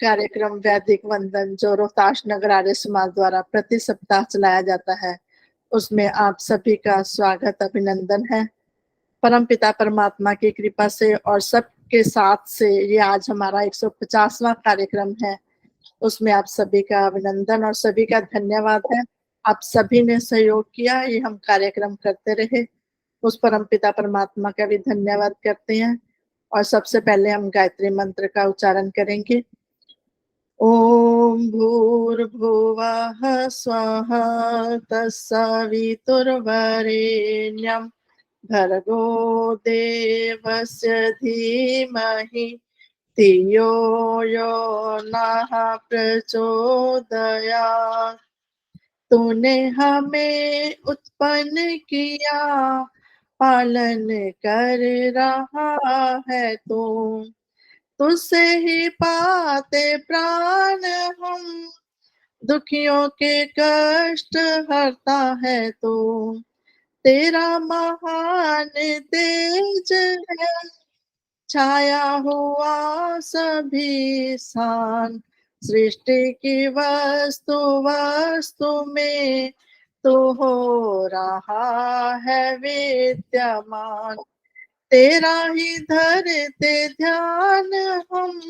कार्यक्रम वैदिक वंदन जो रोहताश नगर आर्य समाज द्वारा प्रति सप्ताह चलाया जाता है, उसमें आप सभी का स्वागत अभिनंदन है। परमपिता परमात्मा की कृपा से और सबके साथ से ये आज हमारा 150वां कार्यक्रम है। उसमें आप सभी का अभिनंदन और सभी का धन्यवाद है। आप सभी ने सहयोग किया, ये हम कार्यक्रम करते रहे। उस परमपिता परमात्मा का भी धन्यवाद करते हैं। और सबसे पहले हम गायत्री मंत्र का उच्चारण करेंगे। ॐ भूर्भुवः स्वः तत्सवितुर्वरेण्यं भर्गो देवस्य धीमहि धियो यो नः प्रचोदयात्। तूने हमें उत्पन्न किया, पालन कर रहा है तू। तुझसे ही पाते प्राण हम, दुखियों के कष्ट हरता है तू। तेरा महान तेज है, छाया हुआ सभी स्थान। सृष्टि की वस्तु वस्तु में तू हो रहा है विद्यमान। तेरा ही धरते ध्यान हम,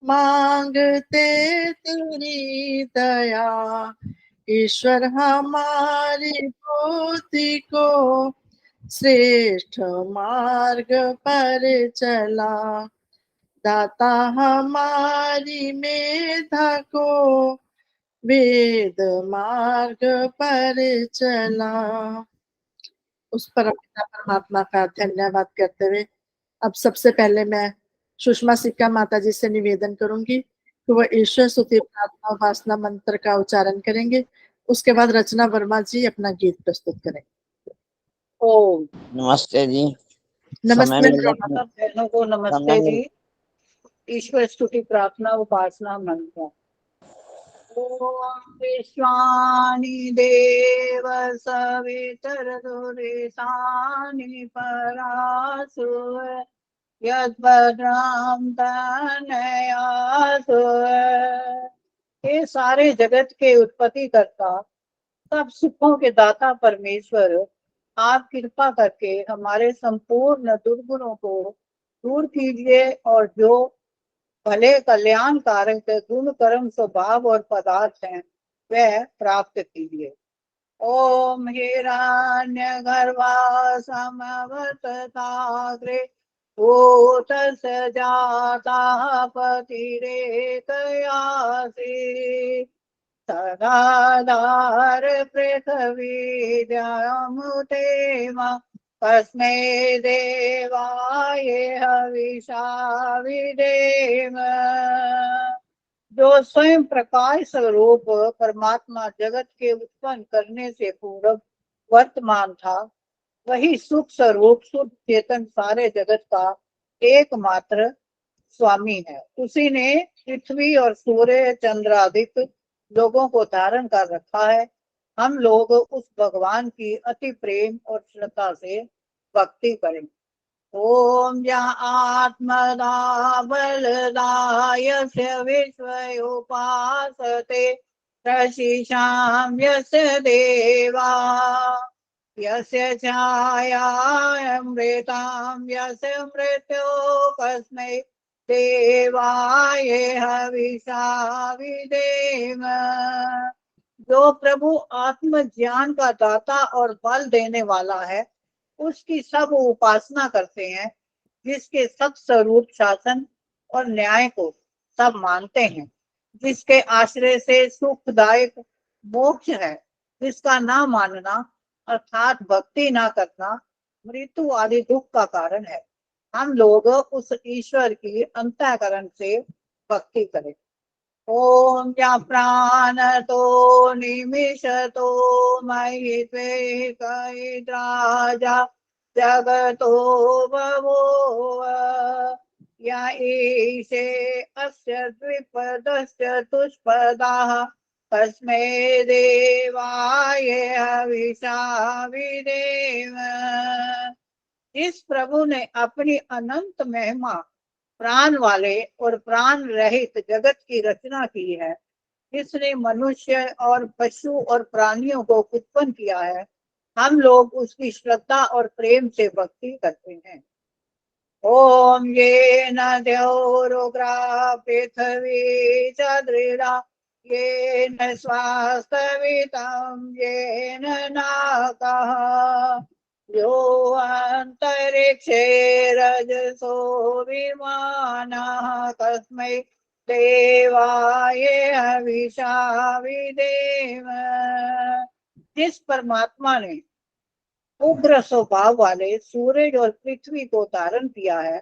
मांगते तेरी दया। ईश्वर हमारी बुद्धि को श्रेष्ठ मार्ग पर चला। दाता हमारी मेधा को वेद मार्ग पर चला। उस परमपिता परमात्मा का धन्यवाद करते हुए अब सबसे पहले मैं सुषमा सिक्का माता जी से निवेदन करूंगी कि वह ईश्वर स्तुति प्रार्थना उपासना मंत्र का उच्चारण करेंगे। उसके बाद रचना वर्मा जी अपना गीत प्रस्तुत करेंगे। ओम नमस्ते जी। नमस्ते समय मिल सब बहनों को नमस्ते जी। ईश्वर स्तुति प्रार्थना उपासना मंत्र। ओम विश्वानि देव सवितरदुरितानि परासु यद्भद्रां तनयासु। ये सारे जगत के उत्पत्ति करता, सब सुखों के दाता परमेश्वर, आप कृपा करके हमारे संपूर्ण दुर्गुणों को दूर कीजिए और जो भले कल्याणकारक गुण कर्म स्वभाव और पदार्थ हैं वह प्राप्त कीजिए। ओम हिरण्य गर्भा समवतताग्रे भूत जाता पतिरेकयासि सदाधार पृथ्वीद्यामुतेम तस्मै देवाय हविषा विधेम। जो स्वयं प्रकाश स्वरूप परमात्मा जगत के उत्पन्न करने से पूर्व वर्तमान था, वही सुख स्वरूप शुद्ध चेतन सारे जगत का एकमात्र स्वामी है। उसी ने पृथ्वी और सूर्य चंद्रादिक लोगों को धारण कर रखा है। हम लोग उस भगवान की अति प्रेम और श्रद्धा से भक्ति करें। ओम या आत्मदा बलदायस्य विश्वयोपासते रशिषां यस्य देवा यस्य छायामृतां यस्य मृत्योपस्मै देवाय हविषा विधेम। जो प्रभु आत्म ज्ञान का दाता और बल देने वाला है, उसकी सब उपासना करते हैं, जिसके सब स्वरूप शासन और न्याय को सब मानते हैं, जिसके आश्रय से सुखदायक मोक्ष है, जिसका ना मानना अर्थात भक्ति ना करना मृत्यु आदि दुख का कारण है। हम लोग उस ईश्वर की अंतःकरण से भक्ति करें। ओम या प्राण तो निमिष तो मयि त्वेकैद्राजा जगतो बभूव या ईशे अस्य द्विपदस्य तुष्पदाः तस्मै देवाय हविषा विधेम। इस प्रभु ने अपनी अनंत महिमा प्राण वाले और प्राण रहित जगत की रचना की है, जिसने मनुष्य और पशु और प्राणियों को उत्पन्न किया है, हम लोग उसकी श्रद्धा और प्रेम से भक्ति करते हैं। ओम ये न द्यौरुग्रा पृथ्वी च दृढ़ा ये न स्वास्थवितम ये नाकः यो अंतरिक्षे रजसो विमानः तस्मै देवाय हविषा विधेम। जिस परमात्मा ने उग्र स्वभाव वाले सूरज और पृथ्वी को धारण किया है,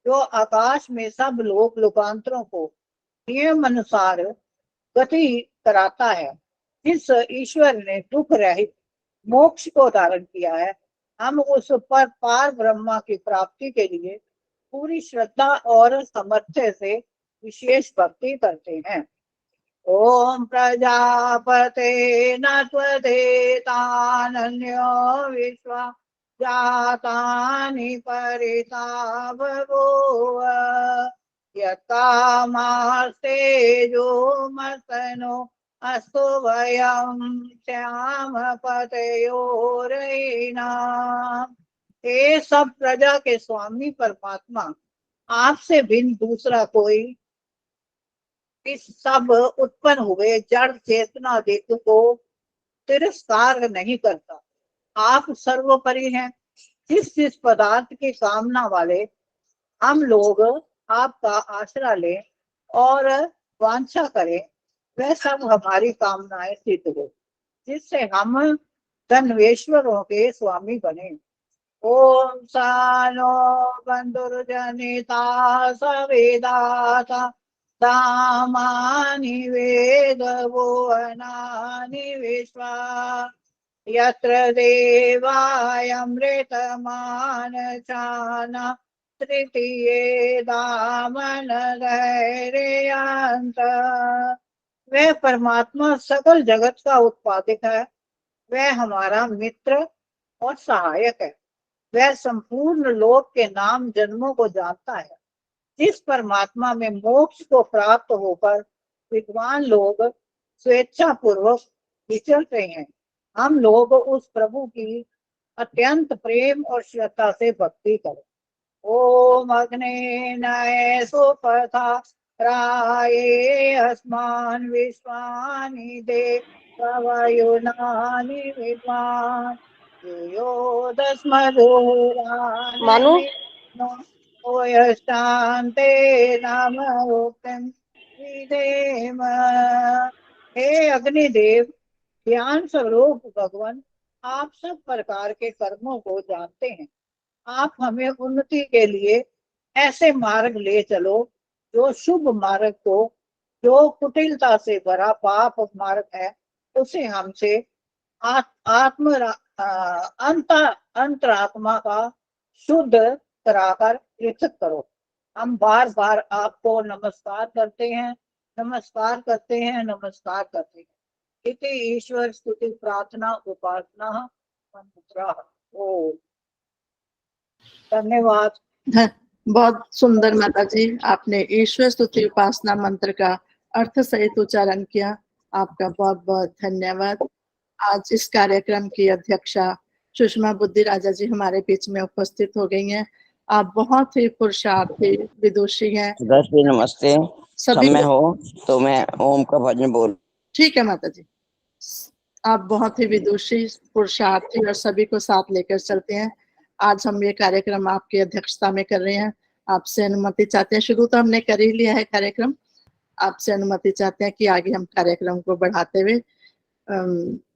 जो आकाश में सब लोक लोकांतरों को नियम अनुसार गति कराता है, जिस ईश्वर ने दुख रहित मोक्ष को धारण किया है, हम उस पर पार ब्रह्मा की प्राप्ति के लिए पूरी श्रद्धा और सामर्थ्य से विशेष भक्ति करते हैं। ओम प्रजापते न त्वदेतानन्यो विश्वा जातानि परिता बभूव यत्कामास्ते जो मसनो अस्तु वयं श्याम पतयोरयिनाम्। हे सब प्रजा के स्वामी परमात्मा, आपसे भिन्न दूसरा कोई इस सब उत्पन्न हुए जड़ चेतना देतु को तिरस्कार नहीं करता। आप सर्वोपरि हैं। जिस पदार्थ की कामना वाले हम लोग आपका आश्रय लें और वांछा करें, वह सब हमारी कामनाएं सिद्ध हो, जिससे हम धनवेश्वरों के स्वामी बने। ओम सानो बंधुर्जनिता सवेदाता दामानि वेद भुवनानि विश्वा यत्र देवायमृतमानचाना तृतीये दामन धैर्यांत। वह परमात्मा सकल जगत का उत्पादक है, वह हमारा मित्र और सहायक है, वह संपूर्ण लोक के नाम जन्मों को जानता है। जिस परमात्मा में मोक्ष को प्राप्त होकर विद्वान लोग स्वेच्छा पूर्वक विचरते हैं, हम लोग उस प्रभु की अत्यंत प्रेम और श्रद्धा से भक्ति करें। ओम अग्ने नये सुपथा राये अस्मान विश्वानि दे प्रवयुनानि विद्वान यो मानो शांते नाम विधेम। हे अग्निदेव, ज्ञान स्वरूप भगवान, आप सब प्रकार के कर्मों को जानते हैं। आप हमें उन्नति के लिए ऐसे मार्ग ले चलो जो शुभ मार्ग को, जो कुटिलता से भरा पाप मार्ग है, उसे हमसे आत्म अंतरात्मा का शुद्ध कराकर पृथक करो। हम बार बार आपको नमस्कार करते हैं, नमस्कार करते हैं, नमस्कार करते हैं। इति ईश्वर स्तुति प्रार्थना उपासना मंत्र। ओ धन्यवाद। बहुत सुंदर माता जी, आपने ईश्वर स्तुति उपासना मंत्र का अर्थ सहित उच्चारण किया। आपका बहुत बहुत धन्यवाद। आज इस कार्यक्रम की अध्यक्षा सुषमा बुद्धि राजा जी हमारे बीच में उपस्थित हो गई हैं। आप बहुत ही पुरुषार्थी विदुषी हैं। नमस्ते। समय हो तो मैं ओम का भजन बोल। ठीक है माता जी, आप बहुत ही विदुषी, पुरुषार्थी और सभी को साथ लेकर चलते हैं। आज हम ये कार्यक्रम आपकी अध्यक्षता में कर रहे हैं। आपसे अनुमति चाहते हैं, शुरू तो हमने कर ही लिया है कार्यक्रम, आपसे अनुमति चाहते हैं कि आगे हम कार्यक्रम को बढ़ाते हुए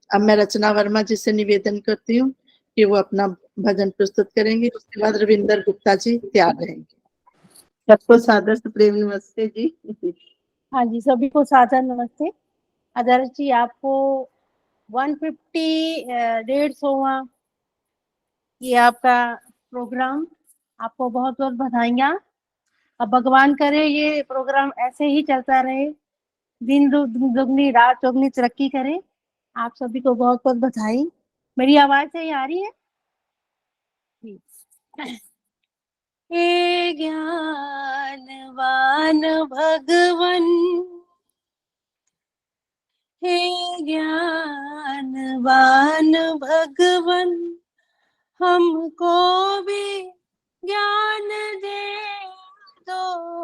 अब मैं रचना वर्मा जी से निवेदन करती हूँ कि वो अपना भजन प्रस्तुत करेंगे। उसके बाद रविंदर गुप्ता जी तैयार रहेंगे। सबको सादर से प्रेमी नमस्ते जी। हाँ जी, सभी को सादर नमस्ते। आदर्श जी, आपको 150 150वां ये आपका प्रोग्राम, आपको बहुत बहुत बधाइयाँ। अब भगवान करे ये प्रोग्राम ऐसे ही चलता रहे, दिन दुगनी रात चौगनी तरक्की करे। आप सभी को बहुत बहुत बधाई। मेरी आवाज सही आ रही है? हे ज्ञानवान भगवन, हे ज्ञानवान भगवन, हमको भी ज्ञान दे दो,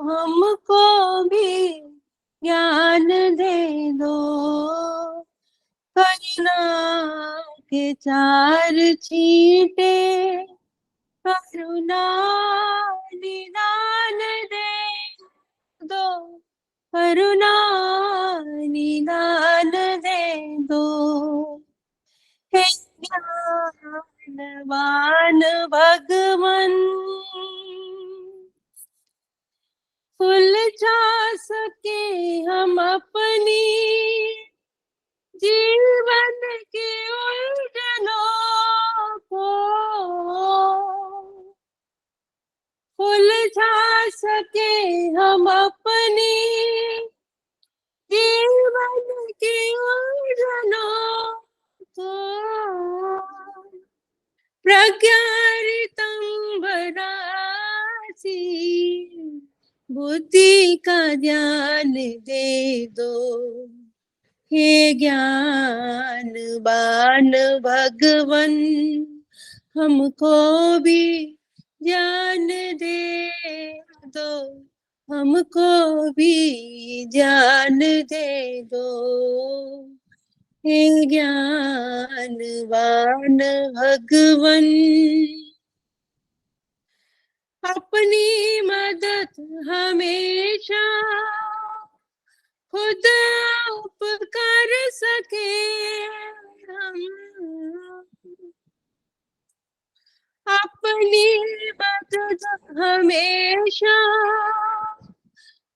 हमको भी ज्ञान दे दो। करुणा के चार छींटे करुणा निदान दे दो, करुणा निदान दे दो। हे ज्ञानवान भगवन, सुलझा सके हम अपनी जीवन की उलझनों को, सुलझा सके हम अपनी जीवन की उलझनों को। प्रज्ञारितं वरासी, बुद्धि का ज्ञान दे दो। हे ज्ञानवान भगवन, हमको भी ज्ञान दे दो, हमको भी ज्ञान दे दो। हे ज्ञानवान भगवन, अपनी मदद हमेशा खुद उपकर सके हम, अपनी मदद हमेशा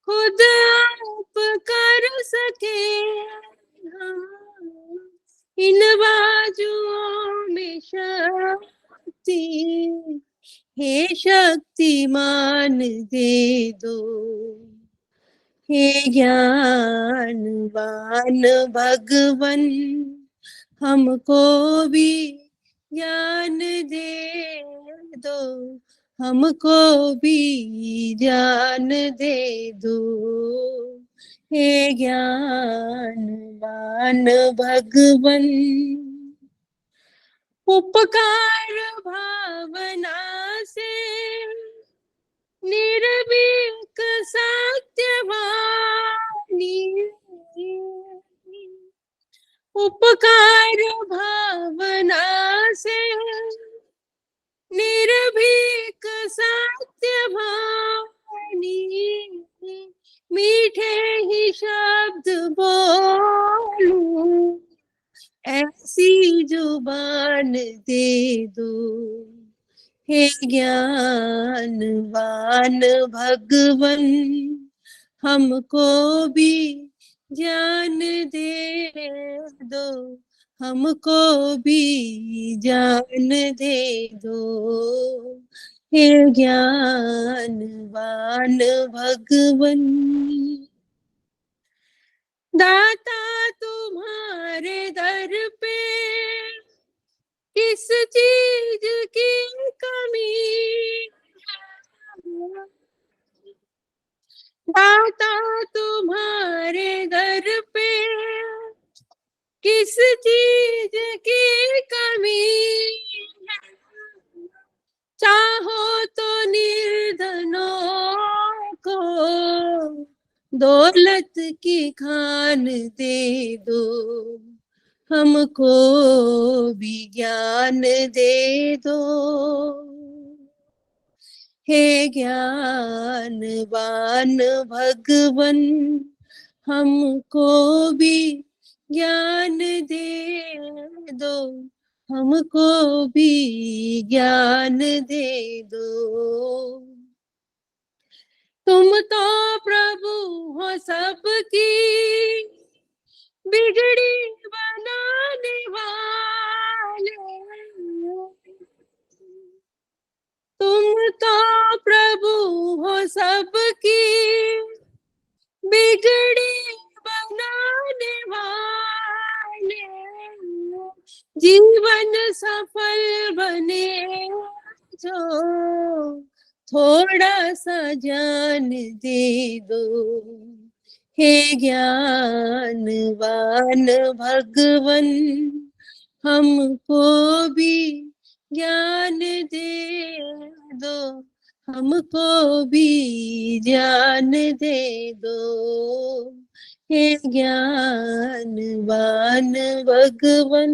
खुद उपकर सके हम। इन बाजुओं में शक्ति, हे शक्तिमान दे दो। हे ज्ञानवान भगवन, हमको भी ज्ञान दे दो, हमको भी ज्ञान दे दो। हे ज्ञानवान भगवन, उपकार भावना से निर्भीक सत्यवानी, उपकार भावना से निर्भीक सत्यवानी, मीठे ही शब्द बोलूं, ऐसी जुबान दे दो। हे ज्ञानवान भगवन, हमको भी ज्ञान दे दो, हमको भी ज्ञान दे दो। हे ज्ञानवान भगवन, दाता तुम्हारे दर पे किस चीज की कमी है, दाता तुम्हारे दर पे किस चीज की कमी है। चाहो तो निर्धनों को दौलत की खान दे दो, हमको भी ज्ञान दे दो। हे ज्ञानवान भगवन, हमको भी ज्ञान दे दो, हमको भी ज्ञान दे दो। तुम तो प्रभु हो सबकी बिगड़ी बनाने वाले, तुम तो प्रभु हो सबकी बिगड़ी बनाने वाले, जीवन सफल बने जो थोड़ा सा ज्ञान दे दो, हे ज्ञानवान भगवन, हमको भी ज्ञान दे दो, हमको भी ज्ञान दे दो, हे ज्ञानवान भगवन।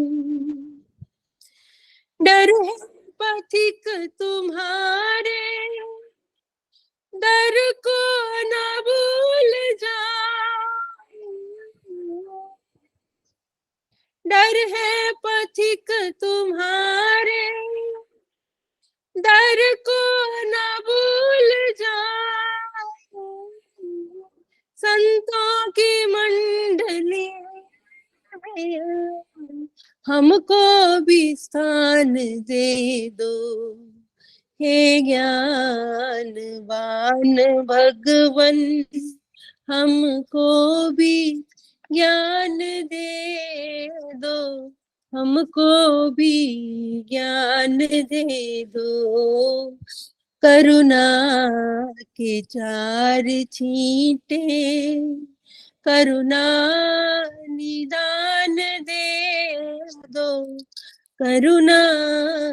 डर है पथिक तुम्हारे, डर को न भूल जाओ, डर है पथिक तुम्हारे, डर को न भूल जाओ, संतों की मंडली में हमको भी स्थान दे दो, हे ज्ञानवान भगवन, हमको भी ज्ञान दे दो, हमको भी ज्ञान दे दो। करुणा के चार छींटे, करुणा निदान दे दो, करुणा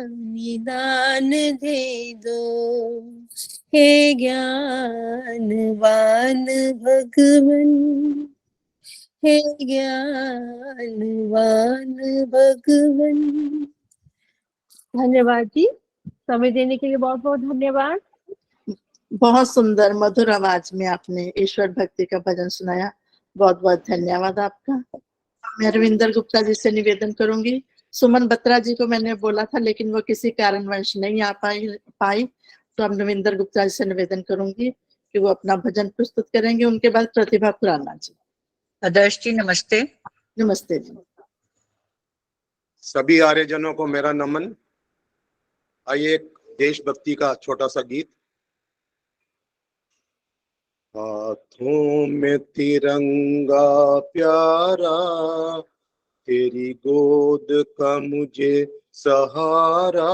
निदान दे दो, हे ज्ञानवान भगवन, हे ज्ञानवान भगवन। धन्यवाद जी, समय देने के लिए बहुत बहुत धन्यवाद। बहुत सुंदर मधुर आवाज में आपने ईश्वर भक्ति का भजन सुनाया, बहुत बहुत धन्यवाद आपका। मैं रविंदर गुप्ता जी से निवेदन करूंगी। सुमन बत्रा जी को मैंने बोला था लेकिन वो किसी कारणवश नहीं आ पाई, तो अब रविंदर गुप्ता जी से निवेदन करूंगी कि वो अपना भजन प्रस्तुत करेंगे। उनके बाद प्रतिभा खुराना जी। आदर्श जी नमस्ते। नमस्ते जी। सभी आर्यजनों को मेरा नमन। आइए एक देशभक्ति का छोटा सा गीत। हाथों में तिरंगा प्यारा, तेरी गोद का मुझे सहारा,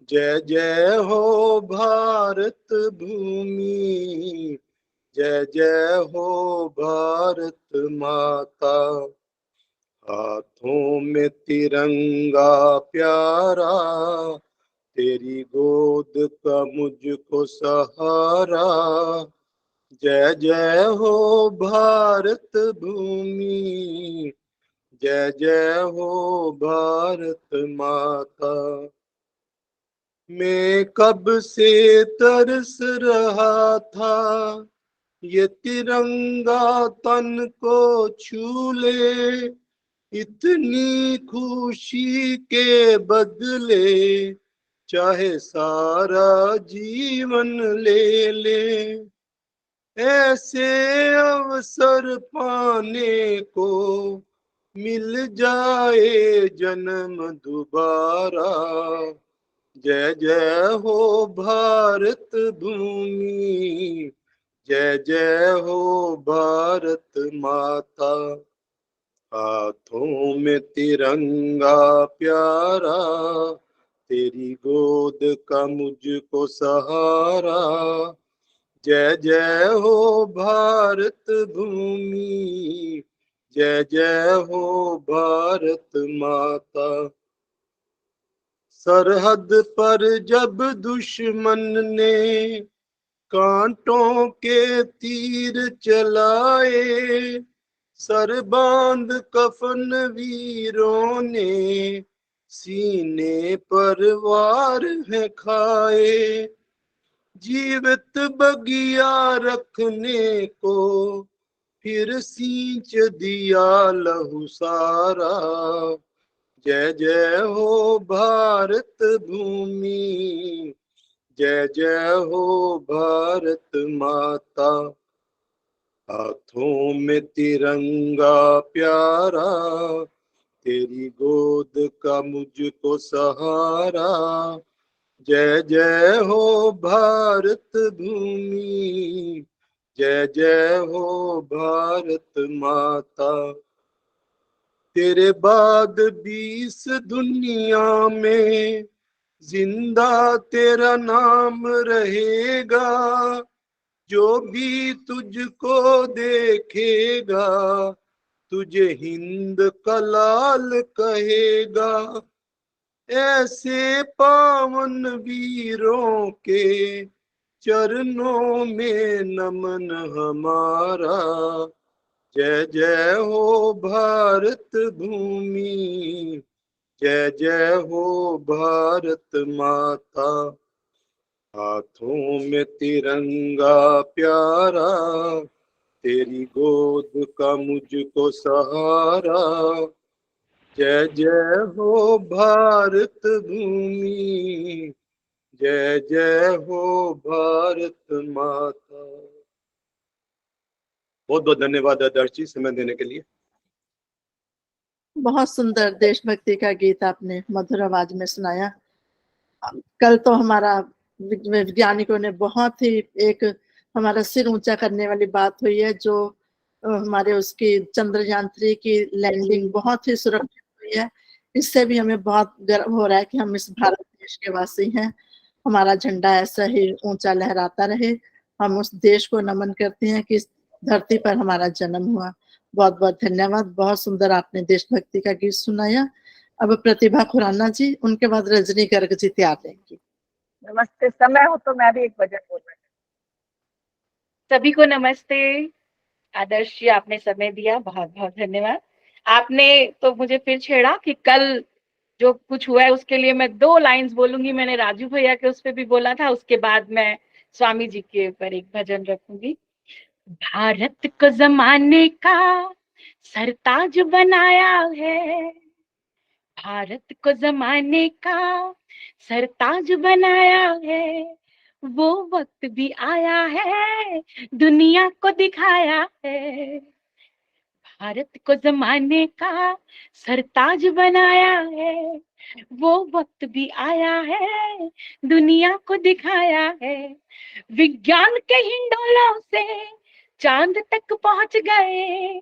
जय जय हो भारत भूमि, जय जय हो भारत माता। हाथों में तिरंगा प्यारा, तेरी गोद का मुझको सहारा, जय जय हो भारत भूमि, जय जय हो भारत माता। मैं कब से तरस रहा था, ये तिरंगा तन को छू ले, इतनी खुशी के बदले चाहे सारा जीवन ले ले। ऐसे अवसर पाने को मिल जाए जन्म दोबारा, जय जय हो भारत भूमि, जय जय हो भारत माता। हाथों में तिरंगा प्यारा, तेरी गोद का मुझको सहारा, जय जय हो भारत भूमि, जय जय हो भारत माता। सरहद पर जब दुश्मन ने कांटों के तीर चलाए, सर बांध कफन वीरों ने सीने पर वार है खाए। जीवित बगिया रखने को फिर सींच दिया लहू सारा, जय जय हो भारत भूमि, जय जय हो भारत माता। हाथों में तिरंगा प्यारा, तेरी गोद का मुझको सहारा, जय जय हो भारत भूमि, जय जय हो भारत माता। तेरे बाद 20 दुनिया में जिंदा तेरा नाम रहेगा, जो भी तुझको देखेगा तुझे हिंद का लाल कहेगा। ऐसे पावन वीरों के चरणों में नमन हमारा। जय जय हो भारत भूमि, जय जय हो भारत माता। हाथों में तिरंगा प्यारा, तेरी गोद का मुझको सहारा। जय जय हो भारत भूमि, जय जय हो भारत माता। बहुत बहुत धन्यवाद आदर्श जी समय देने के लिए। बहुत सुंदर देशभक्ति का गीत आपने मधुर आवाज में सुनाया। कल तो हमारा वैज्ञानिकों ने बहुत ही एक हमारा सिर ऊंचा करने वाली बात हुई है, जो हमारे उसकी चंद्रयान-3 की लैंडिंग बहुत ही सुरक्षित हुई है। इससे भी हमें बहुत गर्व हो रहा है कि हम इस भारत देश के वासी हैं। हमारा झंडा ऐसा ही ऊंचा लहराता रहे। हम उस देश को नमन करते हैं कि इस धरती पर हमारा जन्म हुआ। बहुत-बहुत धन्यवाद। बहुत सुंदर आपने देशभक्ति का गीत सुनाया। अब प्रतिभा खुराना जी, उनके बाद रजनी गर्ग जी तैयार रहेंगी। नमस्ते, समय हो तो मैं भी एक भजन बोल रही हूँ। सभी को नमस्ते। आदर्श जी आपने समय दिया, बहुत बहुत धन्यवाद। आपने तो मुझे फिर छेड़ा कि कल जो कुछ हुआ है उसके लिए मैं 2 लाइंस बोलूंगी। मैंने राजू भैया के उस पे भी बोला था, उसके बाद मैं स्वामी जी के ऊपर एक भजन रखूंगी। भारत को जमाने का सरताज बनाया है, भारत को जमाने का सरताज बनाया है। वो वक्त भी आया है, दुनिया को दिखाया है। भारत को जमाने का सरताज बनाया है, वो वक्त भी आया है, दुनिया को दिखाया है। विज्ञान के हिंडोलों से चांद तक पहुंच गए,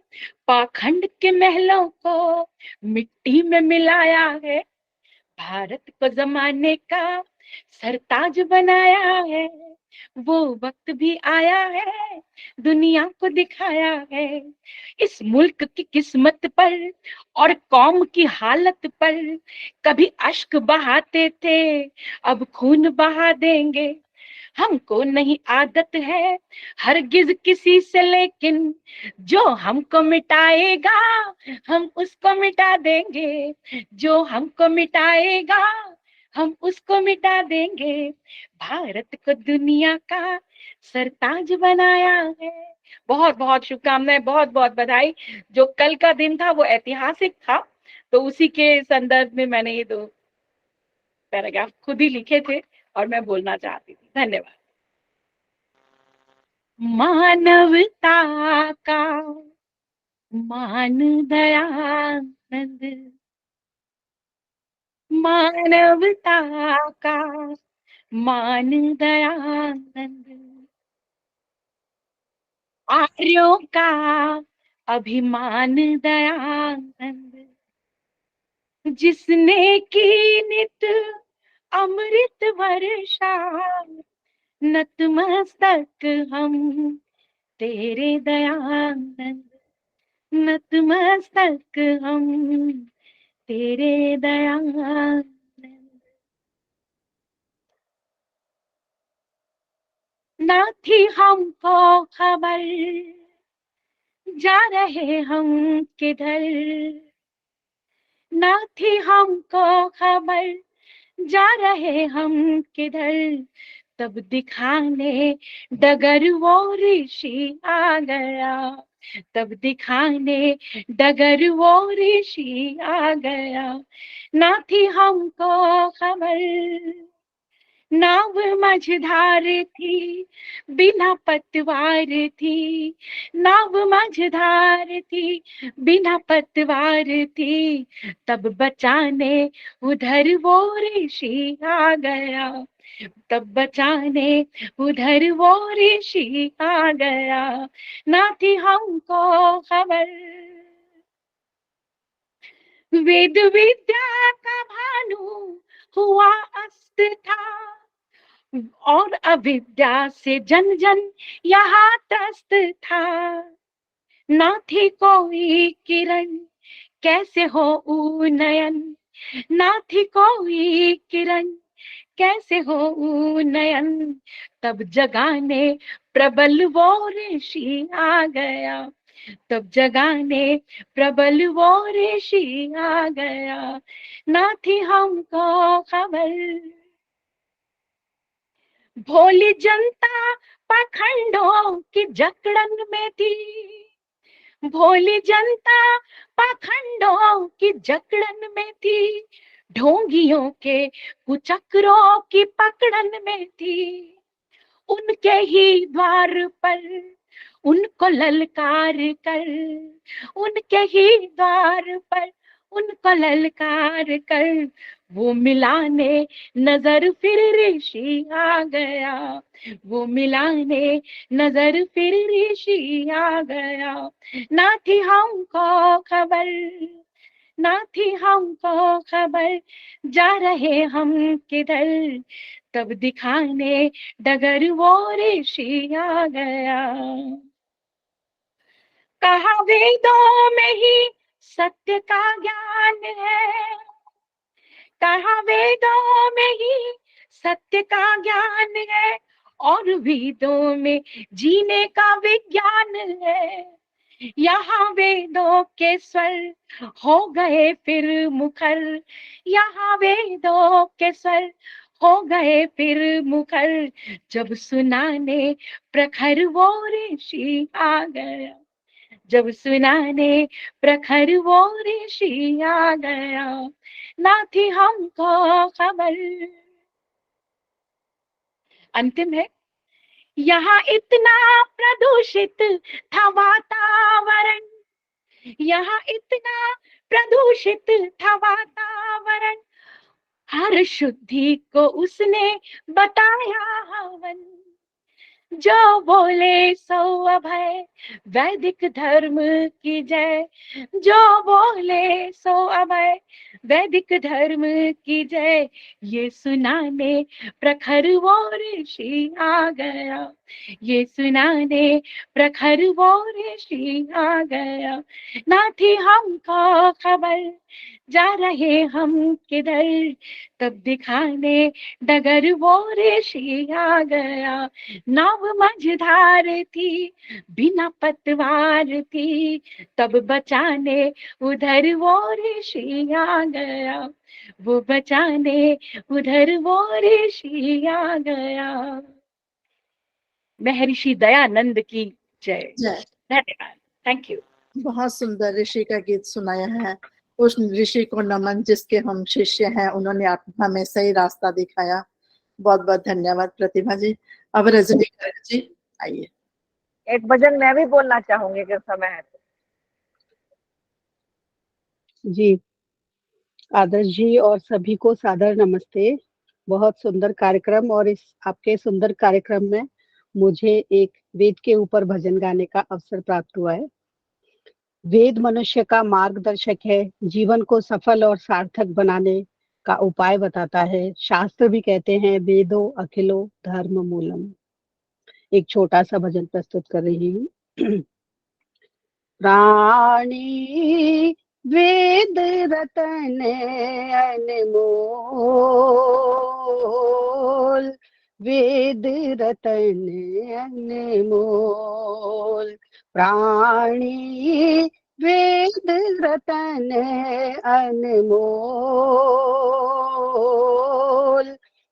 पाखंड के महलों को मिट्टी में मिलाया है। भारत को जमाने का सरताज बनाया है, वो वक्त भी आया है, दुनिया को दिखाया है। इस मुल्क की किस्मत पर और कौम की हालत पर कभी अश्क बहाते थे, अब खून बहा देंगे। हमको नहीं आदत है हरगिज किसी से, लेकिन जो हमको मिटाएगा हम उसको मिटा देंगे। जो हमको मिटाएगा हम उसको मिटा देंगे। भारत को दुनिया का सरताज बनाया है। बहुत बहुत शुभकामनाएं, बहुत बहुत बधाई। जो कल का दिन था वो ऐतिहासिक था, तो उसी के संदर्भ में मैंने ये 2 पैराग्राफ खुद ही लिखे थे और मैं बोलना चाहती थी। धन्यवाद। मानवता का मान दयानंद, मानवता का मान दयानंद, आर्यों का अभिमान दयानंद, जिसने की नित अमृत वर्षा, नतमस्तक हम तेरे दयानंद, नतमस्तक हम तेरे दयानंद। ना थी हमको खबर जा रहे हम किधर, ना थी हमको खबर जा रहे हम किधर, तब दिखाने डगर वो ऋषि आ गया, तब दिखाने डगर वो ऋषि आ गया। ना थी हमको खबर, नाव मझधार थी बिना पतवार थी, नाव मझधार थी बिना पतवार थी, तब बचाने उधर वो ऋषि आ गया, तब बचाने उधर वो ऋषि आ गया। ना थी हमको खबर, वेद विद्या का भानु हुआ अस्त था और अविद्या से जन जन यहाँ त्रस्त था। ना थी कोई किरण कैसे हो उन्नयन, ना थी कोई किरण कैसे हो उन्नयन। तब जगाने प्रबल वो ऋषि आ गया, तब जगाने प्रबल वो ऋषि आ गया। ना थी हमको खबर, भोली जनता पाखंडों की जकड़न में थी, भोली जनता पाखंडों की जकड़न में थी, ढोंगियों के कुचक्रों की पकड़न में थी। उनके ही द्वार पर उनको ललकार कर, उनके ही द्वार पर उनको ललकार कर, वो मिलाने नजर फिर ऋषि आ गया, वो मिलाने नजर फिर ऋषि आ गया। ना थी हमको खबर, ना थी हमको खबर, जा रहे हम किधर, तब दिखाने डगर वो ऋषि आ गया। कहा वेदों में ही सत्य का ज्ञान है, कहा वेदों में ही सत्य का ज्ञान है, और वेदों में जीने का विज्ञान है। यहाँ वेदों के स्वर हो गए फिर मुखर, यहाँ वेदों के स्वर हो गए फिर मुखर, जब सुनाने प्रखर वो ऋषि आ गया, जब सुनाने प्रखर वो ऋषि आ गया। ना थी हमको खबर। अंतिम है, यहाँ इतना प्रदूषित था वातावरण, यहाँ इतना प्रदूषित था वातावरण, हर शुद्धि को उसने बताया हवन। जो बोले सो अभय वैदिक धर्म की जय, जो बोले सो अभय वैदिक धर्म की जय। ये सुनाने प्रखर वो ऋषि आ गया, ये सुनाने प्रखर वो ऋषि आ गया। ना थी हमको खबर, जा रहे हम किधर, तब दिखाने डगर वो ऋषि आ गया। नाव मझधार थी बिना पतवार थी, तब बचाने उधर वो ऋषि आ गया, वो बचाने उधर वो ऋषि आ गया। महर्षि दयानंद की जय। जय। धन्यवाद, थैंक यू। बहुत सुंदर ऋषि का गीत सुनाया है। उस ऋषि को नमन जिसके हम शिष्य हैं, उन्होंने हमें सही रास्ता दिखाया। बहुत बहुत धन्यवाद प्रतिभा जी। अब रजनी गर्ग जी आइए। एक भजन मैं भी बोलना चाहूंगी अगर समय है तो। जी, आदर्श जी और सभी को सादर नमस्ते। बहुत सुंदर कार्यक्रम, और इस आपके सुंदर कार्यक्रम में मुझे एक वेद के ऊपर भजन गाने का अवसर प्राप्त हुआ है। वेद मनुष्य का मार्गदर्शक है, जीवन को सफल और सार्थक बनाने का उपाय बताता है। शास्त्र भी कहते हैं वेदो अखिलो धर्म मूलम। एक छोटा सा भजन प्रस्तुत कर रही हूँ। प्राणी वेद रतन अनमोल, वेद रतन अनमोल। प्राणी वेद रतन अनमोल,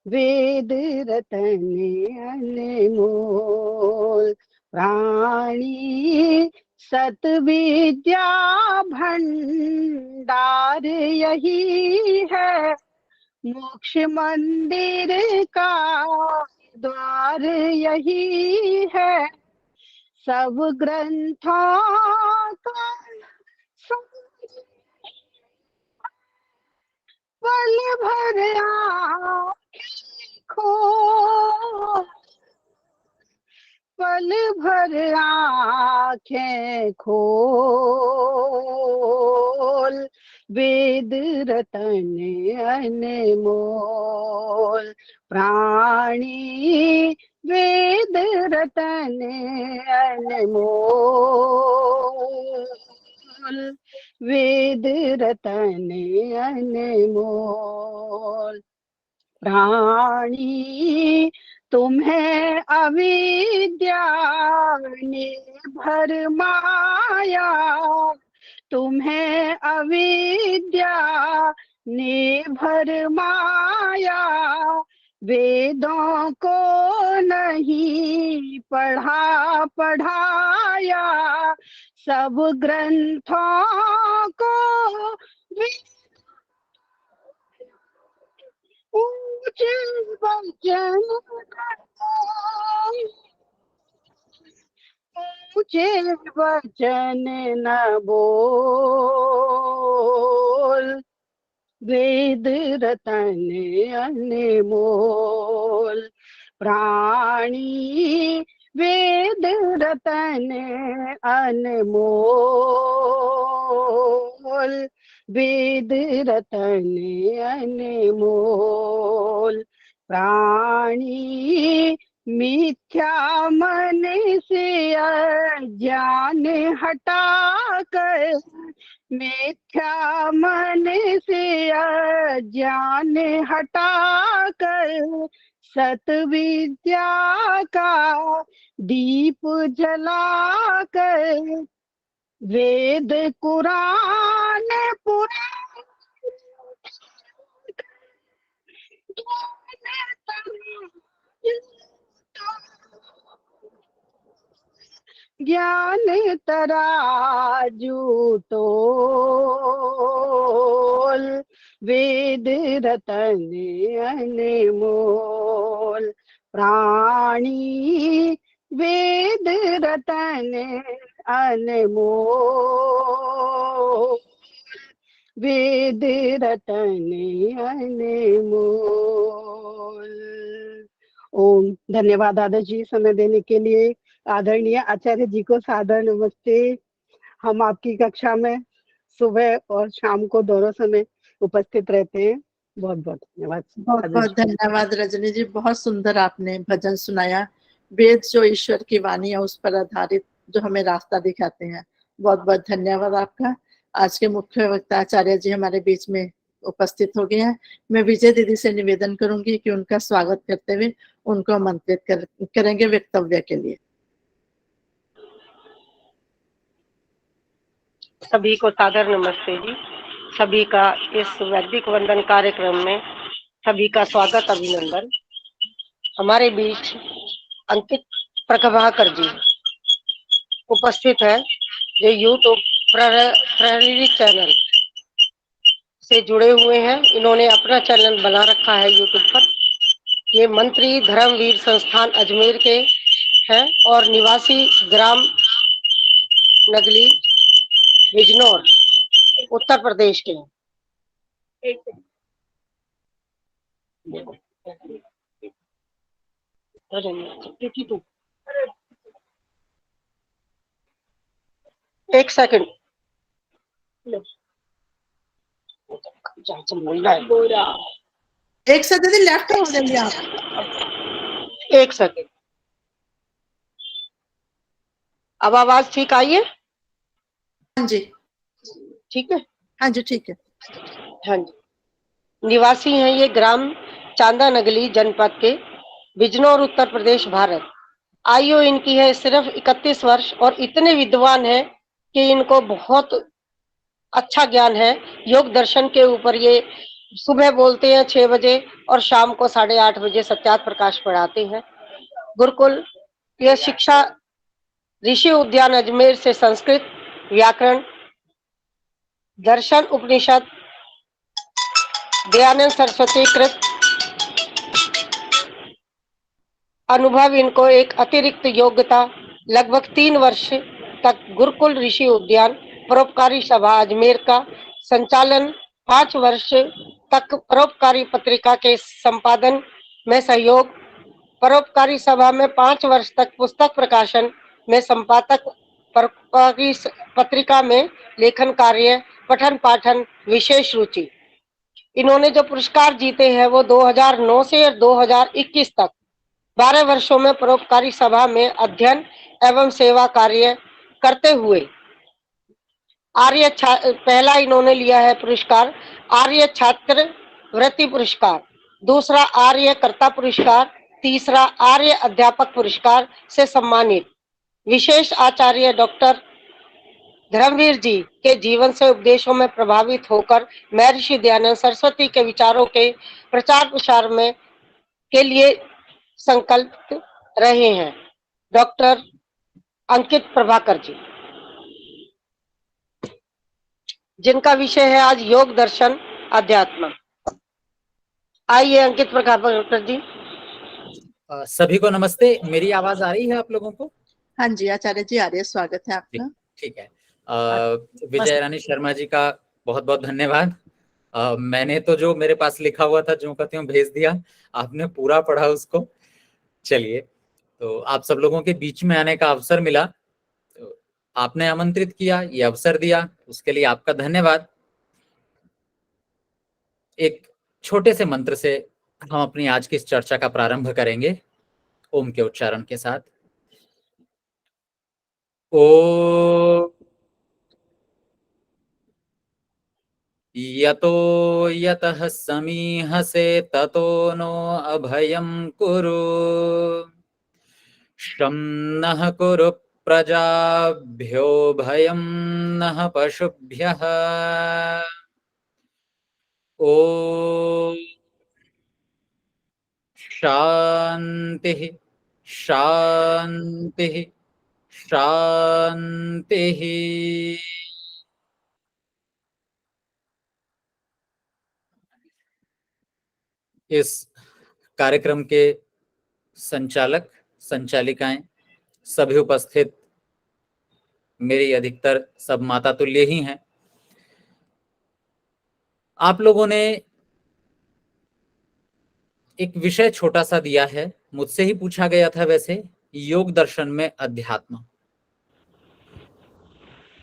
वेद रतन अनमोल। प्राणी सत विद्या भंडार यही है, मोक्ष मंदिर का द्वार यही है। सब ग्रंथों का पल भर आँखें खोल, पल भर आँखें खोल, वेद रतन अनमोल, प्राणी वेद रतन अनमोल, वेद रतन अनमोल, प्राणी तुम्हें अविद्या निर्भर माया, तुम्हें अविद्या निर्भर माया, वेदों को नहीं पढ़ाया, सब ग्रंथों को ऊंचे वचन ऊंचे वचन न बोल, वेद रतन अनमोल, प्राणी वेद रतन अनमोल, वेद रतन अनमोल, प्राणी मिथ्या मन से अज्ञान हटाकर, मिथ्या मन से अज्ञान हटाकर, सत विद्या का दीप जलाकर, वेद कुरान पुराण ज्ञान तराजू तोल, वेद रतन अनमोल, प्राणी वेद रतन अनमोल, वेद रतन अनमोल। ओम। धन्यवाद दादाजी समय देने के लिए। आदरणीय आचार्य जी को सादर नमस्ते। हम आपकी कक्षा में सुबह और शाम को दोनों समय उपस्थित रहते हैं। बहुत बहुत धन्यवाद। बहुत बहुत धन्यवाद रजनी जी, बहुत सुंदर आपने भजन सुनाया। वेद जो ईश्वर की वाणी है उस पर आधारित, जो हमें रास्ता दिखाते हैं। बहुत बहुत धन्यवाद आपका। आज के मुख्य वक्ता आचार्य जी हमारे बीच में उपस्थित हो गए हैं। मैं विजय दीदी से निवेदन करूंगी कि उनका स्वागत करते हुए उनको आमंत्रित करेंगे वक्तव्य के लिए। सभी को सादर नमस्ते जी। सभी का इस वैदिक वंदन कार्यक्रम में सभी का स्वागत, अभिनंदन। हमारे बीच अंकित प्रभाकर जी उपस्थित है, जो यूट्यूब प्रेरित चैनल से जुड़े हुए हैं। इन्होंने अपना चैनल बना रखा है यूट्यूब पर। ये मंत्री धर्मवीर संस्थान अजमेर के हैं और निवासी ग्राम नगली बिजनौर उत्तर प्रदेश के हैं। एक सेकंड, एक से दीदी लेफ्ट हो जाइए आप। एक सेकंड। अब आवाज ठीक आई है? हाँ जी ठीक है। हाँ जी ठीक है। हाँ जी। निवासी हैं ये ग्राम चांदा नगली जनपद के, बिजनौर उत्तर प्रदेश भारत। आयु इनकी है सिर्फ 31 वर्ष और इतने विद्वान हैं कि इनको बहुत अच्छा ज्ञान है योग दर्शन के ऊपर। ये सुबह बोलते हैं 6 बजे और शाम को 8:30 बजे सत्यार्थ प्रकाश पढ़ाते हैं। गुरुकुल यह शिक्षा ऋषि उद्यान अजमेर से संस्कृत, व्याकरण, दर्शन, उपनिषद, दयानंद सरस्वती कृत अनुभव इनको एक अतिरिक्त योग्यता। लगभग 3 वर्ष तक गुरुकुल ऋषि उद्यान परोपकारी सभा अजमेर का संचालन, 5 वर्ष तक परोपकारी पत्रिका के संपादन में सहयोग, परोपकारी सभा में 5 वर्ष तक पुस्तक प्रकाशन में संपादक, परोपकारी पत्रिका में लेखन कार्य, पठन पाठन विशेष रुचि। इन्होंने जो पुरस्कार जीते हैं वो 2009 से 2021 तक 12 वर्षों में परोपकारी सभा में अध्ययन एवं सेवा कार्य करते हुए पहला इन्होंने लिया है पुरस्कार आर्य छात्र वृत्ति पुरस्कार, दूसरा आर्य कर्ता पुरस्कार, तीसरा आर्य अध्यापक पुरस्कार से सम्मानित। विशेष आचार्य डॉक्टर धर्मवीर जी के जीवन से उपदेशों में प्रभावित होकर महर्षि दयानंद सरस्वती के विचारों के प्रचार प्रसार में के लिए संकल्पित रहे हैं। डॉक्टर अंकित प्रभाकर जी, जिनका विषय है आज योग दर्शन अध्यात्म। आइए अंकित प्रभाकर जी। सभी को नमस्ते। मेरी आवाज आ रही है आप लोगों को? हाँ जी आचार्य जी आ रही है, स्वागत है आपका। ठीक है। विजय रानी शर्मा जी का बहुत बहुत धन्यवाद। मैंने तो जो मेरे पास लिखा हुआ था जो कहते हैं भेज दिया, आपने पूरा पढ़ा उसको। चलिए, तो आप सब लोगों के बीच में आने का अवसर मिला, तो आपने आमंत्रित किया, ये अवसर दिया, उसके लिए आपका धन्यवाद। एक छोटे से मंत्र से हम अपनी आज की इस चर्चा का प्रारंभ करेंगे, ओम के उच्चारण के साथ। ओ यतो यतः समीहसे ततो नो अभयं कुरु, शं नः कुरु प्रजाभ्यो भयं नः पशुभ्यः। ओ शांतिः शांतिः शांतिः। इस कार्यक्रम के संचालक संचालिकाएं सभी उपस्थित मेरी अधिकतर सब माता तुल्य ही हैं। आप लोगों ने एक विषय छोटा सा दिया है, मुझसे ही पूछा गया था वैसे, योग दर्शन में अध्यात्म।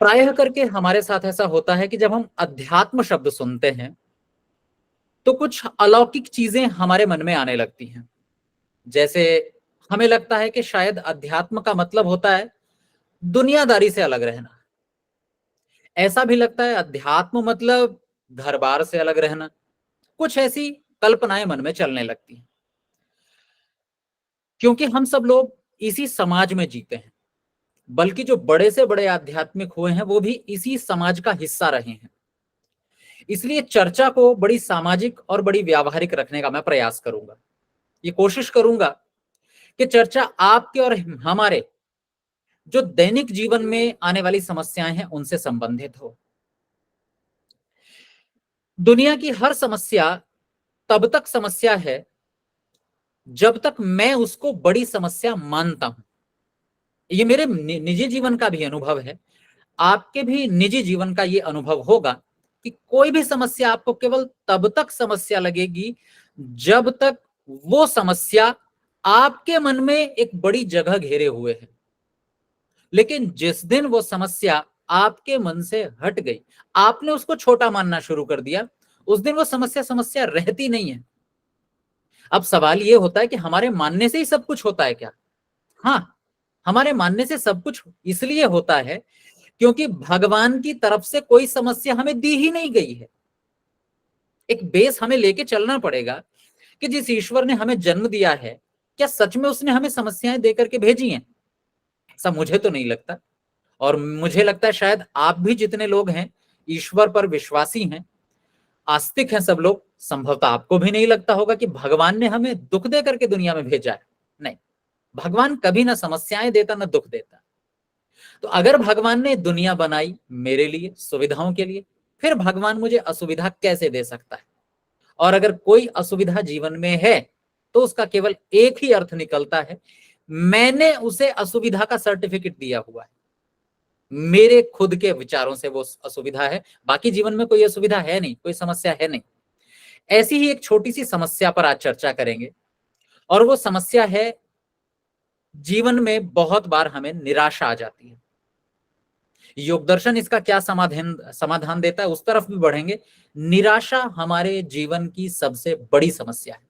प्रायः करके हमारे साथ ऐसा होता है कि जब हम अध्यात्म शब्द सुनते हैं तो कुछ अलौकिक चीजें हमारे मन में आने लगती हैं। जैसे हमें लगता है कि शायद अध्यात्म का मतलब होता है दुनियादारी से अलग रहना। ऐसा भी लगता है अध्यात्म मतलब घर बार से अलग रहना। कुछ ऐसी कल्पनाएं मन में चलने लगती हैं, क्योंकि हम सब लोग इसी समाज में जीते हैं, बल्कि जो बड़े से बड़े आध्यात्मिक हुए हैं वो भी इसी समाज का हिस्सा रहे हैं। इसलिए चर्चा को बड़ी सामाजिक और बड़ी व्यावहारिक रखने का मैं प्रयास करूंगा। ये कोशिश करूंगा कि चर्चा आपके और हमारे जो दैनिक जीवन में आने वाली समस्याएं हैं उनसे संबंधित हो। दुनिया की हर समस्या तब तक समस्या है जब तक मैं उसको बड़ी समस्या मानता हूं। ये मेरे निजी जीवन का भी अनुभव है, आपके भी निजी जीवन का ये अनुभव होगा कि कोई भी समस्या आपको केवल तब तक समस्या लगेगी जब तक वो समस्या आपके मन में एक बड़ी जगह घेरे हुए है। लेकिन जिस दिन वो समस्या आपके मन से हट गई, आपने उसको छोटा मानना शुरू कर दिया, उस दिन वो समस्या रहती नहीं है। अब सवाल ये होता है कि हमारे मानने से ही सब कुछ होता है क्या? हाँ, हमारे मानने से सब कुछ इसलिए होता है क्योंकि भगवान की तरफ से कोई समस्या हमें दी ही नहीं गई है। एक बेस हमें लेके चलना पड़ेगा कि जिस ईश्वर ने हमें जन्म दिया है, क्या सच में उसने हमें समस्याएं देकर के भेजी हैं? ऐसा मुझे तो नहीं लगता, और मुझे लगता है शायद आप भी जितने लोग हैं ईश्वर पर विश्वासी हैं, आस्तिक हैं सब लोग, संभवतः आपको भी नहीं लगता होगा कि भगवान ने हमें दुख दे करके दुनिया में भेजा है। नहीं, भगवान कभी ना समस्याएं देता ना दुख देता। तो अगर भगवान ने दुनिया बनाई मेरे लिए, सुविधाओं के लिए, फिर भगवान मुझे असुविधा कैसे दे सकता है? और अगर कोई असुविधा जीवन में है तो उसका केवल एक ही अर्थ निकलता है, मैंने उसे असुविधा का सर्टिफिकेट दिया हुआ है। मेरे खुद के विचारों से वो असुविधा है, बाकी जीवन में कोई असुविधा है नहीं, कोई समस्या है नहीं। ऐसी ही एक छोटी सी समस्या पर आज चर्चा करेंगे, और वो समस्या है, जीवन में बहुत बार हमें निराशा आ जाती है। योग दर्शन इसका क्या समाधान देता है, उस तरफ भी बढ़ेंगे। निराशा हमारे जीवन की सबसे बड़ी समस्या है।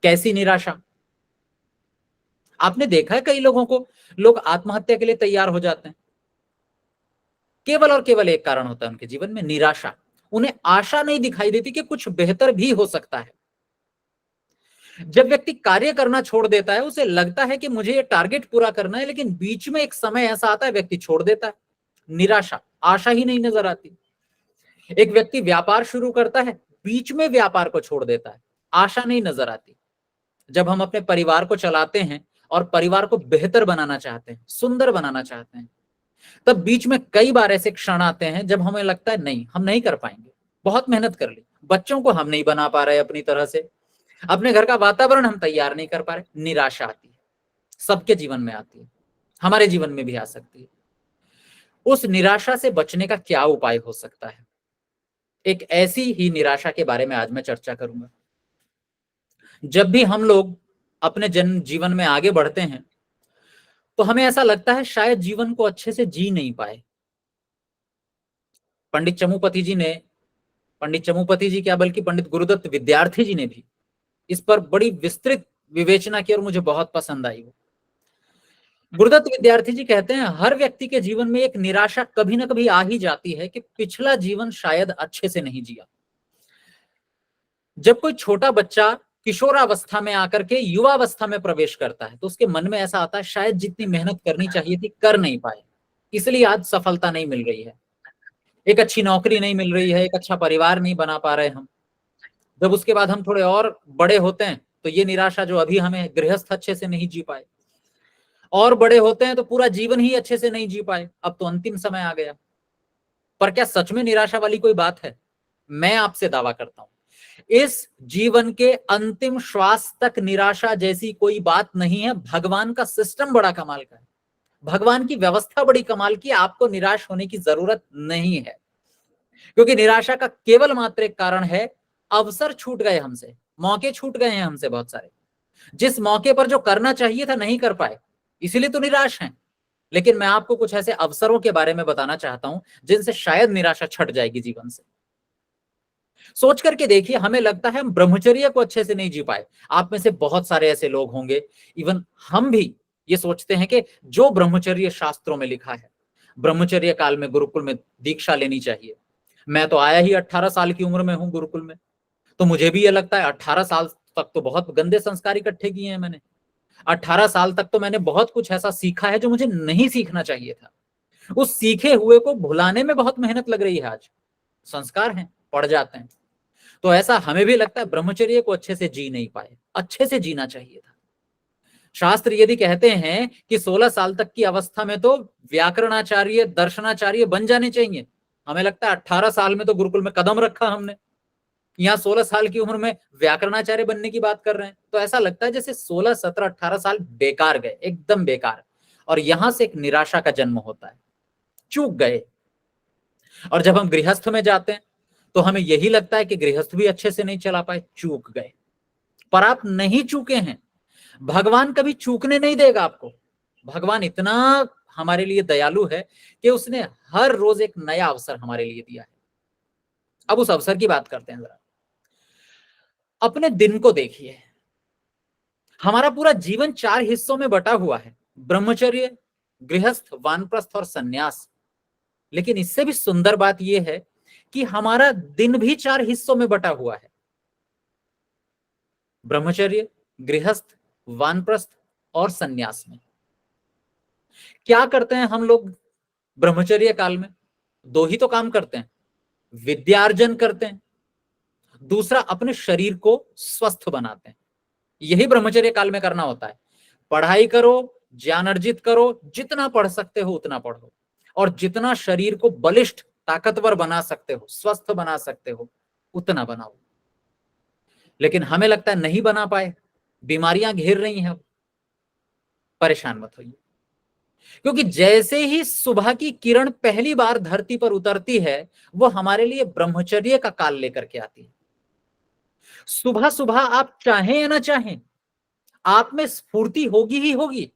कैसी निराशा? आपने देखा है कई लोगों को, लोग आत्महत्या के लिए तैयार हो जाते हैं। केवल और केवल एक कारण होता है उनके जीवन में, निराशा। उन्हें आशा नहीं दिखाई देती कि कुछ बेहतर भी हो सकता है। जब व्यक्ति कार्य करना छोड़ देता है, उसे लगता है कि मुझे ये टारगेट पूरा करना है, लेकिन बीच में एक समय ऐसा आता है व्यक्ति छोड़ देता है। निराशा, आशा ही नहीं नजर आती। एक व्यक्ति व्यापार शुरू करता है, बीच में व्यापार को छोड़ देता है, आशा नहीं नजर आती। जब हम अपने परिवार को चलाते हैं और परिवार को बेहतर बनाना चाहते हैं, सुंदर बनाना चाहते हैं, तब बीच में कई बार ऐसे क्षण आते हैं जब हमें लगता है नहीं, हम नहीं कर पाएंगे, बहुत मेहनत कर ली, बच्चों को हम नहीं बना पा रहे अपनी तरह से, अपने घर का वातावरण हम तैयार नहीं कर पा रहे। निराशा आती है, सबके जीवन में आती है, हमारे जीवन में भी आ सकती है। उस निराशा से बचने का क्या उपाय हो सकता है, एक ऐसी ही निराशा के बारे में आज मैं चर्चा करूंगा। जब भी हम लोग अपने जीवन में आगे बढ़ते हैं तो हमें ऐसा लगता है शायद जीवन को अच्छे से जी नहीं पाए। पंडित चमुपति जी क्या बल्कि पंडित गुरुदत्त विद्यार्थी जी ने भी इस पर बड़ी विस्तृत विवेचना की और मुझे बहुत पसंद आई वो। गुरुदत्त विद्यार्थी जी कहते हैं, हर व्यक्ति के जीवन में एक निराशा कभी ना कभी आ ही जाती है कि पिछला जीवन शायद अच्छे से नहीं जिया। जब कोई छोटा बच्चा किशोरावस्था में आकर के युवावस्था में प्रवेश करता है तो उसके मन में ऐसा आता है शायद जितनी मेहनत करनी चाहिए थी कर नहीं पाए, इसलिए आज सफलता नहीं मिल रही है, एक अच्छी नौकरी नहीं मिल रही है, एक अच्छा परिवार नहीं बना पा रहे हम। जब उसके बाद हम थोड़े और बड़े होते हैं तो ये निराशा जो अभी हमें गृहस्थ अच्छे से नहीं जी पाए, और बड़े होते हैं तो पूरा जीवन ही अच्छे से नहीं जी पाए, अब तो अंतिम समय आ गया। पर क्या सच में निराशा वाली कोई बात है? मैं आपसे दावा करता हूं इस जीवन के अंतिम श्वास तक निराशा जैसी कोई बात नहीं है। भगवान का सिस्टम बड़ा कमाल का है, भगवान की व्यवस्था बड़ी कमाल की, आपको निराश होने की जरूरत नहीं है। क्योंकि निराशा का केवल मात्र एक कारण है, अवसर छूट गए हमसे, मौके छूट गए हैं हमसे बहुत सारे। जिस मौके पर जो करना चाहिए था नहीं कर पाए, इसीलिए तो निराश हैं। लेकिन मैं आपको कुछ ऐसे अवसरों के बारे में बताना चाहता हूं जिनसे शायद निराशा छट जाएगी जीवन से। सोच करके देखिए, हमें लगता है हम ब्रह्मचर्य को अच्छे से नहीं जी पाए। आप में से बहुत सारे ऐसे लोग होंगे, इवन हम भी ये सोचते हैं कि जो ब्रह्मचर्य शास्त्रों में लिखा है, ब्रह्मचर्य काल में गुरुकुल में दीक्षा लेनी चाहिए। मैं तो आया ही 18 साल की उम्र में हूं गुरुकुल में, तो मुझे भी ये लगता है 18 साल तक तो बहुत गंदे संस्कार इकट्ठे किए हैं मैंने। 18 साल तक तो मैंने बहुत कुछ ऐसा सीखा है जो मुझे नहीं सीखना चाहिए था। उस सीखे हुए को भुलाने में बहुत मेहनत लग रही है आज। संस्कार हैं, पड़ जाते हैं। तो ऐसा हमें भी लगता है ब्रह्मचर्य को अच्छे से जी नहीं पाए, अच्छे से जीना चाहिए था। शास्त्र यदि कहते हैं कि 16 साल तक की अवस्था में तो व्याकरणाचार्य, दर्शनाचार्य बन जाने चाहिए, हमें लगता है 18 साल में तो गुरुकुल में कदम रखा हमने, यहाँ 16 साल की उम्र में व्याकरणाचार्य बनने की बात कर रहे हैं। तो ऐसा लगता है जैसे 16, 17, 18 साल बेकार गए, एकदम बेकार। और यहां से एक निराशा का जन्म होता है, चूक गए। और जब हम गृहस्थ में जाते हैं तो हमें यही लगता है कि गृहस्थ भी अच्छे से नहीं चला पाए, चूक गए। पर आप नहीं चूके हैं, भगवान कभी चूकने नहीं देगा आपको। भगवान इतना हमारे लिए दयालु है कि उसने हर रोज एक नया अवसर हमारे लिए दिया है। अब उस अवसर की बात करते हैं। जरा अपने दिन को देखिए, हमारा पूरा जीवन 4 हिस्सों में बटा हुआ है, ब्रह्मचर्य, गृहस्थ, वानप्रस्थ और सन्यास। लेकिन इससे भी सुंदर बात यह है कि हमारा दिन भी 4 हिस्सों में बटा हुआ है, ब्रह्मचर्य, गृहस्थ, वानप्रस्थ और सन्यास में। क्या करते हैं हम लोग ब्रह्मचर्य काल में? 2 ही तो काम करते हैं, विद्यार्जन करते हैं, दूसरा अपने शरीर को स्वस्थ बनाते हैं। यही ब्रह्मचर्य काल में करना होता है। पढ़ाई करो, ज्ञान अर्जित करो, जितना पढ़ सकते हो उतना पढ़ो, और जितना शरीर को बलिष्ठ, ताकतवर बना सकते हो, स्वस्थ बना सकते हो, उतना बनाओ। लेकिन हमें लगता है नहीं बना पाए, बीमारियां घेर रही हैं। परेशान मत होइए, क्योंकि जैसे ही सुबह की किरण पहली बार धरती पर उतरती है, वो हमारे लिए ब्रह्मचर्य का काल लेकर के आती है। सुबह सुबह आप चाहें या ना चाहें, आप में स्फूर्ति होगी ही होगी,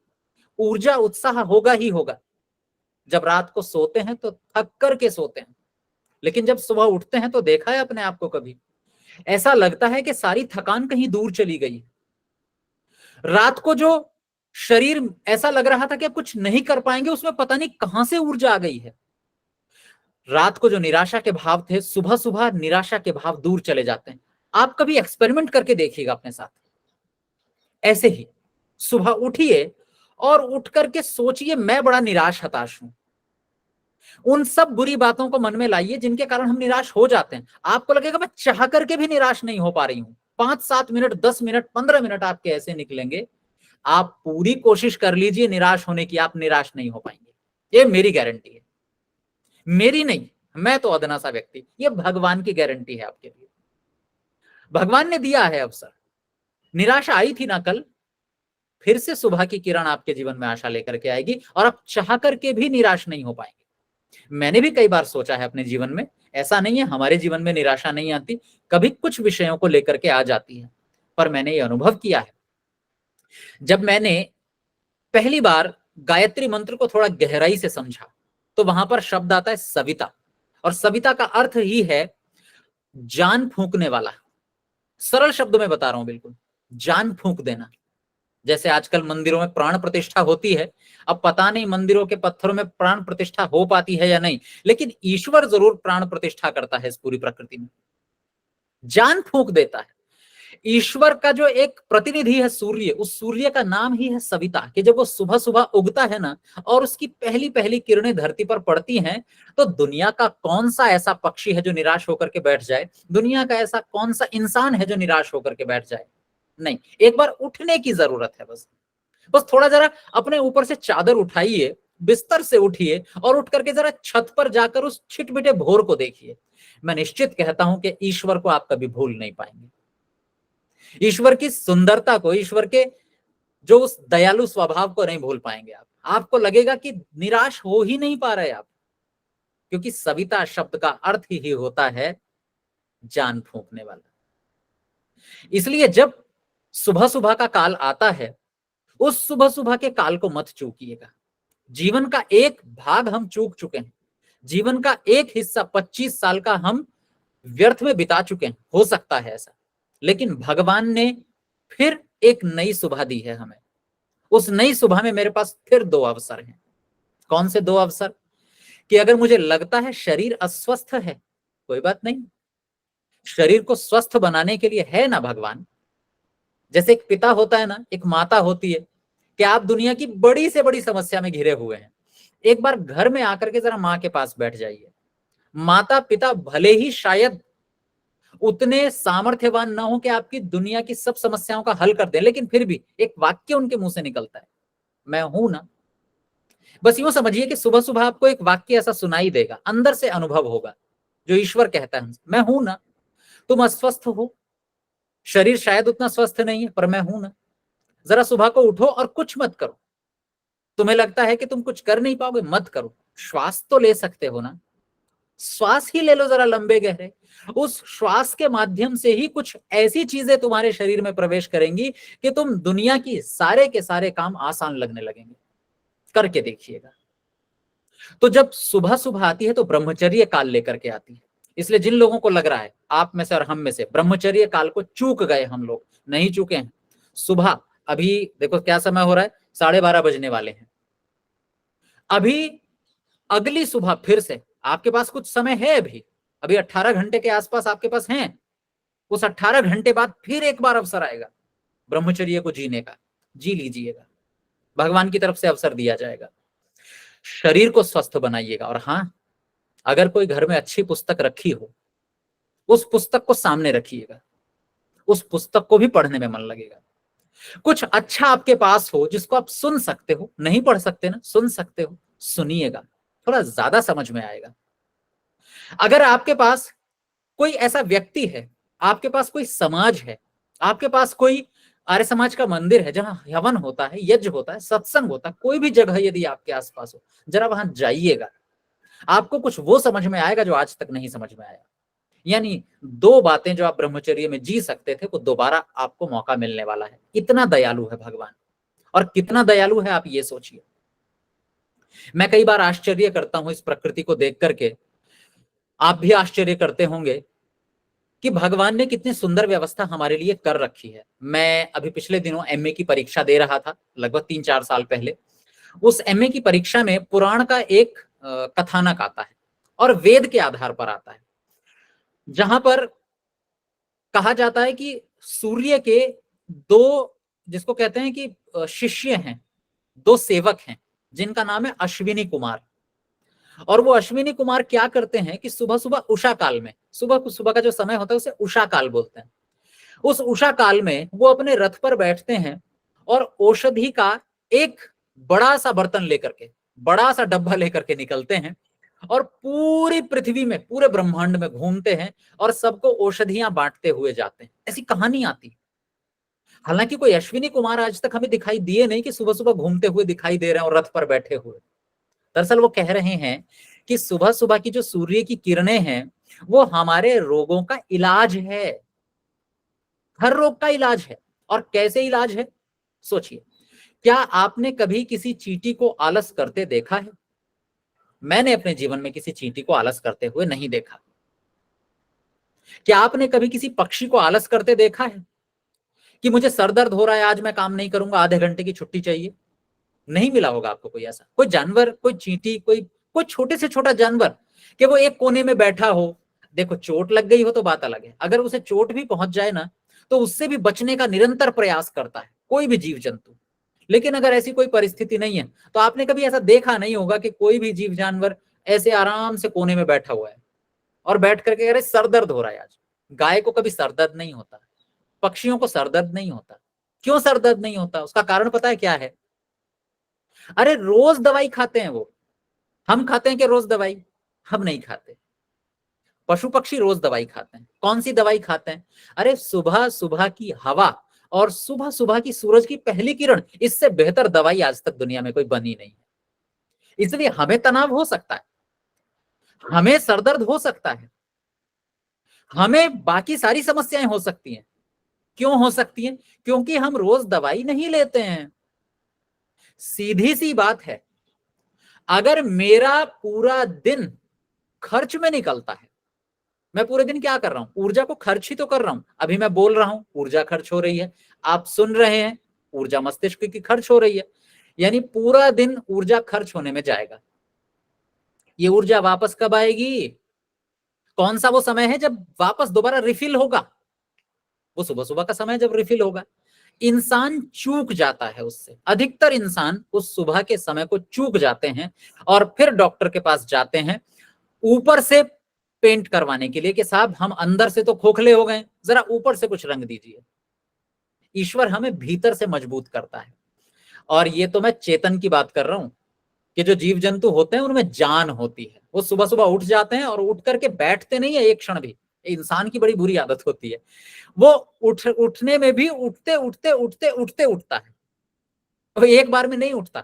ऊर्जा उत्साह होगा ही होगा। जब रात को सोते हैं तो थक करके सोते हैं, लेकिन जब सुबह उठते हैं तो देखा है अपने आप को कभी ऐसा लगता है कि सारी थकान कहीं दूर चली गई। रात को जो शरीर ऐसा लग रहा था कि अब कुछ नहीं कर पाएंगे, उसमें पता नहीं कहां से ऊर्जा आ गई है। रात को जो निराशा के भाव थे, सुबह सुबह निराशा के भाव दूर चले जाते हैं। आप कभी एक्सपेरिमेंट करके देखिएगा अपने साथ। ऐसे ही सुबह उठिए और उठ करके सोचिए मैं बड़ा निराश हताश हूं। उन सब बुरी बातों को मन में लाइए जिनके कारण हम निराश हो जाते हैं। आपको लगेगा मैं चाह करके भी निराश नहीं हो पा रही हूं। 5-7 मिनट, 10 मिनट, 15 मिनट आपके ऐसे निकलेंगे, आप पूरी कोशिश कर लीजिए निराश होने की, आप निराश नहीं हो पाएंगे। ये मेरी गारंटी है, मेरी नहीं, मैं तो अदना सा व्यक्ति, ये भगवान की गारंटी है आपके लिए। भगवान ने दिया है अवसर। निराशा आई थी ना कल, फिर से सुबह की किरण आपके जीवन में आशा लेकर के आएगी और आप चाह करके भी निराश नहीं हो पाएंगे। मैंने भी कई बार सोचा है अपने जीवन में, ऐसा नहीं है हमारे जीवन में निराशा नहीं आती, कभी कुछ विषयों को लेकर के आ जाती है। पर मैंने ये अनुभव किया है, जब मैंने पहली बार गायत्री मंत्र को थोड़ा गहराई से समझा तो वहां पर शब्द आता है सविता, और सविता का अर्थ ही है जान फूंकने वाला। सरल शब्दों में बता रहा हूं, बिल्कुल जान फूंक देना। जैसे आजकल मंदिरों में प्राण प्रतिष्ठा होती है, अब पता नहीं मंदिरों के पत्थरों में प्राण प्रतिष्ठा हो पाती है या नहीं, लेकिन ईश्वर जरूर प्राण प्रतिष्ठा करता है इस पूरी प्रकृति में, जान फूंक देता है। ईश्वर का जो एक प्रतिनिधि है सूर्य, उस सूर्य का नाम ही है सविता, कि जब वो सुबह सुबह उगता है ना और उसकी पहली पहली किरणें धरती पर पड़ती हैं, तो दुनिया का कौन सा ऐसा पक्षी है जो निराश होकर के बैठ जाए, दुनिया का ऐसा कौन सा इंसान है जो निराश होकर के बैठ जाए। नहीं, एक बार उठने की जरूरत है, बस थोड़ा जरा अपने ऊपर से चादर उठाइए, बिस्तर से उठिए और उठ करके जरा छत पर जाकर उस छिटमिटे भोर को देखिए। मैं निश्चित कहता हूं कि ईश्वर को आप कभी भूल नहीं पाएंगे, ईश्वर की सुंदरता को, ईश्वर के जो उस दयालु स्वभाव को नहीं भूल पाएंगे आप। आपको लगेगा कि निराश हो ही नहीं पा रहे आप, क्योंकि सविता शब्द का अर्थ ही होता है जान फूंकने वाला। इसलिए जब सुबह सुबह का काल आता है, उस सुबह सुबह के काल को मत चूकिएगा। जीवन का एक भाग हम चूक चुके हैं, जीवन का एक हिस्सा 25 साल का हम व्यर्थ में बिता चुके हैं, हो सकता है ऐसा, लेकिन भगवान ने फिर एक नई सुबह दी है हमें। उस नई सुबह में मेरे पास फिर 2 अवसर हैं। कौन से 2 अवसर? कि अगर मुझे लगता है शरीर अस्वस्थ है, कोई बात नहीं, शरीर को स्वस्थ बनाने के लिए है ना भगवान। जैसे एक पिता होता है ना, एक माता होती है, कि आप दुनिया की बड़ी से बड़ी समस्या में घिरे हुए हैं, एक बार घर में आकर के जरा माँ के पास बैठ जाइए। माता पिता भले ही शायद उतने सामर्थ्यवान ना हो कि आपकी दुनिया की सब समस्याओं का हल कर दें, लेकिन फिर भी एक वाक्य उनके मुंह से निकलता है, मैं हूं ना। बस यूं समझिए कि सुबह सुबह आपको एक वाक्य ऐसा सुनाई देगा, अंदर से अनुभव होगा, जो ईश्वर कहता है, मैं हूं ना। तुम अस्वस्थ हो, शरीर शायद उतना स्वस्थ नहीं है, पर मैं हूं ना। जरा सुबह को उठो और कुछ मत करो। तुम्हें लगता है कि तुम कुछ कर नहीं पाओगे, मत करो, श्वास तो ले सकते हो ना, श्वास ही ले लो जरा लंबे गहरे। उस श्वास के माध्यम से ही कुछ ऐसी चीजें तुम्हारे शरीर में प्रवेश करेंगी कि तुम दुनिया की सारे के सारे काम आसान लगने लगेंगे। करके देखिएगा। तो जब सुबह सुबह आती है तो ब्रह्मचर्य काल लेकर के आती है। इसलिए जिन लोगों को लग रहा है, आप में से और हम में से, ब्रह्मचर्य काल को चूक गए, हम लोग नहीं चूके हैं। सुबह अभी देखो क्या समय हो रहा है, 12:30 बजने वाले हैं। अभी अगली सुबह फिर से आपके पास कुछ समय है, अभी 18 घंटे के आसपास आपके पास हैं। उस 18 घंटे बाद फिर एक बार अवसर आएगा ब्रह्मचर्य को जीने का, जी लीजिएगा, भगवान की तरफ से अवसर दिया जाएगा। शरीर को स्वस्थ बनाइएगा। और हाँ, अगर कोई घर में अच्छी पुस्तक रखी हो, उस पुस्तक को सामने रखिएगा, उस पुस्तक को भी पढ़ने में मन लगेगा। कुछ अच्छा आपके पास हो जिसको आप सुन सकते हो, नहीं पढ़ सकते ना, सुन सकते हो, सुनिएगा, थोड़ा ज्यादा समझ में आएगा। अगर आपके पास कोई ऐसा व्यक्ति है, आपके पास कोई समाज है, आपके पास कोई आर्य समाज का मंदिर है जहां हवन होता है, यज्ञ होता है, सत्संग होता है, कोई भी जगह यदि आपके आसपास हो, जरा वहां जाइएगा, आपको कुछ वो समझ में आएगा जो आज तक नहीं समझ में आया। यानी 2 बातें जो आप ब्रह्मचर्य में जी सकते थे वो दोबारा आपको मौका मिलने वाला है। इतना दयालु है भगवान, और कितना दयालु है आप ये सोचिए। मैं कई बार आश्चर्य करता हूं इस प्रकृति को देख करके, आप भी आश्चर्य करते होंगे कि भगवान ने कितनी सुंदर व्यवस्था हमारे लिए कर रखी है। मैं अभी पिछले दिनों एमए की परीक्षा दे रहा था, लगभग 3-4 साल पहले। उस एमए की परीक्षा में पुराण का एक कथानक आता है और वेद के आधार पर आता है, जहां पर कहा जाता है कि सूर्य के 2, जिसको कहते हैं कि शिष्य हैं, 2 सेवक हैं, जिनका नाम है अश्विनी कुमार। और वो अश्विनी कुमार क्या करते हैं कि सुबह सुबह उषा काल में, सुबह का जो समय होता है उसे उषा काल बोलते हैं, उस उषा काल में वो अपने रथ पर बैठते हैं और औषधि का एक बड़ा सा बर्तन लेकर के, बड़ा सा डब्बा लेकर के निकलते हैं और पूरी पृथ्वी में, पूरे ब्रह्मांड में घूमते हैं और सबको औषधियां बांटते हुए जाते हैं। ऐसी कहानी आती। हालांकि कोई अश्विनी कुमार आज तक हमें दिखाई दिए नहीं कि सुबह सुबह घूमते हुए दिखाई दे रहे हैं और रथ पर बैठे हुए। दरअसल वो कह रहे हैं कि सुबह सुबह की जो सूर्य की किरणें हैं वो हमारे रोगों का इलाज है, हर रोग का इलाज है। और कैसे इलाज है सोचिए। क्या आपने कभी किसी चींटी को आलस करते देखा है? मैंने अपने जीवन में किसी चींटी को आलस करते हुए नहीं देखा। क्या आपने कभी किसी पक्षी को आलस करते देखा है कि मुझे सर दर्द हो रहा है, आज मैं काम नहीं करूंगा, आधे घंटे की छुट्टी चाहिए? नहीं मिला होगा आपको कोई ऐसा, कोई जानवर, कोई चींटी, कोई छोटे से छोटा जानवर कि वो एक कोने में बैठा हो। देखो, चोट लग गई हो तो बात अलग है, अगर उसे चोट भी पहुंच जाए ना तो उससे भी बचने का निरंतर प्रयास करता है कोई भी जीव जंतु। लेकिन अगर ऐसी कोई परिस्थिति नहीं है तो आपने कभी ऐसा देखा नहीं होगा कि कोई भी जीव जानवर ऐसे आराम से कोने में बैठा हुआ है और बैठ करके अरे सर दर्द हो रहा है आज। गाय को कभी सर दर्द नहीं होता, पक्षियों को सर दर्द नहीं होता। क्यों सर दर्द नहीं होता? उसका कारण पता है क्या है? अरे रोज दवाई खाते हैं वो। हम खाते हैं कि रोज दवाई? हम नहीं खाते। पशु पक्षी रोज दवाई खाते हैं। कौन सी दवाई खाते हैं? अरे सुबह सुबह की हवा और सुबह सुबह की सूरज की पहली किरण, इससे बेहतर दवाई आज तक दुनिया में कोई बनी नहीं है। इसलिए हमें तनाव हो सकता है, हमें सरदर्द हो सकता है, हमें बाकी सारी समस्याएं हो सकती हैं। क्यों हो सकती हैं? क्योंकि हम रोज दवाई नहीं लेते हैं। सीधी सी बात है, अगर मेरा पूरा दिन खर्च में निकलता है, मैं पूरे दिन क्या कर रहा हूं? ऊर्जा को खर्च ही तो कर रहा हूं। अभी मैं बोल रहा हूं, ऊर्जा खर्च हो रही है। आप सुन रहे हैं, ऊर्जा मस्तिष्क की खर्च हो रही है। यानी पूरा दिन ऊर्जा खर्च होने में जाएगा। ये ऊर्जा वापस कब आएगी? कौन सा वो समय है जब वापस दोबारा रिफिल होगा? वो सुबह सुबह का समय जब रिफिल होगा। इंसान चूक जाता है उससे, अधिकतर इंसान उस सुबह के समय को चूक जाते हैं और फिर डॉक्टर के पास जाते हैं ऊपर से पेंट करवाने के लिए कि साहब हम अंदर से तो खोखले हो गए, जरा ऊपर से कुछ रंग दीजिए। ईश्वर हमें भीतर से मजबूत करता है। और ये तो मैं चेतन की बात कर रहा हूं कि जो जीव जंतु होते हैं उनमें जान होती है। वो सुबह सुबह उठ जाते हैं और उठ करके बैठते नहीं है एक क्षण भी। इंसान की बड़ी बुरी आदत होती है, वो उठने में भी उठते उठते उठते उठते उठता है, वो एक बार में नहीं उठता।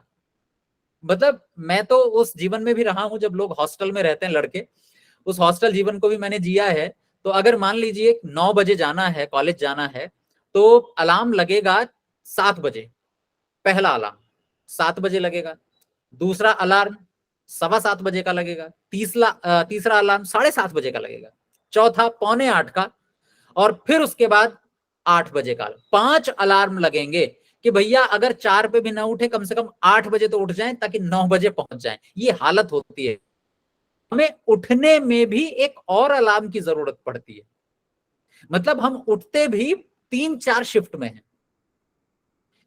मतलब मैं तो उस जीवन में भी रहा हूं जब लोग हॉस्टल में रहते हैं लड़के, उस हॉस्टल जीवन को भी मैंने जिया है। तो अगर मान लीजिए 9 बजे जाना है, कॉलेज जाना है, तो अलार्म लगेगा 7 बजे, पहला अलार्म 7 बजे लगेगा, दूसरा अलार्म 7:15 बजे का लगेगा, तीसरा अलार्म 7:30 बजे का लगेगा, चौथा 7:45 का, और फिर उसके बाद 8 बजे का। 5 अलार्म लगेंगे कि भैया अगर 4 पे भी ना उठे कम से कम 8 बजे तो उठ जाएं ताकि 9 बजे पहुंच जाएं। ये हालत होती है। हमें उठने में भी एक और अलार्म की जरूरत पड़ती है। मतलब हम उठते भी 3-4 शिफ्ट में हैं।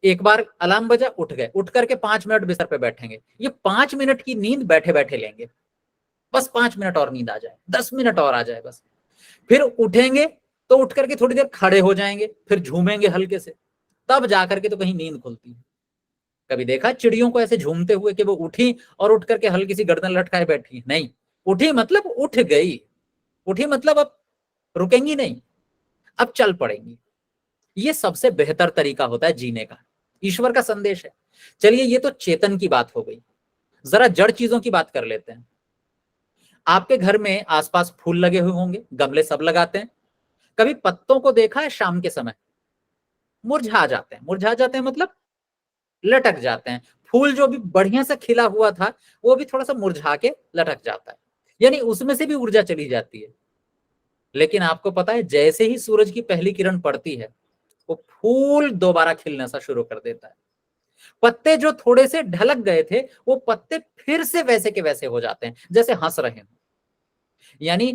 एक बार अलार्म बजा, उठ गए, उठ करके 5 मिनट बिस्तर पे बैठेंगे। ये 5 मिनट की नींद बैठे बैठे लेंगे, बस 5 मिनट और नींद आ जाए, 10 मिनट और आ जाए बस। फिर उठेंगे तो उठ करके थोड़ी देर खड़े हो जाएंगे, फिर झूमेंगे हल्के से, तब जाकर के तो कहीं नींद खुलती है। कभी देखा चिड़ियों को ऐसे झूमते हुए कि वो उठी और उठ करके हल्की सी गर्दन लटकाए बैठी? नहीं, उठी मतलब उठ गई, उठी मतलब अब रुकेंगी नहीं, अब चल पड़ेंगी। ये सबसे बेहतर तरीका होता है जीने का, ईश्वर का संदेश है। चलिए, ये तो चेतन की बात हो गई। जरा जड़ चीजों की बात कर लेते हैं। आपके घर में आसपास फूल लगे हुए होंगे, गमले सब लगाते हैं। कभी पत्तों को देखा है शाम के समय मुरझा जाते हैं? मुरझा जाते हैं मतलब लटक जाते हैं। फूल जो भी बढ़िया से खिला हुआ था वो भी थोड़ा सा मुरझा के लटक जाता है, यानी उसमें से भी ऊर्जा चली जाती है। लेकिन आपको पता है जैसे ही सूरज की पहली किरण पड़ती है वो फूल दोबारा खिलना सा शुरू कर देता है। पत्ते जो थोड़े से ढलक गए थे वो पत्ते फिर से वैसे के वैसे हो जाते हैं जैसे हंस रहे हैं। यानी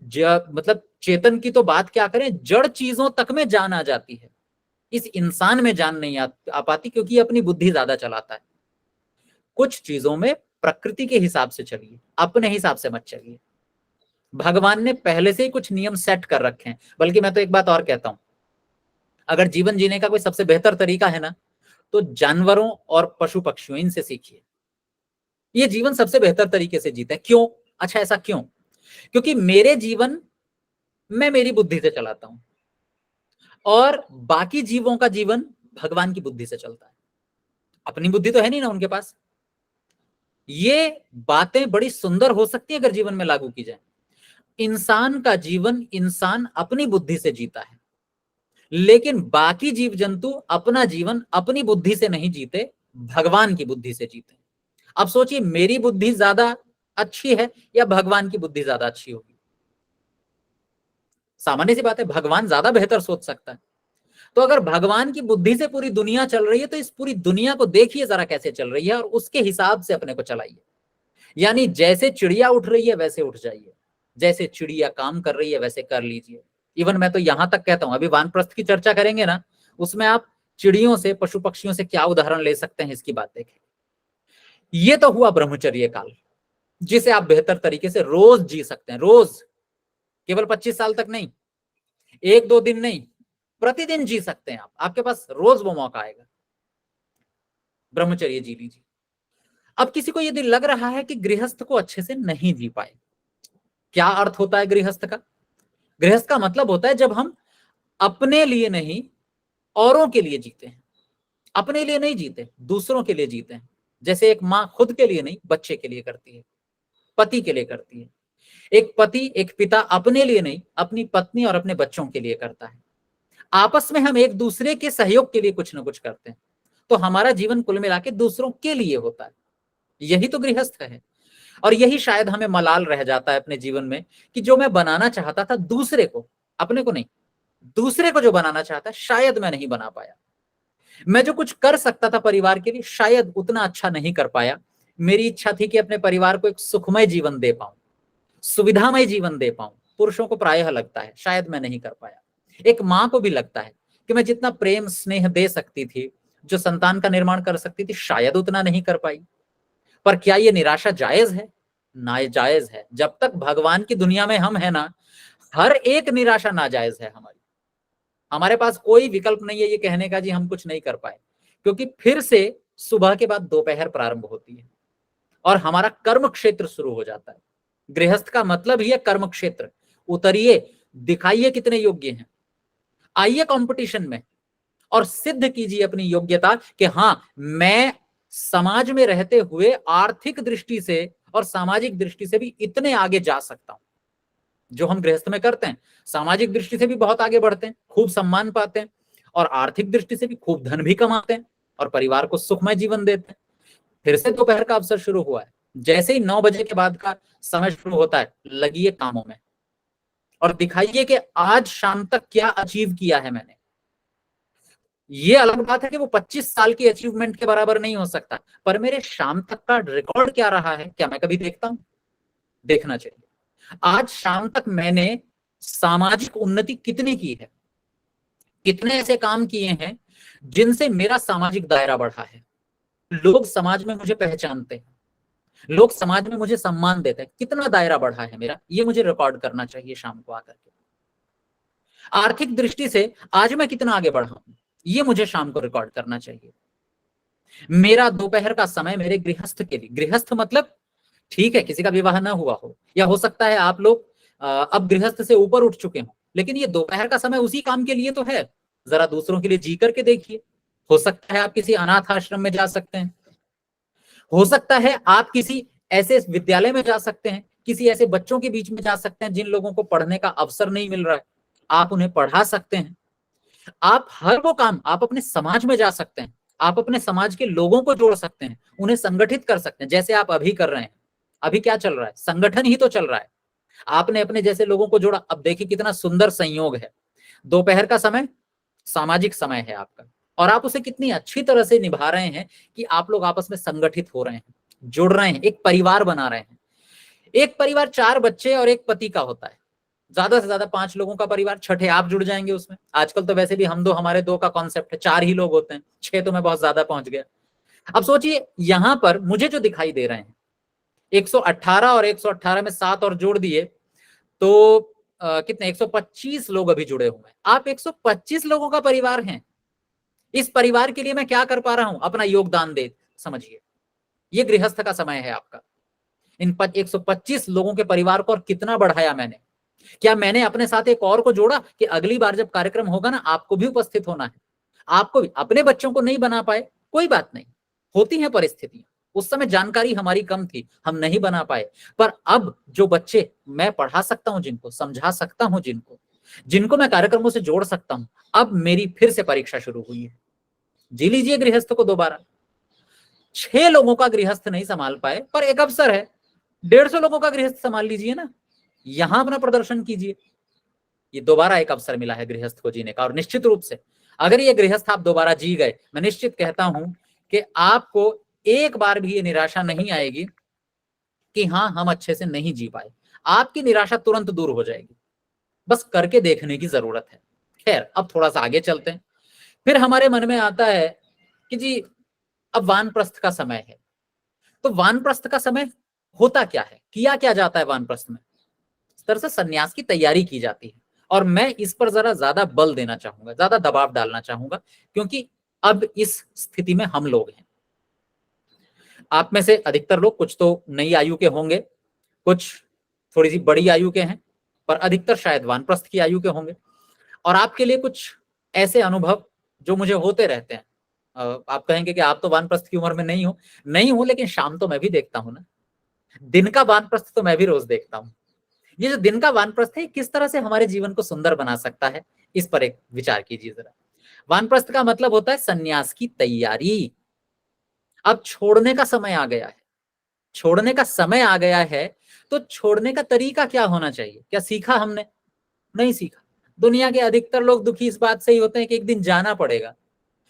मतलब चेतन की तो बात क्या करें, जड़ चीजों तक में जान आ जाती है। इस इंसान में जान नहीं आ पाती क्योंकि ये अपनी बुद्धि ज्यादा चलाता है। कुछ चीजों में प्रकृति के हिसाब से चलिए, अपने हिसाब से मत चलिए। भगवान ने पहले से ही कुछ नियम सेट कर रखे हैं। बल्कि मैं तो एक बात और कहता हूं, अगर जीवन जीने का कोई सबसे बेहतर तरीका है ना तो जानवरों और पशु पक्षियों इनसे सीखिए। ये जीवन सबसे बेहतर तरीके से जीते हैं। क्यों? अच्छा ऐसा क्यों? क्योंकि मेरे जीवन मैं मेरी बुद्धि से चलाता हूं और बाकी जीवों का जीवन भगवान की बुद्धि से चलता है। अपनी बुद्धि तो है नहीं ना उनके पास। ये बातें बड़ी सुंदर हो सकती है अगर जीवन में लागू की जाए। इंसान का जीवन इंसान अपनी बुद्धि से जीता है, लेकिन बाकी जीव जंतु अपना जीवन अपनी बुद्धि से नहीं जीते, भगवान की बुद्धि से जीते। अब सोचिए मेरी बुद्धि ज्यादा अच्छी है या भगवान की बुद्धि ज्यादा अच्छी होगी? सामान्य सी बात है, भगवान ज्यादा बेहतर सोच सकता है। तो अगर भगवान की बुद्धि से पूरी दुनिया चल रही है तो इस पूरी दुनिया को देखिए जरा कैसे चल रही है और उसके हिसाब से अपने को चलाइए। यानी जैसे चिड़िया उठ रही है वैसे उठ जाइए, जैसे चिड़िया काम कर रही है वैसे कर लीजिए। इवन मैं तो यहां तक कहता हूं, अभी वानप्रस्थ की चर्चा करेंगे ना, उसमें आप चिड़ियों से पशु पक्षियों से क्या उदाहरण ले सकते हैं इसकी बात देखें। ये तो हुआ ब्रह्मचर्य काल, जिसे आप बेहतर तरीके से रोज जी सकते हैं। रोज, केवल 25 साल तक नहीं, 1-2 दिन नहीं, प्रतिदिन जी सकते हैं आप। आपके पास रोज वो मौका आएगा, ब्रह्मचर्य जी लीजिए। अब किसी को यदि लग रहा है कि गृहस्थ को अच्छे से नहीं जी पाए, क्या अर्थ होता है गृहस्थ का? गृहस्थ का मतलब होता है जब हम अपने लिए नहीं औरों के लिए जीते हैं। अपने लिए नहीं जीते, दूसरों के लिए जीते हैं। जैसे एक माँ खुद के लिए नहीं बच्चे के लिए करती है, पति के लिए करती है। एक पति, एक पिता अपने लिए नहीं अपनी पत्नी और अपने बच्चों के लिए करता है। आपस में हम एक दूसरे के सहयोग के लिए कुछ ना कुछ करते हैं, तो हमारा जीवन कुल मिला के दूसरों के लिए होता है। यही तो गृहस्थ है। और यही शायद हमें मलाल रह जाता है अपने जीवन में कि जो मैं बनाना चाहता था दूसरे को, अपने को नहीं, दूसरे को जो बनाना चाहता शायद मैं नहीं बना पाया। मैं जो कुछ कर सकता था परिवार के लिए शायद उतना अच्छा नहीं कर पाया। मेरी इच्छा थी कि अपने परिवार को एक सुखमय जीवन दे पाऊं, सुविधामय जीवन दे पाऊं। पुरुषों को प्रायः लगता है शायद मैं नहीं कर पाया। एक माँ को भी लगता है कि मैं जितना प्रेम स्नेह दे सकती थी, जो संतान का निर्माण कर सकती थी, शायद उतना नहीं कर पाई। पर क्या ये निराशा जायज है? नाजायज है। जब तक भगवान की दुनिया में हम है ना, हर एक निराशा नाजायज है हमारी। हमारे पास कोई विकल्प नहीं है ये कहने का जी हम कुछ नहीं कर पाए, क्योंकि फिर से सुबह के बाद दोपहर प्रारंभ होती है और हमारा कर्म क्षेत्र शुरू हो जाता है। गृहस्थ का मतलब ही है कर्म क्षेत्र। उतरिए, दिखाइए कितने योग्य हैं, आइए कंपटीशन में और सिद्ध कीजिए अपनी योग्यता कि हाँ मैं समाज में रहते हुए आर्थिक दृष्टि से और सामाजिक दृष्टि से भी इतने आगे जा सकता हूं। जो हम गृहस्थ में करते हैं सामाजिक दृष्टि से भी बहुत आगे बढ़ते हैं, खूब सम्मान पाते हैं और आर्थिक दृष्टि से भी खूब धन भी कमाते हैं और परिवार को सुखमय जीवन देते हैं। फिर से दोपहर का अवसर शुरू हुआ है। जैसे ही 9 बजे के बाद का समय शुरू होता है, लगिए कामों में और दिखाइए कि आज शाम तक क्या अचीव किया है मैंने। ये अलग बात है कि वो 25 साल की अचीवमेंट के बराबर नहीं हो सकता, पर मेरे शाम तक का रिकॉर्ड क्या रहा है, क्या मैं कभी देखता हूं? देखना चाहिए। आज शाम तक मैंने सामाजिक उन्नति कितनी की है, कितने ऐसे काम किए हैं जिनसे मेरा सामाजिक दायरा बढ़ा है, लोग समाज में मुझे पहचानते हैं, लोग समाज में मुझे सम्मान देते हैं, कितना दायरा बढ़ा है मेरा, ये मुझे रिकॉर्ड करना चाहिए शाम को आकर के। आर्थिक दृष्टि से आज मैं कितना आगे बढ़ा हूं, ये मुझे शाम को रिकॉर्ड करना चाहिए। मेरा दोपहर का समय मेरे गृहस्थ के लिए, गृहस्थ मतलब ठीक है किसी का विवाह ना हुआ हो, या हो सकता है आप लोग अब गृहस्थ से ऊपर उठ चुके हो, लेकिन ये दोपहर का समय उसी काम के लिए तो है। जरा दूसरों के लिए जी करके देखिए। हो सकता है आप किसी अनाथ आश्रम में जा सकते हैं, हो सकता है आप किसी ऐसे विद्यालय में जा सकते हैं किसी ऐसे बच्चों के बीच में जा सकते हैं जिन लोगों को पढ़ने का अवसर नहीं मिल रहा है, आप उन्हें पढ़ा सकते हैं। आप हर वो काम आप अपने समाज में जा सकते हैं, आप अपने समाज के लोगों को जोड़ सकते हैं, उन्हें संगठित कर सकते हैं, जैसे आप अभी कर रहे हैं। अभी क्या चल रहा है? संगठन ही तो चल रहा है। आपने अपने जैसे लोगों को जोड़ा। अब देखिए कितना सुंदर संयोग है, दोपहर का समय सामाजिक समय है आपका, और आप उसे कितनी अच्छी तरह से निभा रहे हैं कि आप लोग आपस में संगठित हो रहे हैं, जुड़ रहे हैं, एक परिवार बना रहे हैं। एक परिवार 4 बच्चे और एक पति का होता है, ज्यादा से ज्यादा 5 लोगों का परिवार, छठे आप जुड़ जाएंगे उसमें। आजकल तो वैसे भी हम दो हमारे दो का कॉन्सेप्ट है, 4 ही लोग होते हैं, 6 तो मैं बहुत ज्यादा पहुंच गया। अब सोचिए यहां पर मुझे जो दिखाई दे रहे हैं 118 और 118 में 7 और जोड़ दिए तो कितने 125 लोग अभी जुड़े हुए हैं। आप 125 लोगों का परिवार हैं। इस परिवार के लिए मैं क्या कर पा रहा हूं? अपना योगदान दे। समझिए ये गृहस्थ का समय है आपका। इन 125 लोगों के परिवार को और कितना बढ़ाया मैंने। क्या मैंने अपने साथ एक और को जोड़ा कि अगली बार जब कार्यक्रम होगा ना आपको भी उपस्थित होना है, आपको भी। अपने बच्चों को नहीं बना पाए कोई बात नहीं, होती हैं परिस्थितियां। उस समय जानकारी हमारी कम थी, हम नहीं बना पाए, पर अब जो बच्चे मैं पढ़ा सकता हूं, जिनको समझा सकता हूं, जिनको मैं कार्यक्रमों से जोड़ सकता हूं, अब मेरी फिर से परीक्षा शुरू हुई है। जी लीजिए गृहस्थ को दोबारा। 6 लोगों का गृहस्थ नहीं संभाल पाए, पर एक अवसर है, 150 लोगों का गृहस्थ संभाल लीजिए ना, यहां अपना प्रदर्शन कीजिए। ये दोबारा एक अवसर मिला है गृहस्थ को जीने का, और निश्चित रूप से अगर ये गृहस्थ आप दोबारा जी गए, मैं निश्चित कहता हूं कि आपको एक बार भी ये निराशा नहीं आएगी कि हाँ हम अच्छे से नहीं जी पाए। आपकी निराशा तुरंत दूर हो जाएगी, बस करके देखने की जरूरत है। खैर अब थोड़ा सा आगे चलते हैं। फिर हमारे मन में आता है कि जी अब वानप्रस्थ का समय है, तो वानप्रस्थ का समय होता क्या है, किया क्या जाता है वानप्रस्थ में? इस तरह से सन्यास की तैयारी की जाती है, और मैं इस पर जरा ज्यादा बल देना चाहूंगा, ज्यादा दबाव डालना चाहूंगा, क्योंकि अब इस स्थिति में हम लोग हैं। आप में से अधिकतर लोग कुछ तो नई आयु के होंगे, कुछ थोड़ी सी बड़ी आयु के हैं, पर अधिकतर शायद वानप्रस्थ की आयु के होंगे। और आपके लिए कुछ ऐसे अनुभव जो मुझे होते रहते हैं। आप कहेंगे कि आप तो वानप्रस्थ की उम्र में नहीं हो, लेकिन शाम तो मैं भी देखता हूं ना। दिन का वानप्रस्थ तो मैं भी रोज देखता हूं। ये जो दिन का वानप्रस्थ है किस तरह से हमारे जीवन को सुंदर बना सकता है, इस पर एक विचार कीजिए जरा। वानप्रस्थ का मतलब होता है सन्यास की तैयारी। अब छोड़ने का समय आ गया है, छोड़ने का समय आ गया है, तो छोड़ने का तरीका क्या होना चाहिए? क्या सीखा हमने? नहीं सीखा। दुनिया के अधिकतर लोग दुखी इस बात से ही होते हैं कि एक दिन जाना पड़ेगा,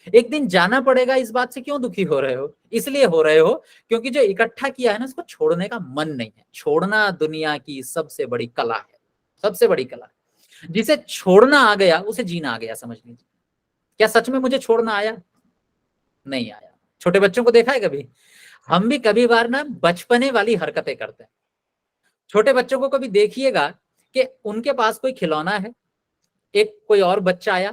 एक दिन जाना पड़ेगा। इस बात से क्यों दुखी हो रहे हो? इसलिए हो रहे हो क्योंकि जो इकट्ठा किया है ना, उसको छोड़ने का मन नहीं है। छोड़ना दुनिया की सबसे बड़ी कला है, सबसे बड़ी कला। जिसे छोड़ना आ गया उसे जीना आ गया, समझ लीजिए। क्या सच में मुझे छोड़ना आया? नहीं आया। छोटे बच्चों को देखा है कभी? हम भी कभी बार ना बचपने वाली हरकतें करते हैं। छोटे बच्चों को कभी देखिएगा कि उनके पास कोई खिलौना है, एक कोई और बच्चा आया,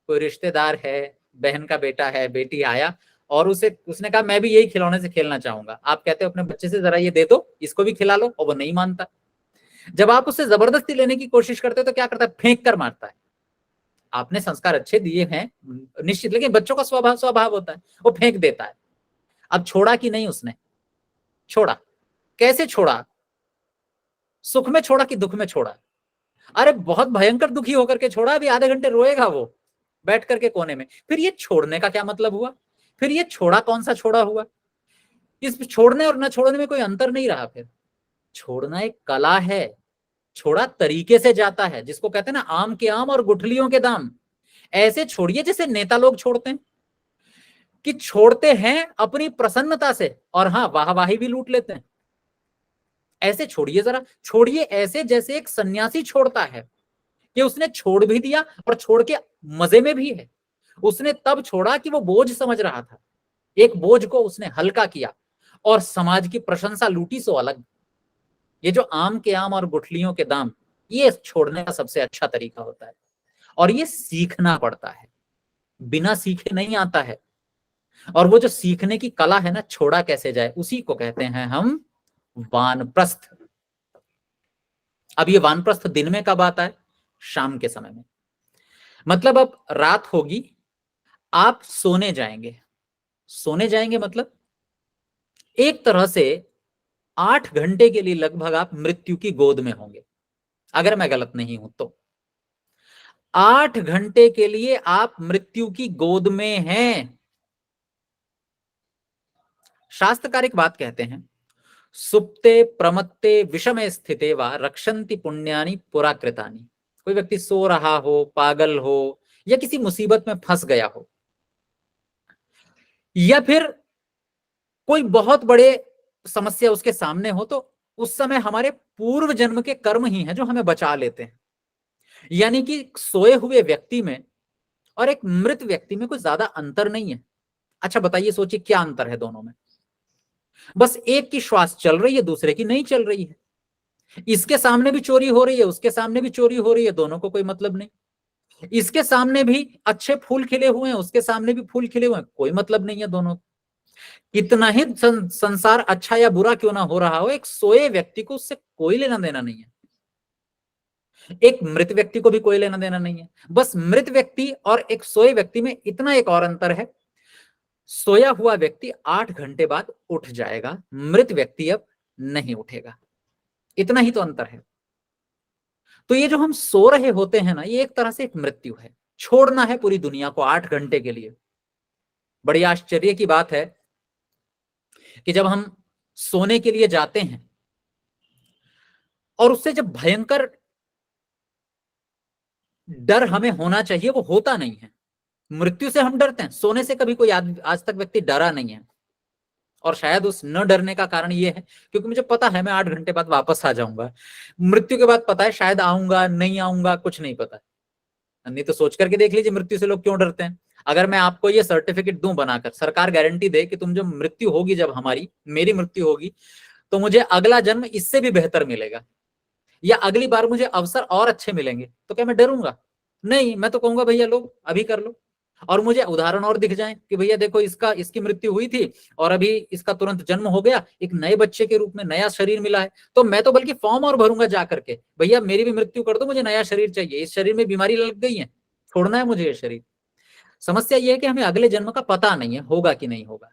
कोई रिश्तेदार है, बहन का बेटा है, बेटी आया, और उसने कहा मैं भी यही खिलौने से खेलना चाहूंगा। आप कहते हो अपने बच्चे से जरा ये दे दो, इसको भी खिला लो, और वो नहीं मानता। जब आप उससे जबरदस्ती लेने की कोशिश करते हो तो क्या करता है? फेंक कर मारता है। आपने संस्कार अच्छे दिए हैं निश्चित, लेकिन बच्चों का स्वभाव होता है, वो फेंक देता है। अब छोड़ा कि नहीं उसने? छोड़ा। कैसे छोड़ा? सुख में छोड़ा कि दुख में छोड़ा? अरे बहुत भयंकर दुखी होकर के छोड़ा। अभी आधे घंटे रोएगा वो बैठ करके कोने में। फिर ये छोड़ने का क्या मतलब हुआ? फिर ये छोड़ा कौन सा छोड़ा हुआ? इस छोड़ने और न छोड़ने में कोई अंतर नहीं रहा। फिर छोड़ना एक कला है, छोड़ा तरीके से जाता है, जिसको कहते हैं ना आम के आम और गुठलियों के दाम। ऐसे छोड़िए जैसे नेता लोग छोड़ते हैं, कि छोड़ते हैं अपनी प्रसन्नता से, और हाँ वाहवाही भी लूट लेते हैं। ऐसे छोड़िए जरा, छोड़िए ऐसे जैसे एक सन्यासी छोड़ता है, कि उसने छोड़ भी दिया और छोड़ के मजे में भी है। उसने तब छोड़ा कि वो बोझ समझ रहा था, एक बोझ को उसने हल्का किया और समाज की प्रशंसा लूटी सो अलग। ये जो आम के आम और गुठलियों के दाम, ये छोड़ने का सबसे अच्छा तरीका होता है, और ये सीखना पड़ता है, बिना सीखे नहीं आता है। और वो जो सीखने की कला है ना, छोड़ा कैसे जाए, उसी को कहते हैं हम वानप्रस्थ। अब ये वानप्रस्थ दिन में कब आता है? शाम के समय में। मतलब अब रात होगी, आप सोने जाएंगे। सोने जाएंगे मतलब एक तरह से 8 घंटे के लिए लगभग आप मृत्यु की गोद में होंगे, अगर मैं गलत नहीं हूं तो। 8 घंटे के लिए आप मृत्यु की गोद में हैं। शास्त्रकार एक बात कहते हैं, सुप्ते प्रमत्ते विषमे स्थिते वा रक्षन्ति पुण्यानि पुराकृतानि। कोई व्यक्ति सो रहा हो, पागल हो, या किसी मुसीबत में फंस गया हो, या फिर कोई बहुत बड़े समस्या उसके सामने हो, तो उस समय हमारे पूर्व जन्म के कर्म ही हैं जो हमें बचा लेते हैं। यानी कि सोए हुए व्यक्ति में और एक मृत व्यक्ति में कोई ज्यादा अंतर नहीं है। अच्छा बताइए, सोचिए क्या अंतर है दोनों में? बस एक की श्वास चल रही है, दूसरे की नहीं चल रही है। इसके सामने भी चोरी हो रही है, उसके सामने भी चोरी हो रही है, दोनों को कोई मतलब नहीं। इसके सामने भी अच्छे फूल खिले हुए हैं, उसके सामने भी फूल खिले हुए हैं, कोई मतलब नहीं है दोनों। कितना ही संसार अच्छा या बुरा क्यों ना हो रहा हो, एक सोए व्यक्ति को उससे कोई लेना देना नहीं है। एक मृत व्यक्ति को भी कोई लेना देना नहीं है। बस मृत व्यक्ति और एक सोए व्यक्ति में इतना एक और अंतर है, सोया हुआ व्यक्ति 8 घंटे बाद उठ जाएगा, मृत व्यक्ति अब नहीं उठेगा। इतना ही तो अंतर है। तो ये जो हम सो रहे होते हैं ना, ये एक तरह से एक मृत्यु है। छोड़ना है पूरी दुनिया को 8 घंटे के लिए। बड़ी आश्चर्य की बात है कि जब हम सोने के लिए जाते हैं और उससे जब भयंकर डर हमें होना चाहिए, वो होता नहीं है। मृत्यु से हम डरते हैं, सोने से कभी कोई आज तक व्यक्ति डरा नहीं है। और शायद उस न डरने का कारण ये है क्योंकि मुझे पता है मैं 8 घंटे बाद वापस आ जाऊंगा। मृत्यु के बाद पता है शायद आऊंगा नहीं आऊंगा, कुछ नहीं पता। नहीं तो सोच करके देख लीजिए मृत्यु से लोग क्यों डरते हैं। अगर मैं आपको ये सर्टिफिकेट दूं बनाकर, सरकार गारंटी दे कि तुम जो मृत्यु होगी, जब हमारी मेरी मृत्यु होगी, तो मुझे अगला जन्म इससे भी बेहतर मिलेगा, या अगली बार मुझे अवसर और अच्छे मिलेंगे, तो क्या मैं डरूंगा? नहीं, मैं तो कहूंगा भैया लो, अभी कर लो। और मुझे उदाहरण और दिख जाए कि भैया देखो इसकी मृत्यु हुई थी और अभी इसका तुरंत जन्म हो गया, एक नए बच्चे के रूप में नया शरीर मिला है, तो मैं तो बल्कि फॉर्म और भरूंगा जा करके, भैया मेरी भी मृत्यु कर दो, मुझे नया शरीर चाहिए, इस शरीर में बीमारी लग गई है, छोड़ना है मुझे ये शरीर। समस्या ये है कि हमें अगले जन्म का पता नहीं है होगा कि नहीं होगा,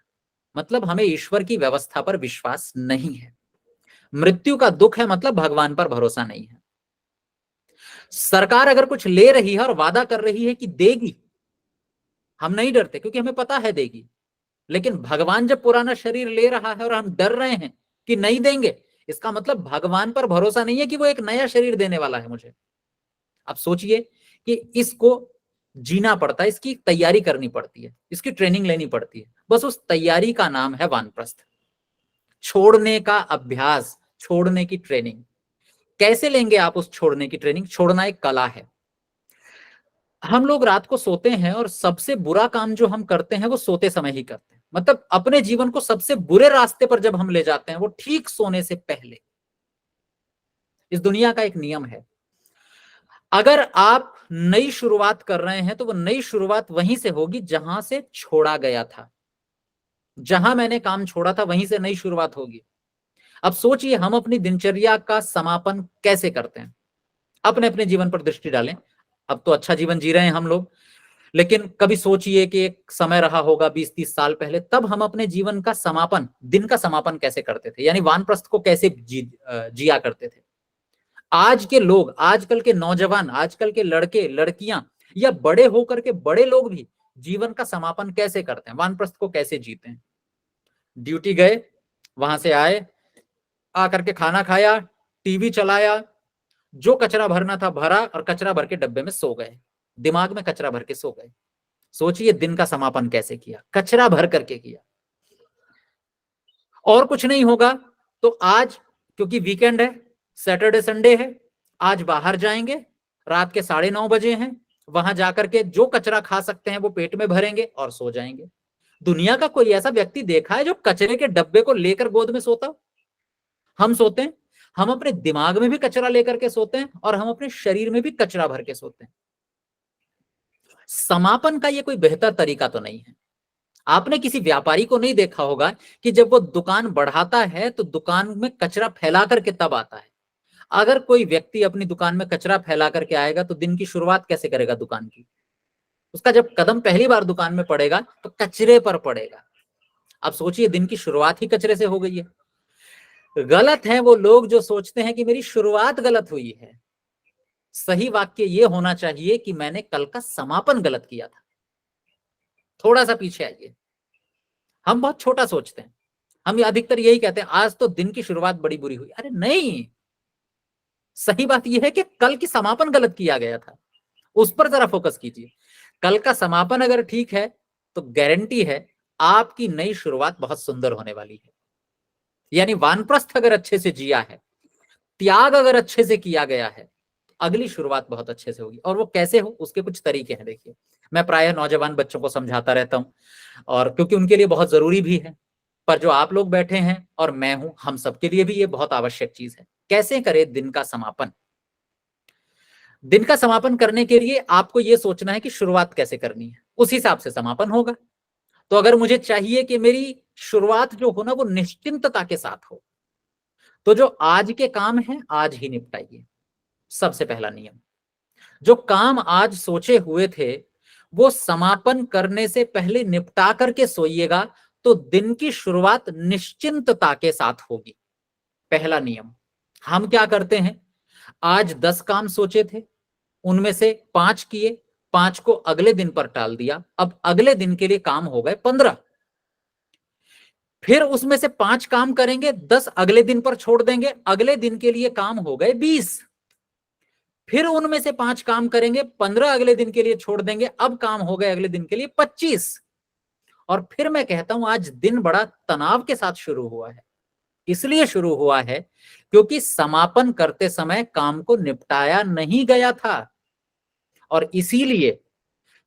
मतलब हमें ईश्वर की व्यवस्था पर विश्वास नहीं है। मृत्यु का दुख है, मतलब भगवान पर भरोसा नहीं है। सरकार अगर कुछ ले रही है और वादा कर रही है कि देगी, हम नहीं डरते क्योंकि हमें पता है देगी। लेकिन भगवान जब पुराना शरीर ले रहा है और हम डर रहे हैं कि नहीं देंगे, इसका मतलब भगवान पर भरोसा नहीं है कि वो एक नया शरीर देने वाला है मुझे। अब सोचिए कि इसको जीना पड़ता है, इसकी तैयारी करनी पड़ती है, इसकी ट्रेनिंग लेनी पड़ती है। बस उस तैयारी का नाम है वानप्रस्थ, छोड़ने का अभ्यास, छोड़ने की ट्रेनिंग। कैसे लेंगे आप उस छोड़ने की ट्रेनिंग? छोड़ना एक कला है। हम लोग रात को सोते हैं और सबसे बुरा काम जो हम करते हैं वो सोते समय ही करते हैं। मतलब अपने जीवन को सबसे बुरे रास्ते पर जब हम ले जाते हैं वो ठीक सोने से पहले। इस दुनिया का एक नियम है, अगर आप नई शुरुआत कर रहे हैं तो वो नई शुरुआत वहीं से होगी जहां से छोड़ा गया था। जहां मैंने काम छोड़ा था वहीं से नई शुरुआत होगी। अब सोचिए हम अपनी दिनचर्या का समापन कैसे करते हैं। अपने अपने जीवन पर दृष्टि डालें। अब तो अच्छा जीवन जी रहे हैं हम लोग, लेकिन कभी सोचिए कि एक समय रहा होगा 20-30 साल पहले, तब हम अपने जीवन का समापन, दिन का समापन कैसे करते थे, यानी वानप्रस्थ को कैसे जिया करते थे। आज के लोग, आजकल के नौजवान, आजकल के लड़के लड़कियां या बड़े होकर के बड़े लोग भी जीवन का समापन कैसे करते हैं, वानप्रस्थ को कैसे जीते हैं। ड्यूटी गए, वहां से आए, आकर के खाना खाया, टीवी चलाया, जो कचरा भरना था भरा और कचरा भर के डब्बे में सो गए, दिमाग में कचरा भर के सो गए। सोचिए दिन का समापन कैसे किया, कचरा भर करके किया। और कुछ नहीं होगा तो आज, क्योंकि वीकेंड है, सैटरडे संडे है, आज बाहर जाएंगे, रात के 9:30 बजे हैं, वहां जाकर के जो कचरा खा सकते हैं वो पेट में भरेंगे और सो जाएंगे। दुनिया का कोई ऐसा व्यक्ति देखा है जो कचरे के डब्बे को लेकर गोद में सोता? हम सोते हैं, हम अपने दिमाग में भी कचरा लेकर के सोते हैं और हम अपने शरीर में भी कचरा भर के सोते हैं। समापन का ये कोई बेहतर तरीका तो नहीं है। आपने किसी व्यापारी को नहीं देखा होगा कि जब वो दुकान बढ़ाता है तो दुकान में कचरा फैला करके तब आता है। अगर कोई व्यक्ति अपनी दुकान में कचरा फैला करके आएगा तो दिन की शुरुआत कैसे करेगा दुकान की? उसका जब कदम पहली बार दुकान में पड़ेगा तो कचरे पर पड़ेगा। अब सोचिए दिन की शुरुआत ही कचरे से हो गई है। गलत है वो लोग जो सोचते हैं कि मेरी शुरुआत गलत हुई है। सही वाक्य ये होना चाहिए कि मैंने कल का समापन गलत किया था। थोड़ा सा पीछे आइए। हम बहुत छोटा सोचते हैं, हम अधिकतर यही कहते हैं आज तो दिन की शुरुआत बड़ी बुरी हुई। अरे नहीं, सही बात यह है कि कल की समापन गलत किया गया था, उस पर जरा फोकस कीजिए। कल का समापन अगर ठीक है तो गारंटी है आपकी नई शुरुआत बहुत सुंदर होने वाली है। यानी वानप्रस्थ अगर अच्छे से जिया है, त्याग अगर अच्छे से किया गया है, तो अगली शुरुआत बहुत अच्छे से होगी। और वो कैसे हो, उसके कुछ तरीके हैं। देखिए, मैं प्रायः नौजवान बच्चों को समझाता रहता हूं, और क्योंकि उनके लिए बहुत जरूरी भी है, पर जो आप लोग बैठे हैं और मैं हूं, हम सबके लिए भी ये बहुत आवश्यक चीज है। कैसे करें दिन का समापन? दिन का समापन करने के लिए आपको यह सोचना है कि शुरुआत कैसे करनी है, उस हिसाब से समापन होगा। तो अगर मुझे चाहिए कि मेरी शुरुआत जो हो ना वो निश्चिंतता के साथ हो, तो जो आज के काम हैं आज ही निपटाइए। सबसे पहला नियम, जो काम आज सोचे हुए थे वो समापन करने से पहले निपटा करके सोइएगा, तो दिन की शुरुआत निश्चिंतता के साथ होगी। पहला नियम। हम क्या करते हैं, आज 10 काम सोचे थे, उनमें से 5 किए, 5 को अगले दिन पर टाल दिया, अब अगले दिन के लिए काम हो गए 15। फिर उसमें से 5 काम करेंगे, 10 अगले दिन पर छोड़ देंगे, अगले दिन के लिए काम हो गए 20। फिर उनमें से 5 काम करेंगे, 15 अगले दिन के लिए छोड़ देंगे, अब काम हो गए अगले दिन के लिए 25। और फिर मैं कहता हूं आज दिन बड़ा तनाव के साथ शुरू हुआ है। इसलिए शुरू हुआ है क्योंकि समापन करते समय काम को निपटाया नहीं गया था। और इसीलिए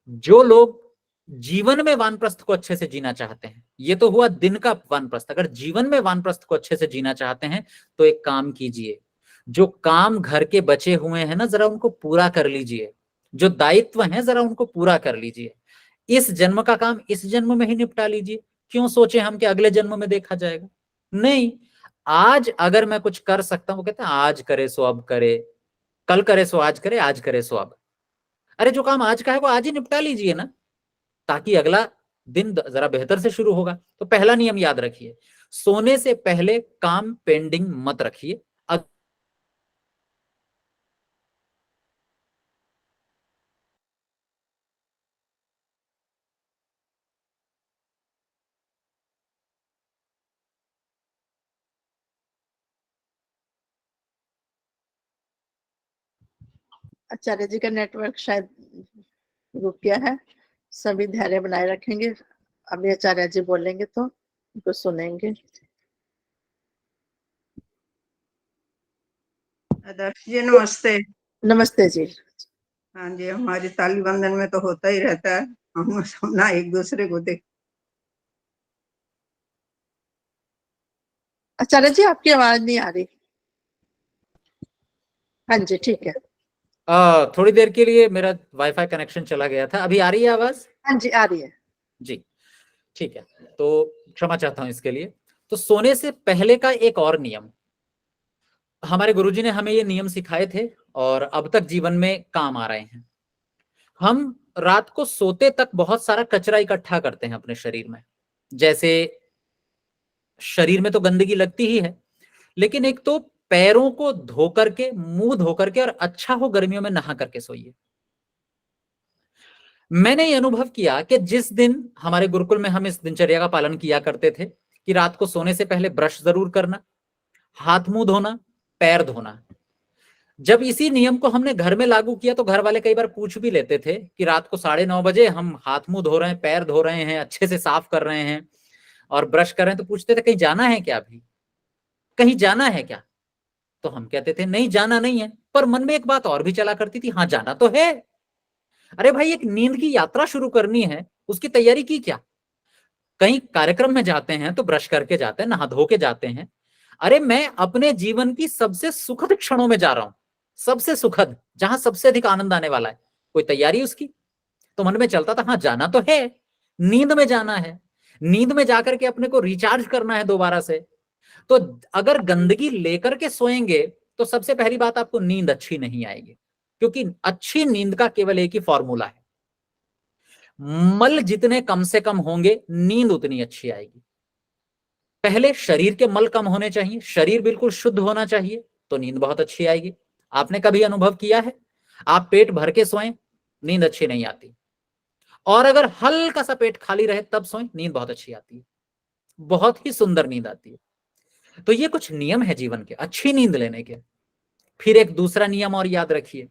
जो लोग जीवन में वानप्रस्थ को अच्छे से जीना चाहते हैं, ये तो हुआ दिन का वानप्रस्थ, अगर जीवन में वानप्रस्थ को अच्छे से जीना चाहते हैं तो एक काम कीजिए, जो काम घर के बचे हुए हैं ना जरा उनको पूरा कर लीजिए, जो दायित्व हैं जरा उनको पूरा कर लीजिए। इस जन्म का काम इस जन्म में ही निपटा लीजिए। क्यों सोचे हम कि अगले जन्म में देखा जाएगा? नहीं, आज अगर मैं कुछ कर सकता हूं, वो कहते हैं आज करे सो अब करे, कल करे सो आज करे, आज करे सो अब। अरे जो काम आज का है वो आज ही निपटा लीजिए ना, ताकि अगला दिन जरा बेहतर से शुरू होगा। तो पहला नियम याद रखिए, सोने से पहले काम पेंडिंग मत रखिए। आचार्य जी का नेटवर्क शायद रुक गया है। सभी धैर्य बनाए रखेंगे, अभी आचार्य जी बोलेंगे तो उनको सुनेंगे। आदर्श जी नमस्ते। नमस्ते जी। हाँ जी, हमारी ताली बंधन में तो होता ही रहता है, हम ना एक दूसरे को देख। आचार्य जी आपकी आवाज नहीं आ रही। हाँ जी ठीक है। थोड़ी देर के लिए मेरा वाईफाई कनेक्शन चला गया था, अभी आ रही है आवाज? हाँ जी आ रही है जी, ठीक है। तो क्षमा चाहता हूं इसके लिए। तो सोने से पहले का एक और नियम, हमारे गुरुजी ने हमें ये नियम सिखाए थे और अब तक जीवन में काम आ रहे हैं। हम रात को सोते तक बहुत सारा कचरा इकट्ठा करते हैं अपने शरीर में। जैसे शरीर में तो गंदगी लगती ही है, लेकिन एक तो पैरों को धो करके, मुंह धो करके, और अच्छा हो गर्मियों में नहा करके सोइए। मैंने ये अनुभव किया कि जिस दिन हमारे गुरुकुल में हम इस दिनचर्या का पालन किया करते थे कि रात को सोने से पहले ब्रश जरूर करना, हाथ मुंह धोना, पैर धोना। जब इसी नियम को हमने घर में लागू किया तो घर वाले कई बार पूछ भी लेते थे कि रात को 9:30 बजे हम हाथ मुंह धो रहे हैं, पैर धो रहे हैं, अच्छे से साफ कर रहे हैं और ब्रश कर रहे हैं, तो पूछते थे कहीं जाना है क्या? अभी कहीं जाना है क्या? तो हम कहते थे नहीं जाना नहीं है, पर मन में एक बात और भी चला करती थी, हाँ जाना तो है। अरे भाई, एक नींद की यात्रा शुरू करनी है, उसकी तैयारी की क्या? कहीं कार्यक्रम में जाते हैं तो ब्रश करके जाते हैं, नहा धो के जाते हैं। अरे मैं अपने जीवन की सबसे सुखद क्षणों में जा रहा हूं, सबसे सुखद, जहां सबसे अधिक आनंद आने वाला है, कोई तैयारी उसकी? तो मन में चलता था हाँ जाना तो है, नींद में जाना है, नींद में जाकर के अपने को रिचार्ज करना है दोबारा से। तो अगर गंदगी लेकर के सोएंगे तो सबसे पहली बात आपको नींद अच्छी नहीं आएगी, क्योंकि अच्छी नींद का केवल एक ही फॉर्मूला है, मल जितने कम से कम होंगे नींद उतनी अच्छी आएगी। पहले शरीर के मल कम होने चाहिए, शरीर बिल्कुल शुद्ध होना चाहिए, तो नींद बहुत अच्छी आएगी। आपने कभी अनुभव किया है, आप पेट भर के सोएं, नींद अच्छी नहीं आती, और अगर हल्का सा पेट खाली रहे तब सोएं, नींद बहुत अच्छी आती है, बहुत ही सुंदर नींद आती है। तो ये कुछ नियम है जीवन के अच्छी नींद लेने के। फिर एक दूसरा नियम और याद रखिए,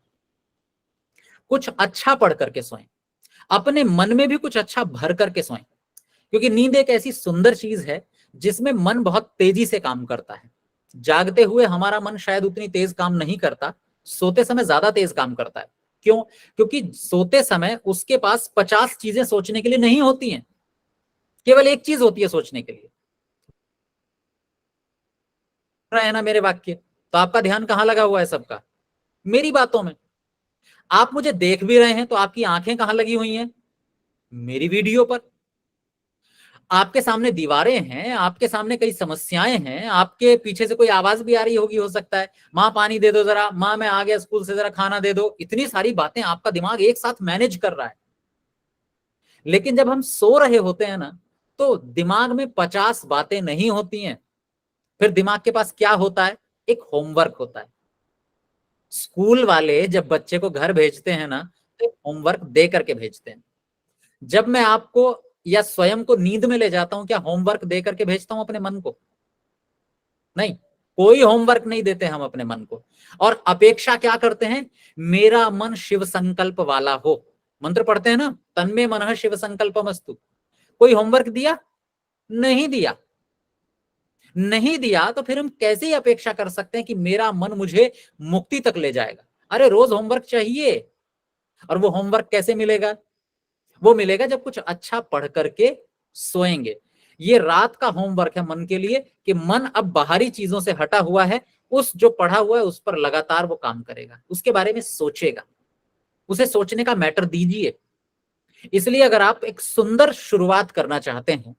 कुछ अच्छा पढ़ करके सोएं, अपने मन में भी कुछ अच्छा भर करके सोएं, क्योंकि नींद एक ऐसी सुंदर चीज है जिसमें मन बहुत तेजी से काम करता है। जागते हुए हमारा मन शायद उतनी तेज काम नहीं करता, सोते समय ज्यादा तेज काम करता है। क्यों? क्योंकि सोते समय उसके पास 50 चीजें सोचने के लिए नहीं होती हैं, केवल एक चीज होती है सोचने के लिए। है ना मेरे वाक्य? तो आपका ध्यान कहां लगा हुआ है सबका? मेरी बातों में। आप मुझे देख भी रहे हैं तो आपकी आंखें कहां लगी हुई हैं? मेरी वीडियो पर। आपके सामने दीवारें हैं, आपके सामने कई समस्याएं हैं, आपके पीछे से कोई आवाज भी आ रही होगी, हो सकता है, माँ पानी दे दो जरा, माँ मैं आ गया स्कूल से, जरा खाना दे दो। इतनी सारी बातें आपका दिमाग एक साथ मैनेज कर रहा है। लेकिन जब हम सो रहे होते हैं ना, तो दिमाग में 50 बातें नहीं होती हैं। फिर दिमाग के पास क्या होता है? एक होमवर्क होता है। स्कूल वाले जब बच्चे को घर भेजते हैं ना, तो होमवर्क दे करके भेजते हैं। जब मैं आपको या स्वयं को नींद में ले जाता हूं, क्या होमवर्क दे करके भेजता हूं अपने मन को? नहीं, कोई होमवर्क नहीं देते हम अपने मन को। और अपेक्षा क्या करते हैं? मेरा मन शिव संकल्प वाला हो। मंत्र पढ़ते हैं ना, तन्मे मनः शिव संकल्पमस्तु। कोई होमवर्क दिया? नहीं दिया। नहीं दिया तो फिर हम कैसे ही अपेक्षा कर सकते हैं कि मेरा मन मुझे मुक्ति तक ले जाएगा? अरे रोज होमवर्क चाहिए। और वो होमवर्क कैसे मिलेगा? वो मिलेगा जब कुछ अच्छा पढ़ करके सोएंगे। ये रात का होमवर्क है मन के लिए, कि मन अब बाहरी चीजों से हटा हुआ है, उस जो पढ़ा हुआ है उस पर लगातार वो काम करेगा, उसके बारे में सोचेगा, उसे सोचने का मैटर दीजिए। इसलिए अगर आप एक सुंदर शुरुआत करना चाहते हैं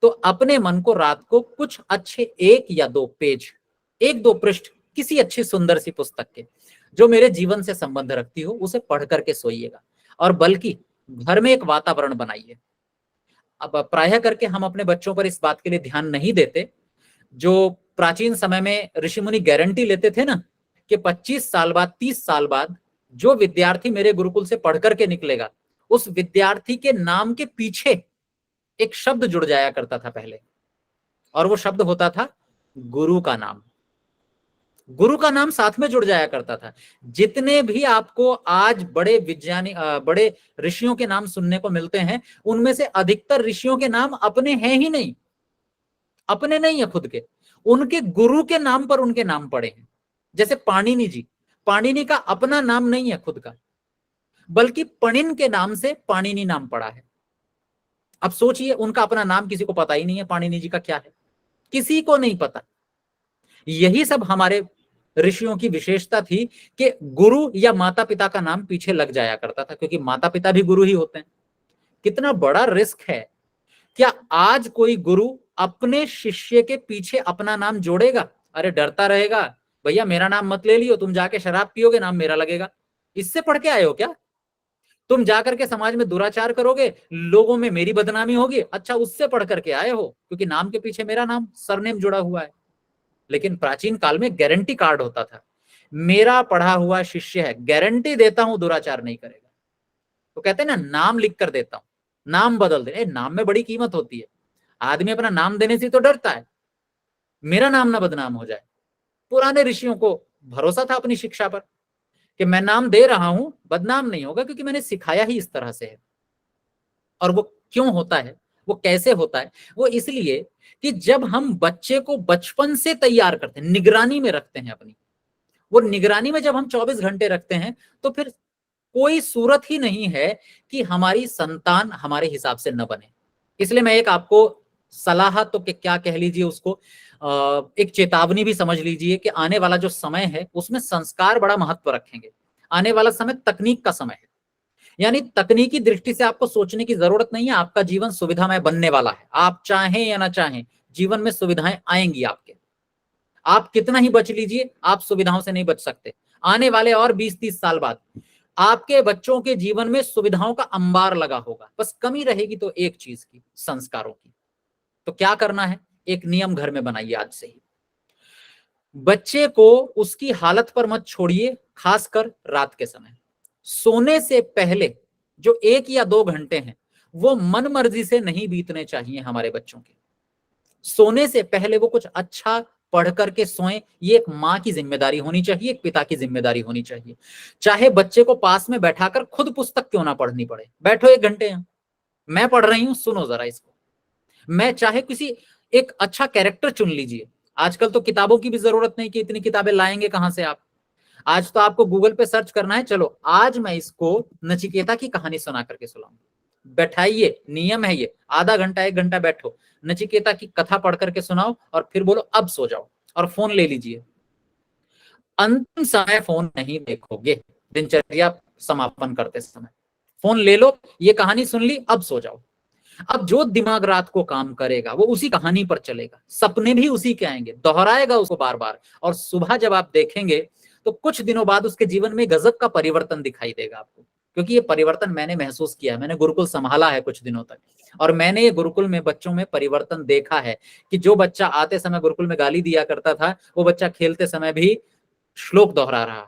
तो अपने मन को रात को कुछ अच्छे 1 या 2 पेज, 1-2 पृष्ठ किसी अच्छी सुंदर सी पुस्तक के जो मेरे जीवन से संबंध रखती हो, उसे पढ़ करके सोइएगा। और बल्कि घर में एक वातावरण बनाइए। अब प्रायः करके हम अपने बच्चों पर इस बात के लिए ध्यान नहीं देते। जो प्राचीन समय में ऋषि मुनि गारंटी लेते थे ना, कि 25 साल बाद, 30 साल बाद जो विद्यार्थी मेरे गुरुकुल से पढ़ करके निकलेगा, उस विद्यार्थी के नाम के पीछे एक शब्द जुड़ जाया करता था पहले, और वो शब्द होता था गुरु का नाम। गुरु का नाम साथ में जुड़ जाया करता था। जितने भी आपको आज बड़े विज्ञानी, बड़े ऋषियों के नाम सुनने को मिलते हैं, उनमें से अधिकतर ऋषियों के नाम अपने हैं ही नहीं, अपने नहीं है खुद के, उनके गुरु के नाम पर उनके नाम पड़े हैं। जैसे पाणिनि जी, पाणिनि का अपना नाम नहीं है खुद का, बल्कि पणिन के नाम से पाणिनि नाम पड़ा है। अब सोचिए, उनका अपना नाम किसी को पता ही नहीं है, पाणिनि जी का क्या है, किसी को नहीं पता। यही सब हमारे ऋषियों की विशेषता थी कि गुरु या माता पिता का नाम पीछे लग जाया करता था, क्योंकि माता पिता भी गुरु ही होते हैं। कितना बड़ा रिस्क है। क्या आज कोई गुरु अपने शिष्य के पीछे अपना नाम जोड़ेगा? अरे डरता रहेगा, भैया मेरा नाम मत ले लियो, तुम जाके शराब पियोगे, नाम मेरा लगेगा। इससे पढ़ के आए हो क्या? तुम जाकर के समाज में दुराचार करोगे, लोगों में मेरी बदनामी होगी। अच्छा, उससे पढ़ करके आए हो, क्योंकि नाम के पीछे मेरा नाम, सरनेम जुड़ा हुआ है। लेकिन प्राचीन काल में गारंटी कार्ड होता था, मेरा पढ़ा हुआ शिष्य है, गारंटी देता हूं दुराचार नहीं करेगा। तो कहते हैं ना, नाम लिख कर देता हूं, नाम बदल दे। नाम में बड़ी कीमत होती है। आदमी अपना नाम देने से तो डरता है, मेरा नाम ना बदनाम हो जाए। पुराने ऋषियों को भरोसा था अपनी शिक्षा पर कि मैं नाम दे रहा हूं, बदनाम नहीं होगा, क्योंकि मैंने सिखाया ही इस तरह से है। और वो क्यों होता है, वो कैसे होता है? वो इसलिए कि जब हम बच्चे को बचपन से तैयार करते हैं, निगरानी में रखते हैं अपनी, वो निगरानी में जब हम 24 घंटे रखते हैं, तो फिर कोई सूरत ही नहीं है कि हमारी संतान हमारे हिसाब से न बने। इसलिए मैं एक आपको सलाह तो क्या कह लीजिए उसको, एक चेतावनी भी समझ लीजिए कि आने वाला जो समय है उसमें संस्कार बड़ा महत्व रखेंगे। आने वाला समय तकनीक का समय है, यानी तकनीकी दृष्टि से आपको सोचने की जरूरत नहीं है। आपका जीवन सुविधामय बनने वाला है, आप चाहें या ना चाहें, जीवन में सुविधाएं आएंगी आपके। आप कितना ही बच लीजिए, आप सुविधाओं से नहीं बच सकते। आने वाले और 20-30 साल बाद आपके बच्चों के जीवन में सुविधाओं का अंबार लगा होगा। बस कमी रहेगी तो एक चीज की, संस्कारों की। तो क्या करना है? एक नियम घर में बनाइए आज से ही। बच्चे को उसकी हालत पर मत छोड़िए, खासकर रात के समय। सोने से पहले जो 1 या 2 घंटे हैं वो मन मर्जी से नहीं बीतने चाहिए हमारे बच्चों के। सोने से पहले वो कुछ अच्छा पढ़ करके सोएं, ये एक माँ की जिम्मेदारी होनी चाहिए, एक पिता की जिम्मेदारी होनी चाहिए। चाहे बच्चे को पास में बैठाकर खुद पुस्तक क्यों ना पढ़नी पड़े, बैठो 1 घंटे यहाँ, मैं पढ़ रही हूं, सुनो जरा इसको। मैं चाहे किसी एक अच्छा कैरेक्टर चुन लीजिए। आजकल तो किताबों की भी जरूरत नहीं कि इतनी किताबें लाएंगे कहां से आप। आज तो आपको गूगल पे सर्च करना है, चलो आज मैं इसको नचिकेता की कहानी सुना करके सुनाऊंगा। बैठाइए, नियम है ये, आधा घंटा 1 घंटा बैठो, नचिकेता की कथा पढ़ करके सुनाओ और फिर बोलो अब सो जाओ, और फोन ले लीजिए। अंतिम समय फोन नहीं देखोगे, दिनचर्या समापन करते समय फोन ले लो, ये कहानी सुन ली, अब सो जाओ। अब जो दिमाग रात को काम करेगा वो उसी कहानी पर चलेगा, सपने भी उसी के आएंगे, दोहराएगा उसको बार बार, और सुबह जब आप देखेंगे तो कुछ दिनों बाद उसके जीवन में गजब का परिवर्तन दिखाई देगा आपको। क्योंकि ये परिवर्तन मैंने महसूस किया है, मैंने गुरुकुल संभाला है कुछ दिनों तक, और मैंने ये गुरुकुल में बच्चों में परिवर्तन देखा है कि जो बच्चा आते समय गुरुकुल में गाली दिया करता था, वो बच्चा खेलते समय भी श्लोक दोहरा रहा है,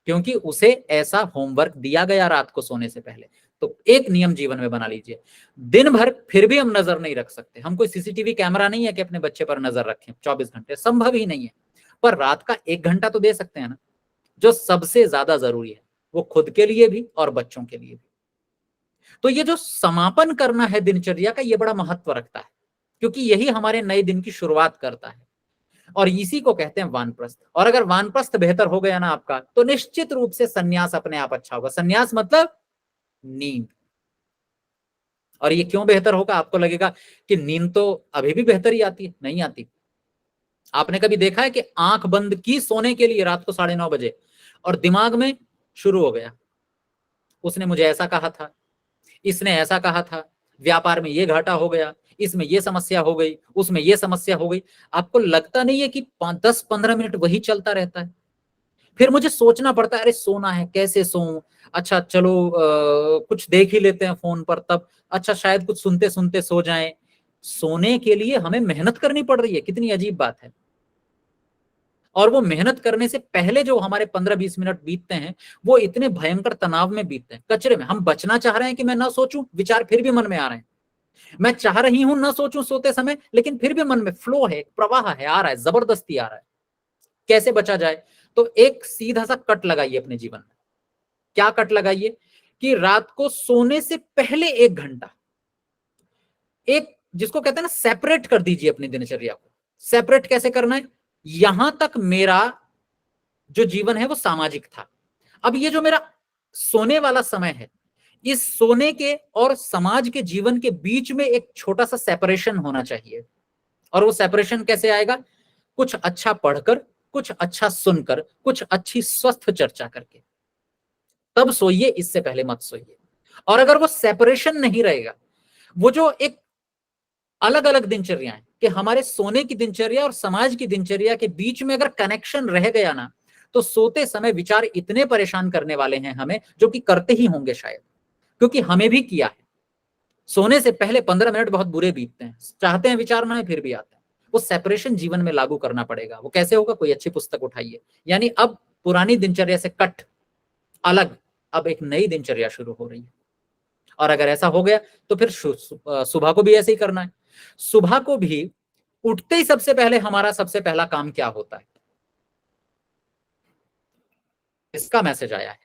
क्योंकि उसे ऐसा होमवर्क दिया गया रात को सोने से पहले। तो एक नियम जीवन में बना लीजिए, दिन भर फिर भी हम नजर नहीं रख सकते, हम कोई सीसीटीवी कैमरा नहीं है कि अपने बच्चे पर नजर रखें 24 घंटे, संभव ही नहीं है, पर रात का 1 घंटा तो दे सकते हैं ना, जो सबसे ज्यादा जरूरी है, वो खुद के लिए भी और बच्चों के लिए भी। तो ये जो समापन करना है दिनचर्या का, ये बड़ा महत्व रखता है, क्योंकि यही हमारे नए दिन की शुरुआत करता है, और इसी को कहते हैं वानप्रस्थ। और अगर वानप्रस्थ बेहतर हो गया ना आपका, तो निश्चित रूप से सन्यास अपने आप अच्छा होगा। सन्यास मतलब नींद। और ये क्यों बेहतर होगा? आपको लगेगा कि नींद तो अभी भी बेहतर ही आती है, नहीं आती। आपने कभी देखा है कि आंख बंद की सोने के लिए रात को 9:30 बजे, और दिमाग में शुरू हो गया, उसने मुझे ऐसा कहा था, इसने ऐसा कहा था, व्यापार में ये घाटा हो गया, इसमें ये समस्या हो गई, उसमें ये समस्या हो गई। आपको लगता नहीं है कि 10-15 मिनट वही चलता रहता है? फिर मुझे सोचना पड़ता है, अरे सोना है, कैसे सोऊं, अच्छा चलो कुछ देख ही लेते हैं फोन पर, तब अच्छा शायद कुछ सुनते सुनते सो जाएं। सोने के लिए हमें मेहनत करनी पड़ रही है, कितनी अजीब बात है। और वो मेहनत करने से पहले जो हमारे 15-20 मिनट बीतते हैं, वो इतने भयंकर तनाव में बीतते हैं, कचरे में। हम बचना चाह रहे हैं कि मैं ना सोचूं, विचार फिर भी मन में आ रहे हैं। मैं चाह रही हूं ना सोचूं सोते समय, लेकिन फिर भी मन में फ्लो है, प्रवाह है, आ रहा है, जबरदस्ती आ रहा है। कैसे बचा जाए? तो एक सीधा सा कट लगाइए अपने जीवन में। क्या कट लगाइए? कि रात को सोने से पहले 1 घंटा, एक जिसको कहते हैं ना, सेपरेट कर दीजिए अपनी दिनचर्या को। सेपरेट कैसे करना है? यहां तक मेरा जो जीवन है वो सामाजिक था, अब ये जो मेरा सोने वाला समय है, इस सोने के और समाज के जीवन के बीच में एक छोटा सा सेपरेशन होना चाहिए। और वो सेपरेशन कैसे आएगा? कुछ अच्छा पढ़कर, कुछ अच्छा सुनकर, कुछ अच्छी स्वस्थ चर्चा करके, तब सोइए, इससे पहले मत सोइए। और अगर वो सेपरेशन नहीं रहेगा, वो जो एक अलग अलग दिनचर्या है कि हमारे सोने की दिनचर्या और समाज की दिनचर्या के बीच में अगर कनेक्शन रह गया ना, तो सोते समय विचार इतने परेशान करने वाले हैं हमें, जो कि करते ही होंगे शायद, क्योंकि हमें भी किया है। सोने से पहले 15 मिनट बहुत बुरे बीतते हैं, चाहते हैं विचार ना, फिर भी आते हैं। वो सेपरेशन जीवन में लागू करना पड़ेगा। वो कैसे होगा? कोई अच्छी पुस्तक उठाइए, यानी अब पुरानी दिनचर्या से कट, अलग, अब एक नई दिनचर्या शुरू हो रही है। और अगर ऐसा हो गया तो फिर सुबह को भी ऐसे ही करना है। सुबह को भी उठते ही सबसे पहले हमारा सबसे पहला काम क्या होता है? इसका मैसेज आया है,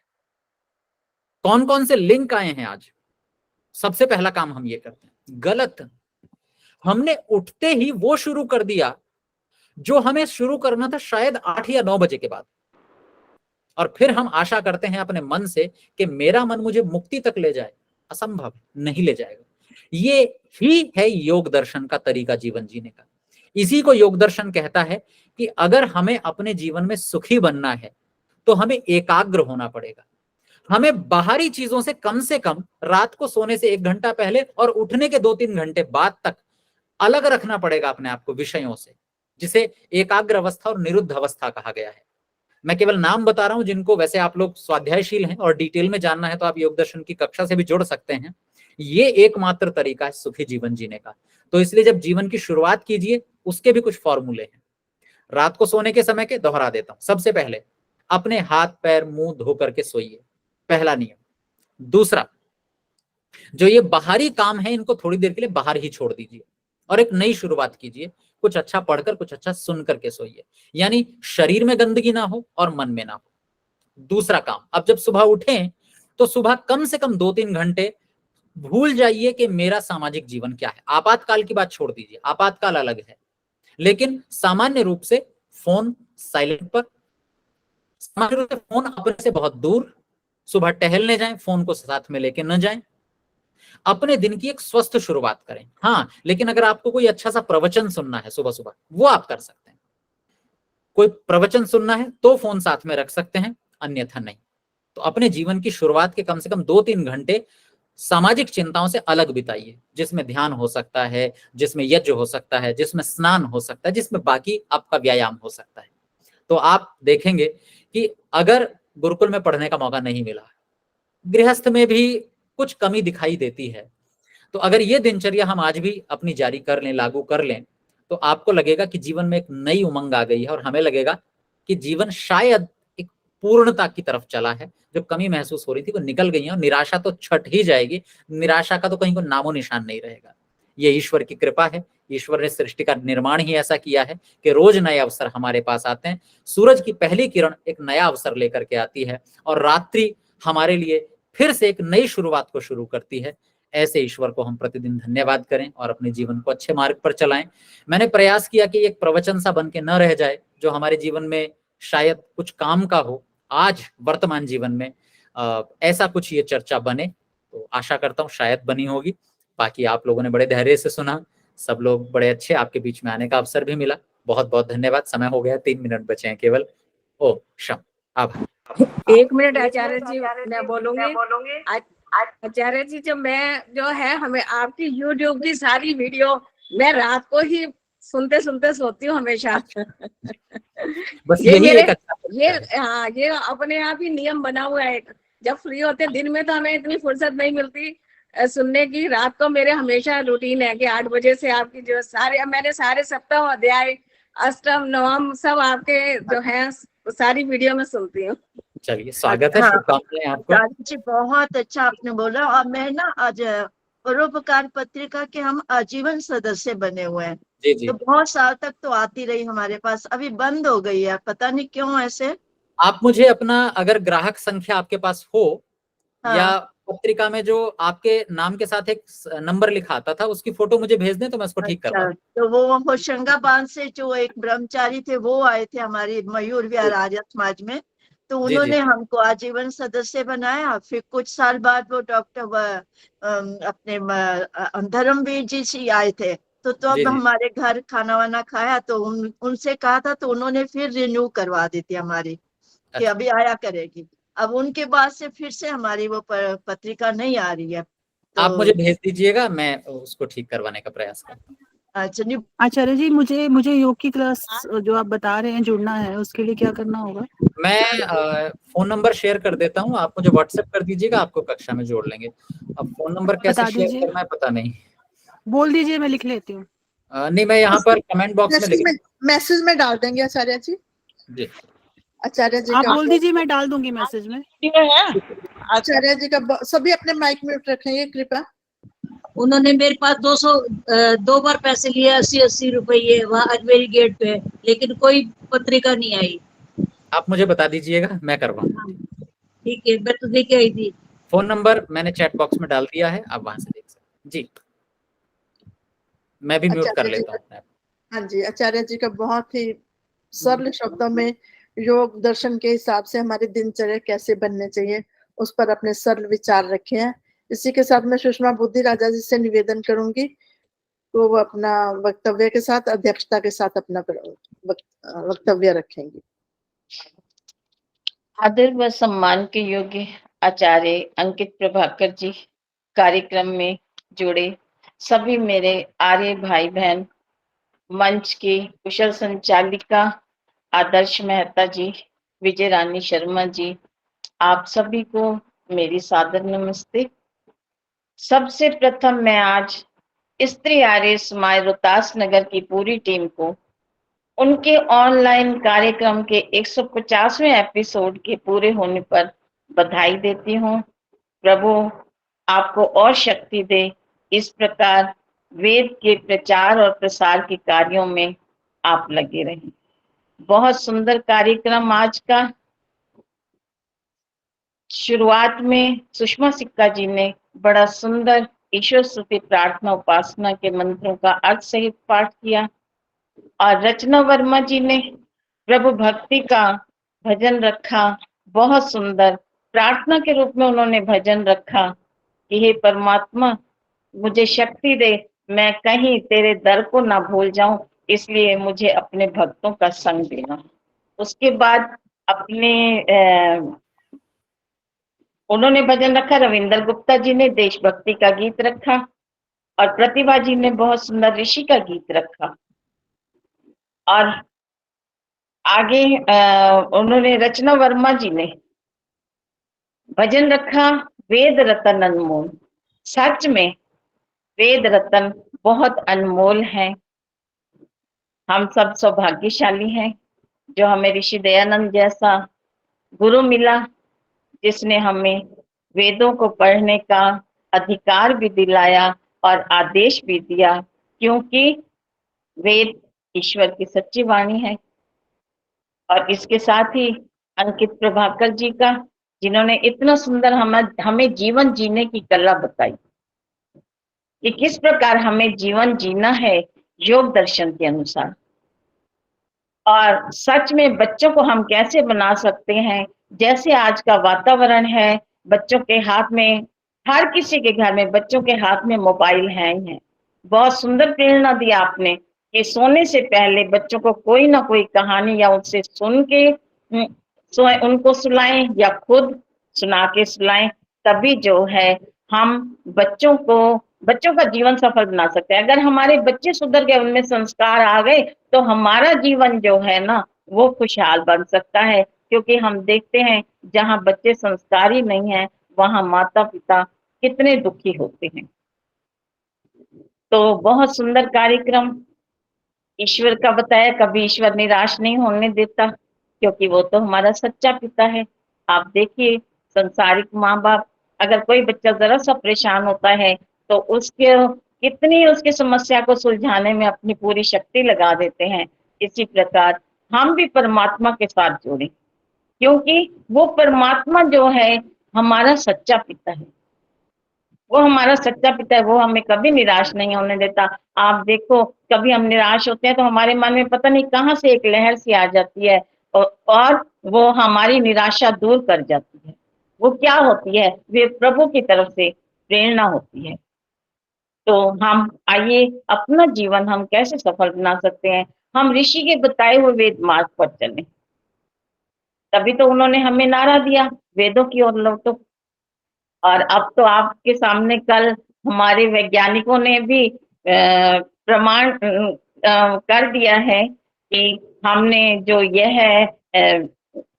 कौन कौन से लिंक आए हैं आज? सबसे पहला काम हम ये करते हैं, गलत। हमने उठते ही वो शुरू कर दिया जो हमें शुरू करना था शायद 8 या 9 बजे के बाद, और फिर हम आशा करते हैं अपने मन से कि मेरा मन मुझे मुक्ति तक ले जाए। असंभव, नहीं ले जाएगा। ये ही है योग दर्शन का तरीका जीवन जीने का। इसी को योग दर्शन कहता है कि अगर हमें अपने जीवन में सुखी बनना है तो हमें एकाग्र होना पड़ेगा। हमें बाहरी चीजों से कम रात को सोने से 1 घंटा पहले और उठने के 2-3 घंटे बाद तक अलग रखना पड़ेगा अपने आप को विषयों से, जिसे एकाग्र अवस्था और निरुद्ध अवस्था कहा गया है। मैं केवल नाम बता रहा हूं जिनको, वैसे आप लोग स्वाध्यायशील हैं और डिटेल में जानना है तो आप योग दर्शन की कक्षा से भी जुड़ सकते हैं। ये एकमात्र तरीका है सुखी जीवन जीने का। तो इसलिए जब जीवन की शुरुआत कीजिए उसके भी कुछ फॉर्मूले हैं। रात को सोने के समय के दोहरा देता हूं। सबसे पहले अपने हाथ पैर मुंह धो करके सोइए, पहला नियम। दूसरा, जो ये बाहरी काम है इनको थोड़ी देर के लिए बाहर ही छोड़ दीजिए और एक नई शुरुआत कीजिए। कुछ अच्छा पढ़कर, कुछ अच्छा सुन करके सोइए, यानी शरीर में गंदगी ना हो और मन में ना हो। दूसरा काम, अब जब सुबह उठें तो सुबह कम से कम 2-3 घंटे भूल जाइए कि मेरा सामाजिक जीवन क्या है। आपातकाल की बात छोड़ दीजिए, आपातकाल अलग है, लेकिन सामान्य रूप से फोन साइलेंट पर, सामान्य रूप से फोन अपने से बहुत दूर। सुबह टहलने जाएं, फोन को साथ में लेके न जाएं। अपने दिन की एक स्वस्थ शुरुआत करें। हाँ, लेकिन अगर आपको कोई अच्छा सा प्रवचन सुनना है सुबह सुबह, वो आप कर सकते हैं। कोई प्रवचन सुनना है तो फोन साथ में रख सकते हैं, अन्यथा नहीं। तो अपने जीवन की शुरुआत के कम से कम 2-3 घंटे सामाजिक चिंताओं से अलग बिताइए, जिसमें ध्यान हो सकता है, जिसमें यज्ञ हो सकता है, जिसमें स्नान हो सकता है, जिसमें बाकी आपका व्यायाम हो सकता है। तो आप देखेंगे कि अगर गुरुकुल में पढ़ने का मौका नहीं मिला, गृहस्थ में भी कुछ कमी दिखाई देती है, तो अगर ये दिनचर्या हम आज भी अपनी जारी कर लें, लागू कर लें, तो आपको लगेगा कि जीवन में एक नई उमंग आ गई है और हमें लगेगा कि जीवन शायद एक पूर्णता की तरफ चला है। जो कमी महसूस हो रही थी वो निकल गई है और निराशा तो छट ही जाएगी, निराशा का तो कहीं को नामो निशान नहीं रहेगा। ये ईश्वर की कृपा है। ईश्वर ने सृष्टि का निर्माण ही ऐसा किया है कि रोज नए अवसर हमारे पास आते हैं। सूरज की पहली किरण एक नया अवसर लेकर के आती है और रात्रि हमारे लिए फिर से एक नई शुरुआत को शुरू करती है। ऐसे ईश्वर को हम प्रतिदिन धन्यवाद करें और अपने जीवन को अच्छे मार्ग पर चलाएं। मैंने प्रयास किया कि एक प्रवचन सा बन के न रह जाए, जो हमारे जीवन में शायद कुछ काम का हो। आज वर्तमान जीवन में ऐसा कुछ ये चर्चा बने, तो आशा करता हूँ शायद बनी होगी। बाकी आप लोगों ने बड़े धैर्य से सुना, सब लोग बड़े अच्छे, आपके बीच में आने का अवसर भी मिला। बहुत बहुत धन्यवाद। समय हो गया, 3 मिनट बचे हैं केवल। ओ क्षम, आभार। 1 मिनट आचार्य जी मैं बोलूंगी। आचार्य जी, जो है हमें आपकी यूट्यूब की सारी वीडियो मैं रात को ही सुनते सुनते सोती हूँ हमेशा। बस ये यही मेरे एक अच्छा हाँ, ये अपने आप ही नियम बना हुआ है। जब फ्री होते, दिन में तो हमें इतनी फुर्सत नहीं मिलती सुनने की। रात को मेरे हमेशा रूटीन है कि 8 बजे से आपकी जो मैंने सारे सप्तम अध्याय, अष्टम नवम सब आपके जो है सारी वीडियो में सुनती हूँ। चलिए, स्वागत है, हाँ, शुभकामनाएं आपको। दादी जी बहुत अच्छा आपने बोला। और मैं ना आज परोपकार पत्रिका के हम आजीवन सदस्य बने हुए हैं। जी जी। तो बहुत साल तक तो आती रही हमारे पास, अभी बंद हो गई है, पता नहीं क्यों ऐसे। आप मुझे अपना अगर ग्राहक संख्या आपके पास हो, हाँ। या पत्रिका में जो आपके नाम के साथ एक नंबर लिखा आता था उसकी फोटो मुझे भेज दें तो मैं उसको ठीक करवा दूं। तो वो होशंगाबाद से जो एक ब्रह्मचारी थे वो आए थे हमारी मयूर विहार आर्य समाज में, तो उन्होंने हमको आजीवन सदस्य बनाया। फिर कुछ साल बाद वो डॉक्टर अपने धर्मवीर जी आए थे, तो अब हमारे घर खाना वाना खाया तो उनसे कहा था, तो उन्होंने फिर रिन्यू करवा दी थी हमारी कि अभी आया करेगी। अब उनके बाद से फिर से हमारी वो पत्रिका नहीं आ रही है। तो आप मुझे भेज दीजिएगा, मैं उसको ठीक करवाने का प्रयास करूंगा। आचार्य जी, मुझे योग की क्लास जो आप बता रहे हैं जुड़ना है, उसके लिए क्या करना होगा? मैं फोन नंबर शेयर कर देता हूँ, आप मुझे व्हाट्सएप कर दीजिएगा, आपको कक्षा में जोड़ लेंगे। अब फोन नंबर कैसे शेयर करना है पता नहीं, बोल दीजिए, मैं लिख लेती हूँ। नहीं, मैं यहाँ पर कमेंट बॉक्स में मैसेज में डाल देंगे आचार्य जी। जी आचार्य जी आप बोल दीजिए, मैं डाल दूंगी मैसेज में। आचार्य जी का सभी अपने माइक म्यूट रखेंगे कृपया। उन्होंने मेरे पास 2 बार पैसे लिए, 80-80 रुपये वहाँ अजमेरी गेट पे, लेकिन कोई पत्रिका नहीं आई। आप मुझे बता दीजिएगा, मैं करवाऊंगा। ठीक है, मैं तो देके आई थी। फोन नंबर मैंने चैट बॉक्स में डाल दिया है, आप वहां से देख सकते हैं। जी, मैं भी म्यूट कर लेता हूँ। हाँ जी, आचार्य जी का बहुत ही सरल शब्दों में योग दर्शन के हिसाब से हमारी दिनचर्या कैसे बनने चाहिए उस पर अपने सरल विचार रखे हैं। इसी के साथ मैं सुषमा बुद्धि राजा जी से निवेदन करूंगी तो वो अपना वक्तव्य के साथ, अध्यक्षता के साथ अपना वक्तव्य रखेंगे। आदर व सम्मान के योग्य आचार्य अंकित प्रभाकर जी, कार्यक्रम में जुड़े सभी मेरे आर्य भाई बहन, मंच की कुशल संचालिका आदर्श मेहता जी, विजय रानी शर्मा जी, आप सभी को मेरी सादर नमस्ते। सबसे प्रथम मैं आज स्त्री आर्य समाज रोहतास नगर की पूरी टीम को उनके ऑनलाइन कार्यक्रम के 150वें एपिसोड के पूरे होने पर बधाई देती हूँ। प्रभु आपको और शक्ति दे, इस प्रकार वेद के प्रचार और प्रसार के कार्यों में आप लगे रहें। बहुत सुंदर कार्यक्रम आज का। शुरुआत में सुषमा सिक्का जी ने बड़ा सुंदर ईश्वर स्तुति प्रार्थना उपासना के मंत्रों का अर्थ सहित पाठ किया और रचना वर्मा जी ने प्रभु भक्ति का भजन रखा। बहुत सुंदर प्रार्थना के रूप में उन्होंने भजन रखा कि हे परमात्मा मुझे शक्ति दे, मैं कहीं तेरे दर को ना भूल जाऊं, इसलिए मुझे अपने भक्तों का संग देना। उसके बाद अपने उन्होंने भजन रखा। रविंदर गुप्ता जी ने देशभक्ति का गीत रखा और प्रतिभा जी ने बहुत सुंदर ऋषि का गीत रखा। और आगे उन्होंने रचना वर्मा जी ने भजन रखा वेद रतन अनमोल। सच में वेद रतन बहुत अनमोल है। हम सब सौभाग्यशाली हैं जो हमें ऋषि दयानंद जैसा गुरु मिला, जिसने हमें वेदों को पढ़ने का अधिकार भी दिलाया और आदेश भी दिया, क्योंकि वेद ईश्वर की सच्ची वाणी है। और इसके साथ ही अंकित प्रभाकर जी का, जिन्होंने इतना सुंदर हमें जीवन जीने की कला बताई कि किस प्रकार हमें जीवन जीना है योग दर्शन के अनुसार। और सच में बच्चों को हम कैसे बना सकते हैं, जैसे आज का वातावरण है, बच्चों के हाथ में, हर किसी के घर में बच्चों के हाथ में मोबाइल है ही है। बहुत सुंदर प्रेरणा दी आपने कि सोने से पहले बच्चों को कोई ना कोई कहानी या उनसे सुन के उनको सुनाएं या खुद सुना के सुनाएं, तभी जो है हम बच्चों का जीवन सफल बना सकते हैं। अगर हमारे बच्चे सुधर गए, उनमें संस्कार आ गए, तो हमारा जीवन जो है ना वो खुशहाल बन सकता है। क्योंकि हम देखते हैं जहाँ बच्चे संस्कारी नहीं है, वहाँ माता पिता कितने दुखी होते हैं। तो बहुत सुंदर कार्यक्रम ईश्वर का बताया। कभी ईश्वर निराश नहीं होने देता, क्योंकि वो तो हमारा सच्चा पिता है। आप देखिए संसारिक माँ बाप, अगर कोई बच्चा जरा सा परेशान होता है तो उसकी समस्या को सुलझाने में अपनी पूरी शक्ति लगा देते हैं। इसी प्रकार हम भी परमात्मा के साथ जुड़े, क्योंकि वो परमात्मा जो है हमारा सच्चा पिता है। वो हमारा सच्चा पिता है, वो हमें कभी निराश नहीं होने देता। आप देखो कभी हम निराश होते हैं तो हमारे मन में पता नहीं कहाँ से एक लहर सी आ जाती है और वो हमारी निराशा दूर कर जाती है। वो क्या होती है? वे प्रभु की तरफ से प्रेरणा होती है। तो हम आइए अपना जीवन हम कैसे सफल बना सकते हैं, हम ऋषि के बताए हुए वेद मार्ग पर चलें। तभी तो उन्होंने हमें नारा दिया वेदों की ओर लौटो। और अब तो आपके सामने कल हमारे वैज्ञानिकों ने भी प्रमाण कर दिया है कि हमने जो यह है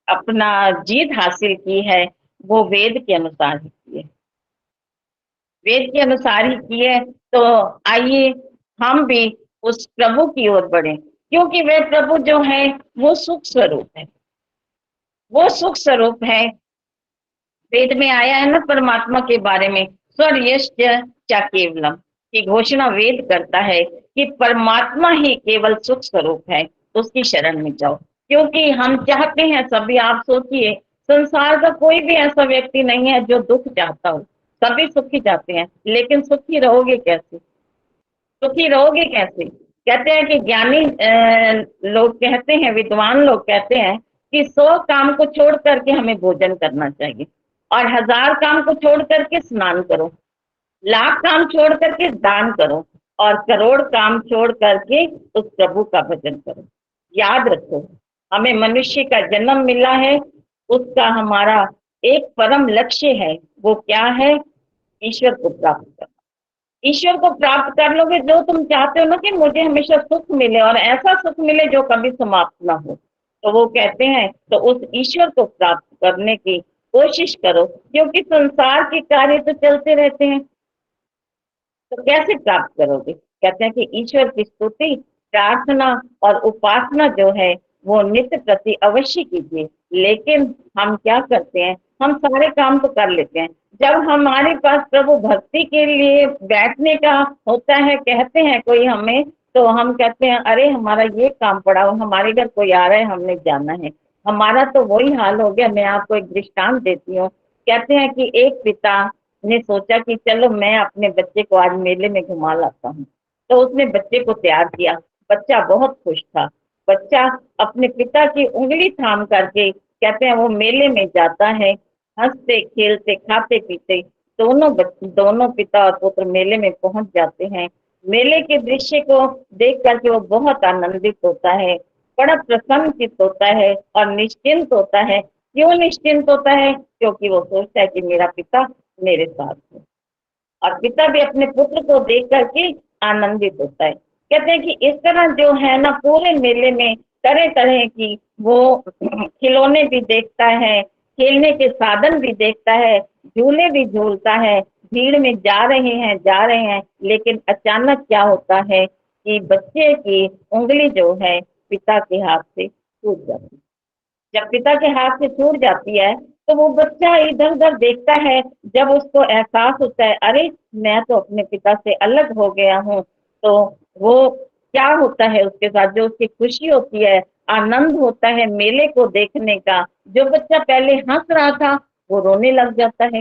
अपना जीत हासिल की है वो वेद के अनुसार ही की है, वेद के अनुसार ही की है। तो आइए हम भी उस प्रभु की ओर बढ़े, क्योंकि वे प्रभु जो है वो सुख स्वरूप है, वो सुख स्वरूप है। वेद में आया है ना परमात्मा के बारे में, स्वर्यश्च च केवलम की घोषणा वेद करता है कि परमात्मा ही केवल सुख स्वरूप है, उसकी शरण में जाओ। क्योंकि हम चाहते हैं सभी, आप सोचिए संसार का कोई भी ऐसा व्यक्ति नहीं है जो दुख चाहता हो, सभी सुखी चाहते हैं। लेकिन सुखी रहोगे कैसे? सुखी रहोगे कैसे? कहते हैं कि ज्ञानी लोग कहते हैं, विद्वान लोग कहते हैं कि 100 काम को छोड़ करके हमें भोजन करना चाहिए, और 1000 काम को छोड़ करके स्नान करो, 1,00,000 काम छोड़ करके दान करो, और करोड़ काम छोड़ करके उस प्रभु का भजन करो। याद रखो हमें मनुष्य का जन्म मिला है, उसका हमारा एक परम लक्ष्य है। वो क्या है? ईश्वर को प्राप्त करना। ईश्वर को प्राप्त कर लोगे जो तुम चाहते हो ना कि मुझे हमेशा सुख मिले और ऐसा सुख मिले जो कभी समाप्त ना हो, तो वो कहते हैं तो उस ईश्वर को प्राप्त करने की कोशिश करो, क्योंकि संसार के कार्य तो चलते रहते हैं। तो कैसे प्राप्त करोगे? कहते हैं कि ईश्वर की स्तुति, प्रार्थना और उपासना जो है वो नित्य प्रति अवश्य कीजिए। लेकिन हम क्या करते हैं, हम सारे काम तो कर लेते हैं, जब हमारे पास प्रभु भक्ति के लिए बैठने का होता है, कहते हैं कोई हमें, तो हम कहते हैं अरे हमारा ये काम पड़ा हो, हमारे घर कोई आ रहा है, हमने जाना है। हमारा तो वही हाल हो गया। मैं आपको एक दृष्टांत देती हूँ। कहते हैं कि एक पिता ने सोचा कि चलो मैं अपने बच्चे को आज मेले में घुमा लाता हूँ। तो उसने बच्चे को तैयार किया। बच्चा बहुत खुश था। बच्चा अपने पिता की उंगली थाम करके, कहते हैं वो मेले में जाता है, हंसते खेलते खाते पीते दोनों पिता और पुत्र मेले में पहुंच जाते हैं। मेले के दृश्य को देख करके वो बहुत आनंदित होता है, बड़ा प्रसन्नचित होता है और निश्चिंत होता है। क्यों निश्चिंत होता है? क्योंकि वो सोचता है कि मेरा पिता मेरे साथ है। और पिता भी अपने पुत्र को देख करके आनंदित होता है। कहते हैं कि इस तरह जो है ना, पूरे मेले में तरह तरह की वो खिलौने भी देखता है, खेलने के साधन भी देखता है, झूले भी झूलता है, भीड़ में जा रहे हैं, लेकिन अचानक क्या होता है कि बच्चे की उंगली जो है पिता के हाथ से छूट जाती है। जब पिता के हाथ से छूट जाती है तो वो बच्चा इधर उधर देखता है। जब उसको एहसास होता है अरे मैं तो अपने पिता से अलग हो गया हूँ, तो वो क्या होता है उसके साथ, जो उसकी खुशी होती है, आनंद होता है मेले को देखने का, जो बच्चा पहले हंस रहा था वो रोने लग जाता है।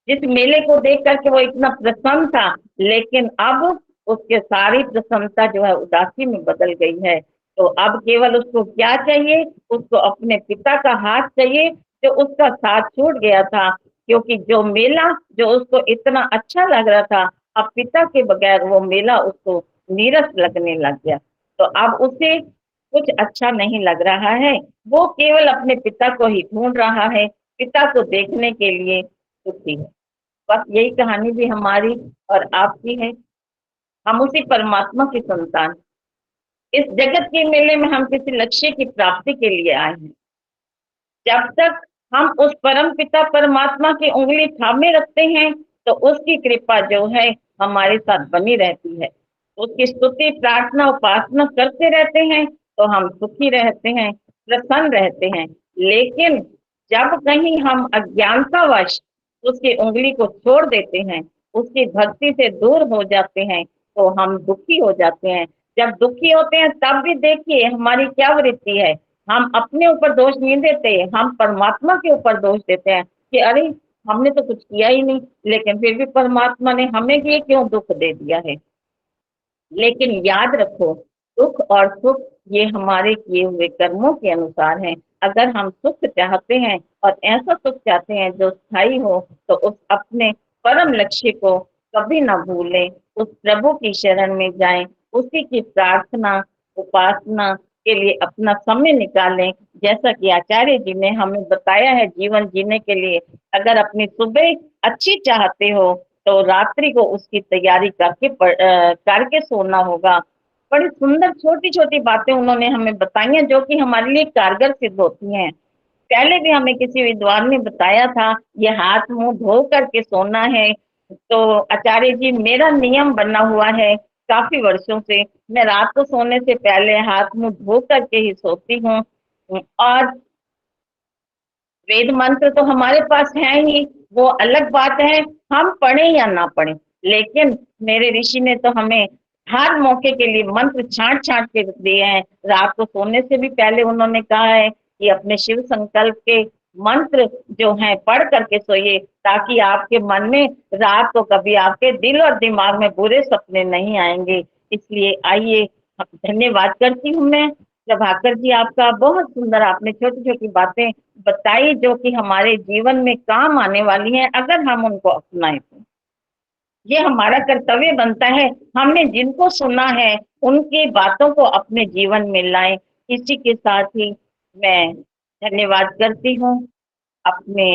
जिस मेले को देख करके वो इतना प्रसन्न था, लेकिन अब उसके सारी प्रसन्नता जो है उदासी में बदल गई है। तो अब केवल उसको क्या चाहिए? उसको अपने पिता का हाथ चाहिए, जो उसका साथ छूट गया था। क्योंकि जो मेला जो उसको इतना अच्छा लग रहा था, अब पिता के बगैर वो मेला उसको नीरस लगने लग गया। तो अब उसे कुछ अच्छा नहीं लग रहा है। वो केवल अपने पिता को ही ढूंढ रहा है, पिता को देखने के लिए दुखी है। बस यही कहानी भी हमारी और आपकी है। हम उसी परमात्मा की संतान। इस जगत के मेले में हम किसी लक्ष्य की प्राप्ति के लिए आए हैं। जब तक हम उस परम पिता परमात्मा की उंगली थामे रखते हैं, तो उसकी कृपा जो है हमारे साथ बनी रहती है। उसकी स्तुति प्रार्थना उपासना करते रहते हैं तो हम सुखी रहते हैं, प्रसन्न रहते हैं। लेकिन जब कहीं हम अज्ञानतावश उसकी उंगली को छोड़ देते हैं, उसकी भक्ति से दूर हो जाते हैं, तो हम दुखी हो जाते हैं। जब दुखी होते हैं तब भी देखिए हमारी क्या वृत्ति है। हम अपने ऊपर दोष नहीं देते, हम परमात्मा के ऊपर दोष देते हैं कि अरे हमने तो कुछ किया ही नहीं, लेकिन फिर भी परमात्मा ने हमें ये क्यों दुख दे दिया है। लेकिन याद रखो, दुख और सुख ये हमारे किए हुए कर्मों के अनुसार हैं। अगर हम सुख चाहते हैं और ऐसा सुख चाहते हैं जो स्थायी हो, तो उस अपने परम लक्ष्य को कभी ना भूलें, उस प्रभु की शरण में जाएं, उसी की प्रार्थना उपासना के लिए अपना समय निकालें। जैसा कि आचार्य जी ने हमें बताया है, जीवन जीने के लिए अगर अपनी सुबह अच्छी चाहते हो तो रात्रि को उसकी तैयारी करके सोना होगा। बड़ी सुंदर छोटी छोटी बातें उन्होंने हमें बताई हैं, जो कि हमारे लिए कारगर सिद्ध होती हैं। पहले भी हमें किसी विद्वान ने बताया था, ये हाथ मुंह धो करके सोना है। तो आचार्य जी, मेरा नियम बना हुआ है काफी वर्षों से, मैं रात को सोने से पहले हाथ मुंह धो करके ही सोती हूँ। और वेद मंत्र तो हमारे पास है ही, वो अलग बात है हम पढ़े या ना पढ़े, लेकिन मेरे ऋषि ने तो हमें हर मौके के लिए मंत्र छांट छांट के दिए हैं। रात को सोने से भी पहले उन्होंने कहा है कि अपने शिव संकल्प के मंत्र जो हैं पढ़ करके सोइए, ताकि आपके मन में रात को कभी आपके दिल और दिमाग में बुरे सपने नहीं आएंगे। इसलिए आइए, धन्यवाद करती हूँ मैं प्रभाकर जी आपका। बहुत सुंदर आपने छोटी छोटी बातें बताई जो कि हमारे जीवन में काम आने वाली हैं, अगर हम उनको अपनाएं तो। ये हमारा कर्तव्य बनता है, हमने जिनको सुना है उनकी बातों को अपने जीवन में लाएं। इसी के साथ ही मैं धन्यवाद करती हूँ अपने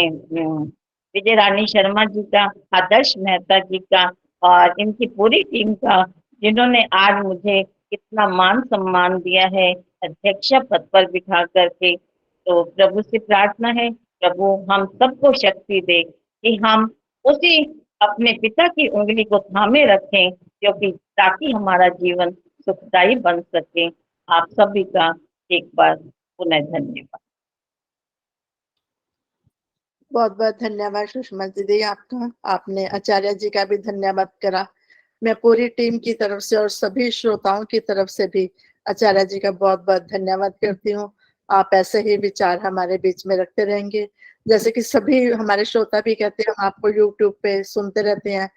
विजय रानी शर्मा जी का, आदर्श मेहता जी का और इनकी पूरी टीम का, जिन्होंने आज मुझे इतना मान सम्मान दिया है अध्यक्ष पद पर बिठा करके। तो प्रभु से प्रार्थना है, प्रभु हम सबको शक्ति दे कि हम उसी अपने पिता की उंगली को थामे रखें, क्योंकि ताकि हमारा जीवन सुखदायी बन सके। आप सभी का एक बार पुनः धन्यवाद। बहुत बहुत धन्यवाद सुषमा दीदी आपका। आपने आचार्य जी का भी धन्यवाद करा। मैं पूरी टीम की तरफ से और सभी श्रोताओं की तरफ से भी आचार्य जी का बहुत बहुत धन्यवाद करती हूँ। आप ऐसे ही विचार हमारे बीच में रखते रहेंगे। जैसे कि सभी हमारे श्रोता भी कहते हैं, हम आपको यूट्यूब पे सुनते रहते हैं।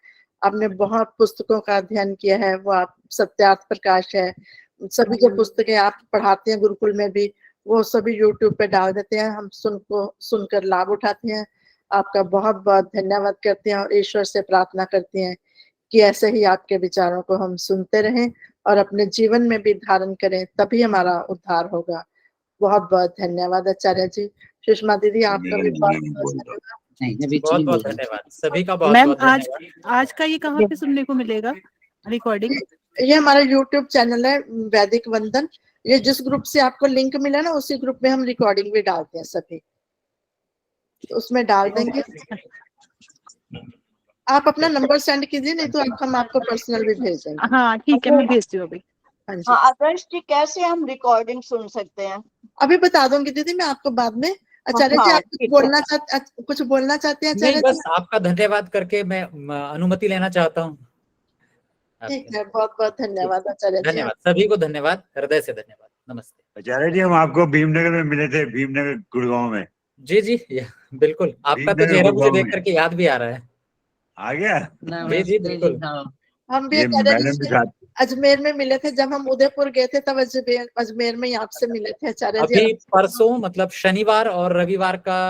आपने बहुत पुस्तकों का अध्ययन किया है, वो आप सत्यार्थ प्रकाश है, सभी जो पुस्तकें आप पढ़ाते हैं गुरुकुल में भी, वो सभी यूट्यूब पे डाल देते हैं। हम सुनकर लाभ उठाते हैं। आपका बहुत बहुत धन्यवाद करते हैं और ईश्वर से प्रार्थना करते हैं कि ऐसे ही आपके विचारों को हम सुनते रहें और अपने जीवन में भी धारण करें, तभी हमारा उद्धार होगा। बहुत बहुत धन्यवाद आचार्य जी। सुषमा दीदी आपका भी बहुत बहुत धन्यवाद। बहुत बहुत धन्यवाद सभी का, बहुत मैम बहुत आज धन्यवाद। आज का ये कहाँ पे सुनने को मिलेगा रिकॉर्डिंग? ये हमारा यूट्यूब चैनल है वैदिक वंदन। ये जिस ग्रुप से आपको लिंक मिला ना, उसी ग्रुप में हम रिकॉर्डिंग भी डालते हैं सभी, तो उसमें डाल देंगे। आप अपना नंबर सेंड कीजिए, नहीं तो हम आपको पर्सनल भी भेज देंगे। हाँ ठीक है, मैं भेजती हूँ अभी। हाँ जी, आदर्श जी कैसे हम रिकॉर्डिंग सुन सकते हैं? अभी बता दूंगी दीदी मैं आपको बाद में। आचार्य जी हाँ, आप कुछ बोलना चाहते हैं आचार्य नहीं, जी? बस आपका धन्यवाद करके मैं अनुमति लेना चाहता हूँ। ठीक है, बहुत बहुत धन्यवाद आचार्य जी। धन्यवाद सभी को, धन्यवाद, हृदय से धन्यवाद। नमस्ते आचार्य जी, हम आपको भीमनगर में मिले थे, भीमनगर गुड़गांव में। जी जी बिल्कुल, आपका तो भीमनगर चेहरा मुझे गुड़गांव देख में करके याद भी आ रहा है। आ गया। जी जी बिल्कुल। हम भी ये आचार्य मैडम जी के से साथ अजमेर में मिले थे। जब हम उदयपुर गए थे तब अजमेर में ही आपसे मिले थे आचार्य जी। अभी परसों मतलब शनिवार और रविवार का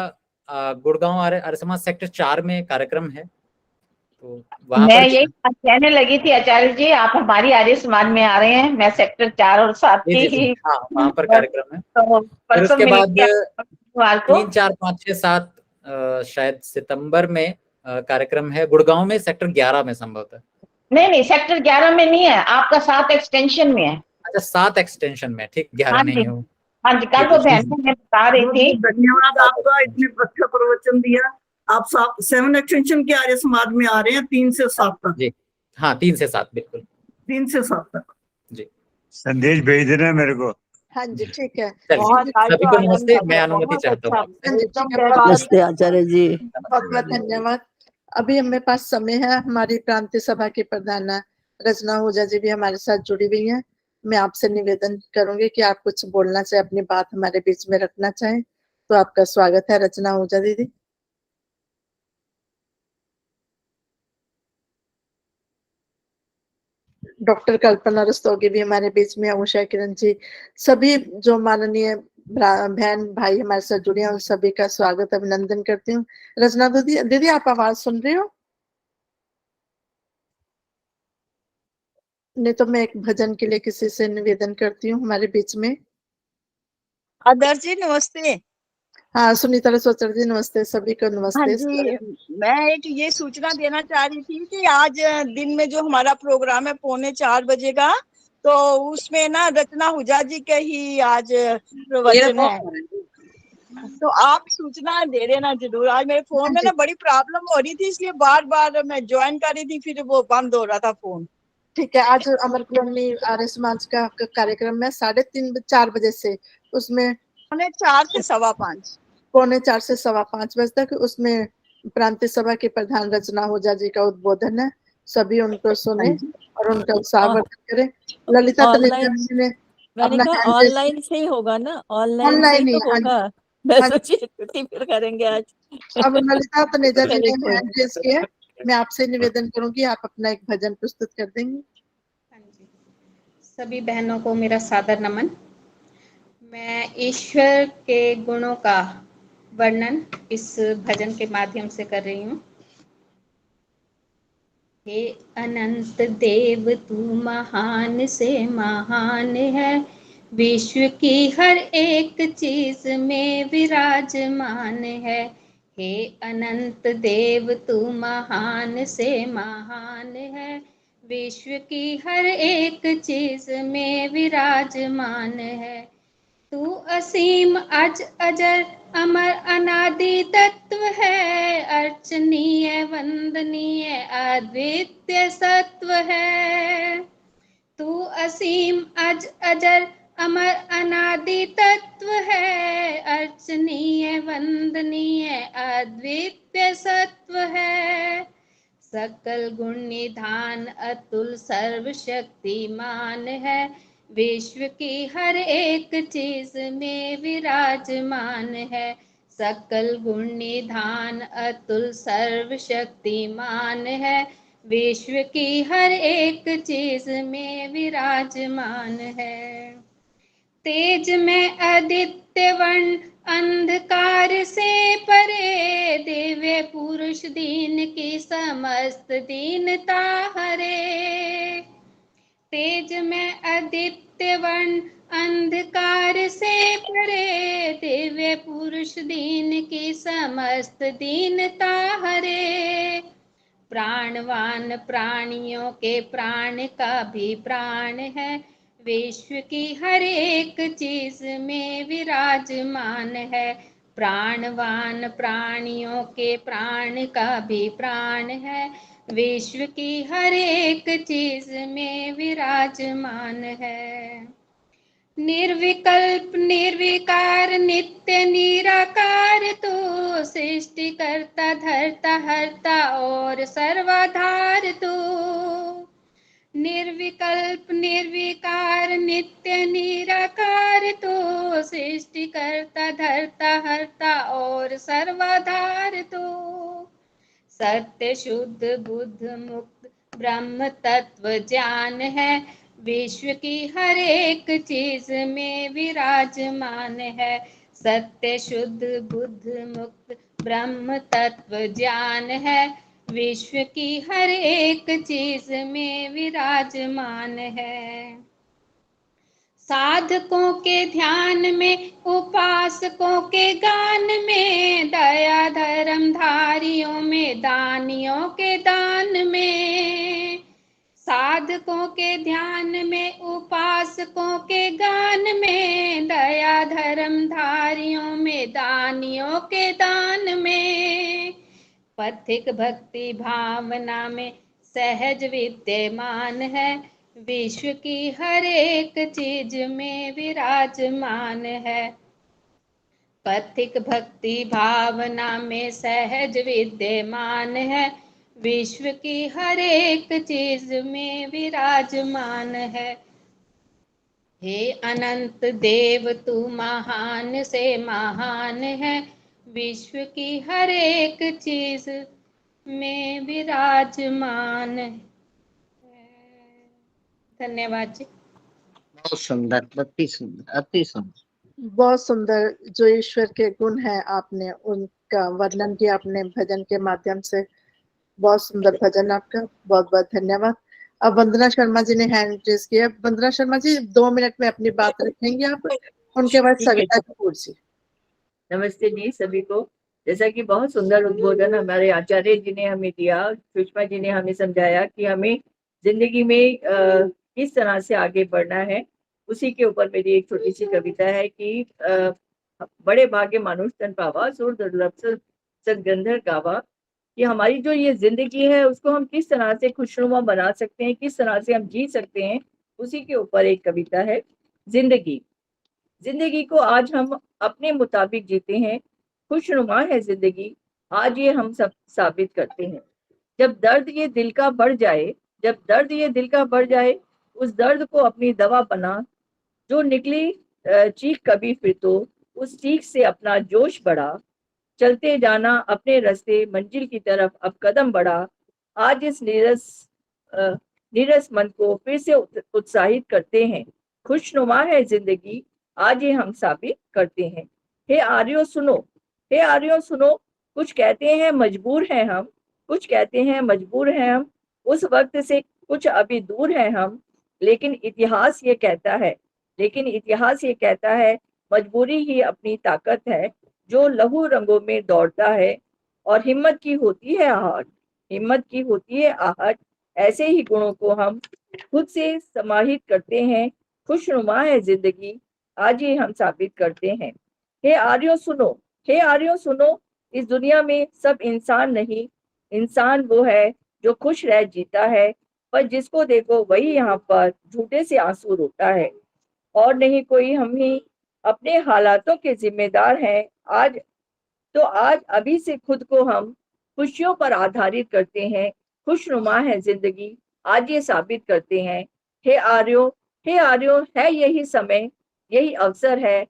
गुड़गांव आर्य समाज सेक्टर 4 में कार्यक्रम है, तो वहां मैं पर यही बात कहने लगी थी आचार्य जी, आप हमारी आर्य समाज में आ रहे हैं। मैं सेक्टर 4 और 7 जी की जी ही, हाँ वहां पर कार्यक्रम है। तो फिर परसों उसके बाद मिलेंगे को। 3, 4, 5, 6, 7 शायद सितंबर में कार्यक्रम है गुड़गांव में सेक्टर 11 में संभवतः। नहीं सेक्टर 11 में नहीं है, आपका 7 एक्सटेंशन में है। अच्छा 7 एक्सटेंशन में, ठीक 11 नहीं है। हाँ जी, कल वो बहन में बता रही थी। धन्यवाद आपका, इतने अच्छा प्रवचन दिया। आप 7 एक्सटेंशन के आर्य समाज में आ रहे हैं 3 से 7 तक? जी हाँ 3 से 7 बिल्कुल। 3 से 7 तक जी। संदेश भेज देना मेरे को। हाँ जी ठीक है। सभी को नमस्ते, मैं अनुमति चाहता हूँ। नमस्ते आचार्य जी। बहुत बहुत धन्यवाद। अभी हमें पास समय है। हमारी प्रांतीय सभा की प्रधान रचना ओझा जी भी हमारे साथ जुड़ी हुई हैं। मैं आपसे निवेदन करूंगी कि आप कुछ बोलना चाहे, अपनी बात हमारे बीच में रखना चाहें तो आपका स्वागत है रचना ओझा दीदी। डॉक्टर कल्पना रस्तोगी भी हमारे बीच में, उषा किरण जी, सभी जो माननीय बहन भाई हमारे साथ जुड़े हैं उन सभी का स्वागत अभिनंदन करती हूँ। रचना दीदी आप आवाज सुन रही हो? नहीं तो मैं एक भजन के लिए किसी से निवेदन करती हूँ हमारे बीच में। आदर्श जी नमस्ते। हाँ सुनीता रसोचर जी नमस्ते, सभी को हाँ नमस्ते। जी, मैं एक ये सूचना देना चाह रही थी कि आज दिन में जो हमारा प्रोग्राम है 3:45 बजे का, तो उसमें ना रचना ओझा जी के ही आज प्रवचन है, तो आप सूचना दे देना जरूर। आज मेरे फोन में ना बड़ी प्रॉब्लम हो रही थी, इसलिए बार बार मैं ज्वाइन कर रही थी, फिर वो बंद हो रहा था फोन। ठीक है, आज अमर कलोनी आर्य समाज का कार्यक्रम है 3:30-4 बजे से, उसमें 4 से 5:15 4:45 से 5:15 बजे तक उसमें प्रांतीय सभा के प्रधान रचना ओझा जी का उद्बोधन है। सभी उनको सुने और उनका उत्साहवर्धन करें। ललिता तनेजा जी ने अपना ऑनलाइन से ही होगा ना, ऑनलाइन से ही तो होगा। मैं सोची छुट्टी फिर करेंगे आज। अब ललिता तनेजा जी ने हैंड रेज किया है। मैं आपसे निवेदन करूंगी आप अपना एक भजन प्रस्तुत कर देंगे। सभी बहनों को मेरा सादर नमन। मैं ईश्वर के गुणों का वर्णन इस भजन के माध्यम से कर रही हूँ। हे अनंत देव तू महान से महान है, विश्व की हर एक चीज में विराजमान है। हे अनंत देव तू महान से महान है, विश्व की हर एक चीज में विराजमान है। तू असीम अज अजर अमर अनादि तत्व है, अर्थ अर्चनीय वंदनीय अद्वितीय सत्व है। तू असीम अज अजर अमर अनादि तत्व है। अर्चनीय वंदनीय अद्वितीय सत्व है। सकल गुण निधान अतुल सर्वशक्तिमान है। विश्व की हर एक चीज में विराजमान है। सकल गुण निधान अतुल सर्वशक्तिमान है। विश्व की हर एक चीज में विराजमान है। तेज में आदित्य वर्ण अंधकार से परे। दिव्य पुरुष दीन की समस्त दीनता हरे। तेज में आदित्य वर्ण अंधकार से परे। दिव्य पुरुष दीन की समस्त दीनता हरे। प्राणवान प्राणियों के प्राण का भी प्राण है। विश्व की हर एक चीज में विराजमान है। प्राणवान प्राणियों के प्राण का भी प्राण है। विश्व की हर एक चीज में विराजमान है। निर्विकल्प निर्विकार नित्य निराकार तू। सृष्टि करता धरता हरता और सर्वाधार तू। निर्विकल्प निर्विकार नित्य निराकार तू। सृष्टि करता धरता हरता और सर्वाधार तू। सत्य शुद्ध बुद्ध मुक्त ब्रह्म तत्व ज्ञान है। विश्व की हर एक चीज में विराजमान है। सत्य शुद्ध बुद्ध मुक्त ब्रह्म तत्व ज्ञान है। विश्व की हर एक चीज में विराजमान है। साधकों के ध्यान में उपासकों के गान में। दया धर्म धारियों में दानियों के दान में। साधकों के ध्यान में उपासकों के गान में। दया धर्म धारियों में दानियों के दान में। पथिक भक्ति भावना में सहज विद्यमान है। विश्व की हर एक चीज में विराजमान है। पथिक भक्ति भावना में सहज विद्यमान है। विश्व की हर एक चीज में विराजमान है। हे अनंत देव तू महान से महान है। विश्व की हर एक चीज में विराजमान है। धन्यवाद जी। बहुत सुंदर, अति सुंदर, अति सुंदर। बहुत सुंदर। जो ईश्वर के गुण हैं आपने उनका वर्णन किया अपने भजन के माध्यम से। बहुत सुंदर भजन आपका, बहुत बहुत धन्यवाद। अब वंदना शर्मा जी ने हैंड रेज किया। वंदना शर्मा जी 2 मिनट में अपनी बात रखेंगे आप, उनके बाद सविता कपूर जी। नमस्ते जी सभी को। जैसा कि बहुत सुंदर उद्बोधन हमारे आचार्य जी ने हमें दिया, सुषमा जी ने हमें समझाया कि हमें जिंदगी में किस तरह से आगे बढ़ना है, उसी के ऊपर मेरी एक छोटी सी कविता है कि बड़े भाग्य मानुष तन पावा सुर दुर्लभ सद्गंधर गावा। कि हमारी जो ये जिंदगी है उसको हम किस तरह से खुशनुमा बना सकते हैं, किस तरह से हम जी सकते हैं, उसी के ऊपर एक कविता है। जिंदगी को आज हम अपने मुताबिक जीते हैं। खुशनुमा है जिंदगी, आज ये हम सब साबित करते हैं। जब दर्द ये दिल का बढ़ जाए, जब दर्द ये दिल का बढ़ जाए, उस दर्द को अपनी दवा बना। जो निकली चीख कभी फिर तो उस चीख से अपना जोश बढ़ा। चलते जाना अपने रास्ते मंजिल की तरफ अब कदम बढ़ा। आज इस नीरस मन को फिर से उत्साहित करते हैं। खुशनुमा है जिंदगी, आज ये हम साबित करते हैं। हे आर्यों सुनो, हे आर्यों सुनो, कुछ कहते हैं मजबूर हैं हम, कुछ कहते हैं मजबूर हैं हम। उस वक्त से कुछ अभी दूर हैं हम, लेकिन इतिहास ये कहता है, लेकिन इतिहास ये कहता है मजबूरी ही अपनी ताकत है। जो लहू रंगों में दौड़ता है और हिम्मत की होती है आहट, हिम्मत की होती है आहट। ऐसे ही गुणों को हम खुद से समाहित करते हैं। खुशनुमा है जिंदगी, आज ये हम साबित करते हैं। हे आर्यों सुनो, हे आर्यों सुनो, इस दुनिया में सब इंसान नहीं, इंसान वो है जो खुश रह जीता है, पर जिसको देखो वही यहाँ पर झूठे से आंसू रोता है। और नहीं कोई, हम ही अपने हालातों के जिम्मेदार हैं। आज अभी से खुद को हम खुशियों पर आधारित करते हैं। खुशनुमा है जिंदगी, आज ये साबित करते हैं। हे आर्यो, हे आर्यो, है यही समय, यही अवसर है,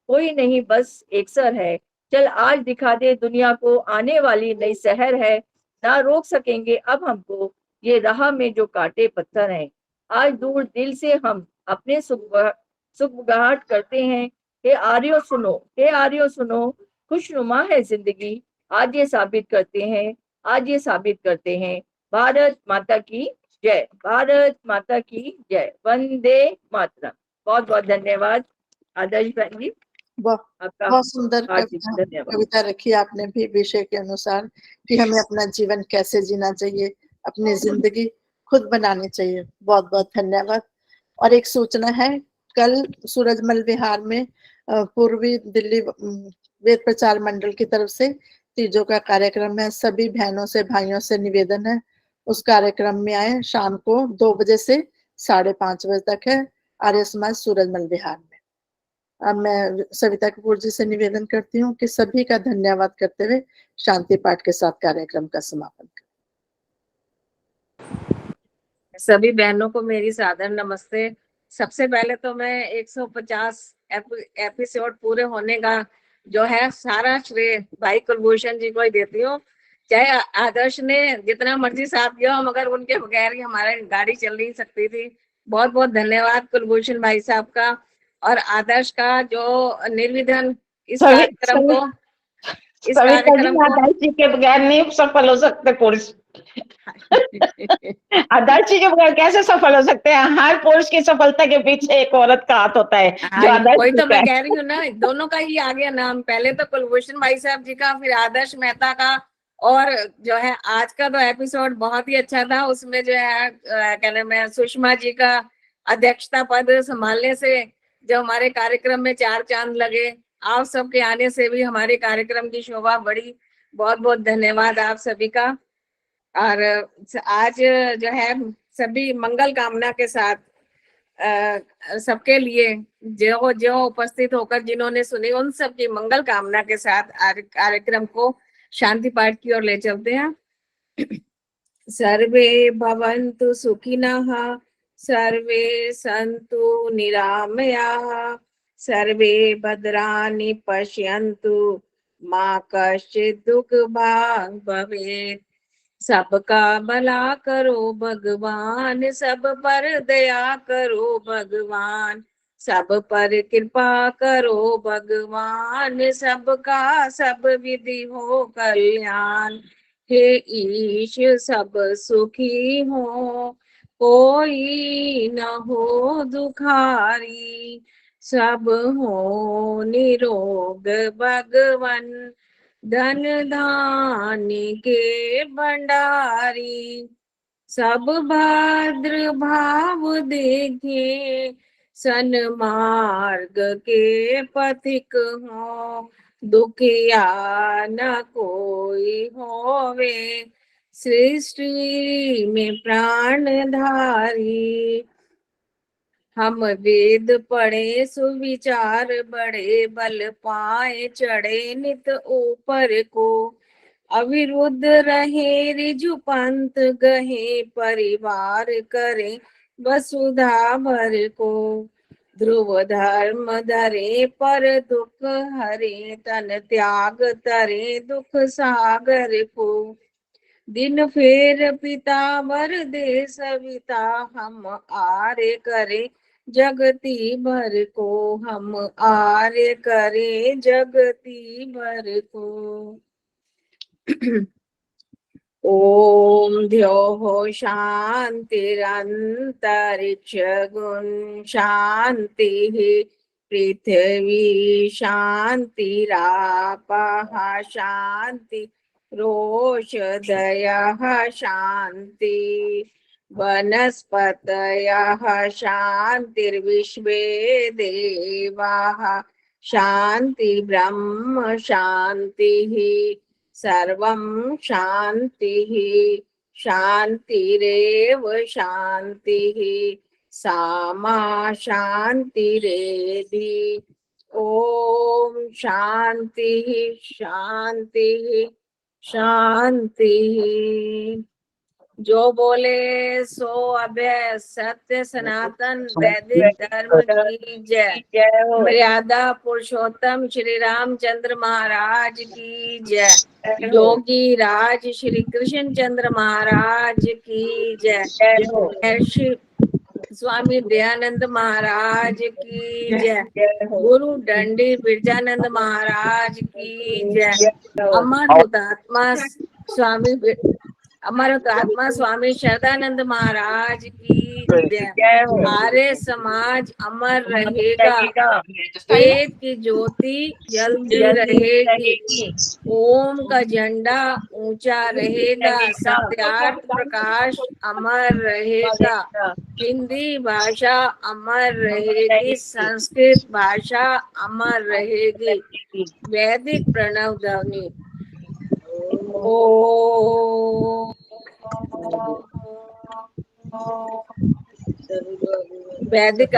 कोई नहीं बस एक सर है। चल आज दिखा दे दुनिया को, आने वाली नई शहर है, ना रोक सकेंगे अब हमको ये राह में जो कांटे पत्थर हैं। आज दूर दिल से हम अपने सुखगाहट करते हैं। हे आर्यो सुनो, हे आर्यो सुनो, खुशनुमा है जिंदगी, आज ये साबित करते हैं, आज ये साबित करते हैं। भारत माता की जय, भारत माता की जय, वंदे मातरम। बहुत बहुत धन्यवाद आदर्श बहन जी, आपका बहुत सुंदर हार्दिक धन्यवाद। कविता रखी आपने भी विषय के अनुसार कि हमें अपना जीवन कैसे जीना चाहिए, अपनी जिंदगी खुद बनानी चाहिए। बहुत बहुत धन्यवाद। और एक सूचना है, कल सूरजमल विहार में पूर्वी दिल्ली वेद प्रचार मंडल की तरफ से तीजों का कार्यक्रम है। सभी बहनों से भाइयों से निवेदन है उस कार्यक्रम में आए। शाम को 2 बजे से 5:30 बजे तक है, आर्य समाज सूरजमल विहार में। अब मैं सविता कपूर जी से निवेदन करती हूँ कि सभी का धन्यवाद करते हुए शांति पाठ के साथ कार्यक्रम का समापन करें। सभी बहनों को मेरी सादर नमस्ते। सबसे पहले तो मैं 150 एपिसोड पूरे होने का जो है सारा श्रेय भाई कुलभूषण जी को ही देती हूँ। चाहे आदर्श ने जितना मर्जी साथ दिया हो, मगर उनके बगैर ही हमारी गाड़ी चल नहीं सकती थी। बहुत बहुत धन्यवाद कुलभूषण भाई साहब का और आदर्श का जो निर्विघ्न इस कार्यक्रम को आदर्श जी के बगैर नहीं सफल हो सकते पुरुष। आदर्श जी के बगैर कैसे सफल हो सकते हैं? हर पुरुष की सफलता के पीछे एक औरत का हाथ होता है जो आदर्श वही तो जी का मैं है। कह रही हूँ ना, दोनों का ही आ गया नाम। पहले तो कुलभूषण भाई साहब जी का, फिर आदर्श मेहता का, और जो है आज का तो एपिसोड बहुत ही अच्छा था। उसमें जो है कहने में सुषमा जी का अध्यक्षता पद संभालने से जो हमारे कार्यक्रम में 4 चांद लगे। आप सबके आने से भी हमारे कार्यक्रम की शोभा बढ़ी। बहुत बहुत धन्यवाद आप सभी का। और आज जो है सभी मंगल कामना के साथ सबके लिए जो जो उपस्थित होकर जिन्होंने सुनी उन सब की मंगल कामना के साथ कार्यक्रम को शांति पाठ की ओर ले चलते हैं। सर्वे भवन्तु सुखिनः, सर्वे सन्तु निरामयाः, सर्वे भद्राणि पश्यन्तु, मा कश्चित् दुःखभाग् भवेत्। सबका भला करो भगवान, सब पर दया करो भगवान, सब पर कृपा करो भगवान, सबका सब विधि हो कल्याण। हे ईश सब सुखी हो, कोई न हो दुखारी, सब हो निरोग भगवन, धन धान्य के भंडारी। सब भद्र भाव देखे, सन्मार्ग के पथिक हो, दुखिया न कोई होवे, सृष्टि में प्राणधारी। हम वेद पढ़े सुविचार बढ़े, बल पाए चढ़े नित ऊपर को, अविरुद्ध रहे रिजु पंथ गहे, परिवार करे वसुधा भर को। ध्रुव धर्म धरे पर दुख हरे, तन त्याग तरे दुख सागर को। दिन फेर पिता वर दे सविता, हम आर्य करे जगती भर को, हम आर्य करे जगती भर को। ओम ध्योः शान्तिरन्तरिक्ष गुण शान्तिः, पृथिवी शान्तिरापः शान्ति, रोषधयः शान्ति, वनस्पतयः शान्तिर्विश्वे देवाः शान्ति, ब्रह्म शान्तिः, सर्वं शान्तिः शान्तिरेव शान्तिः सामा शान्तिरेधि ओम शांतिः शांतिः शांतिः। जो बोले सो अभय सत्य सनातन वैदिक धर्म की जय। मर्यादा पुरुषोत्तम श्री रामचंद्र महाराज की जय। योगी राज श्री कृष्ण चंद्र महाराज की जय। श्री स्वामी दयानंद महाराज की जय। गुरु दंडी बिरजानंद महाराज की जय। अमर हुतात्मा स्वामी शरदानंद महाराज की जय। आर्य समाज अमर रहेगा, वेद की ज्योति जलती रहेगी, ओम का झंडा ऊंचा रहेगा, सत्यार्थ प्रकाश अमर रहेगा, हिंदी भाषा अमर रहेगी, संस्कृत भाषा अमर रहेगी। वैदिक प्रणव ध्वनि वैदिक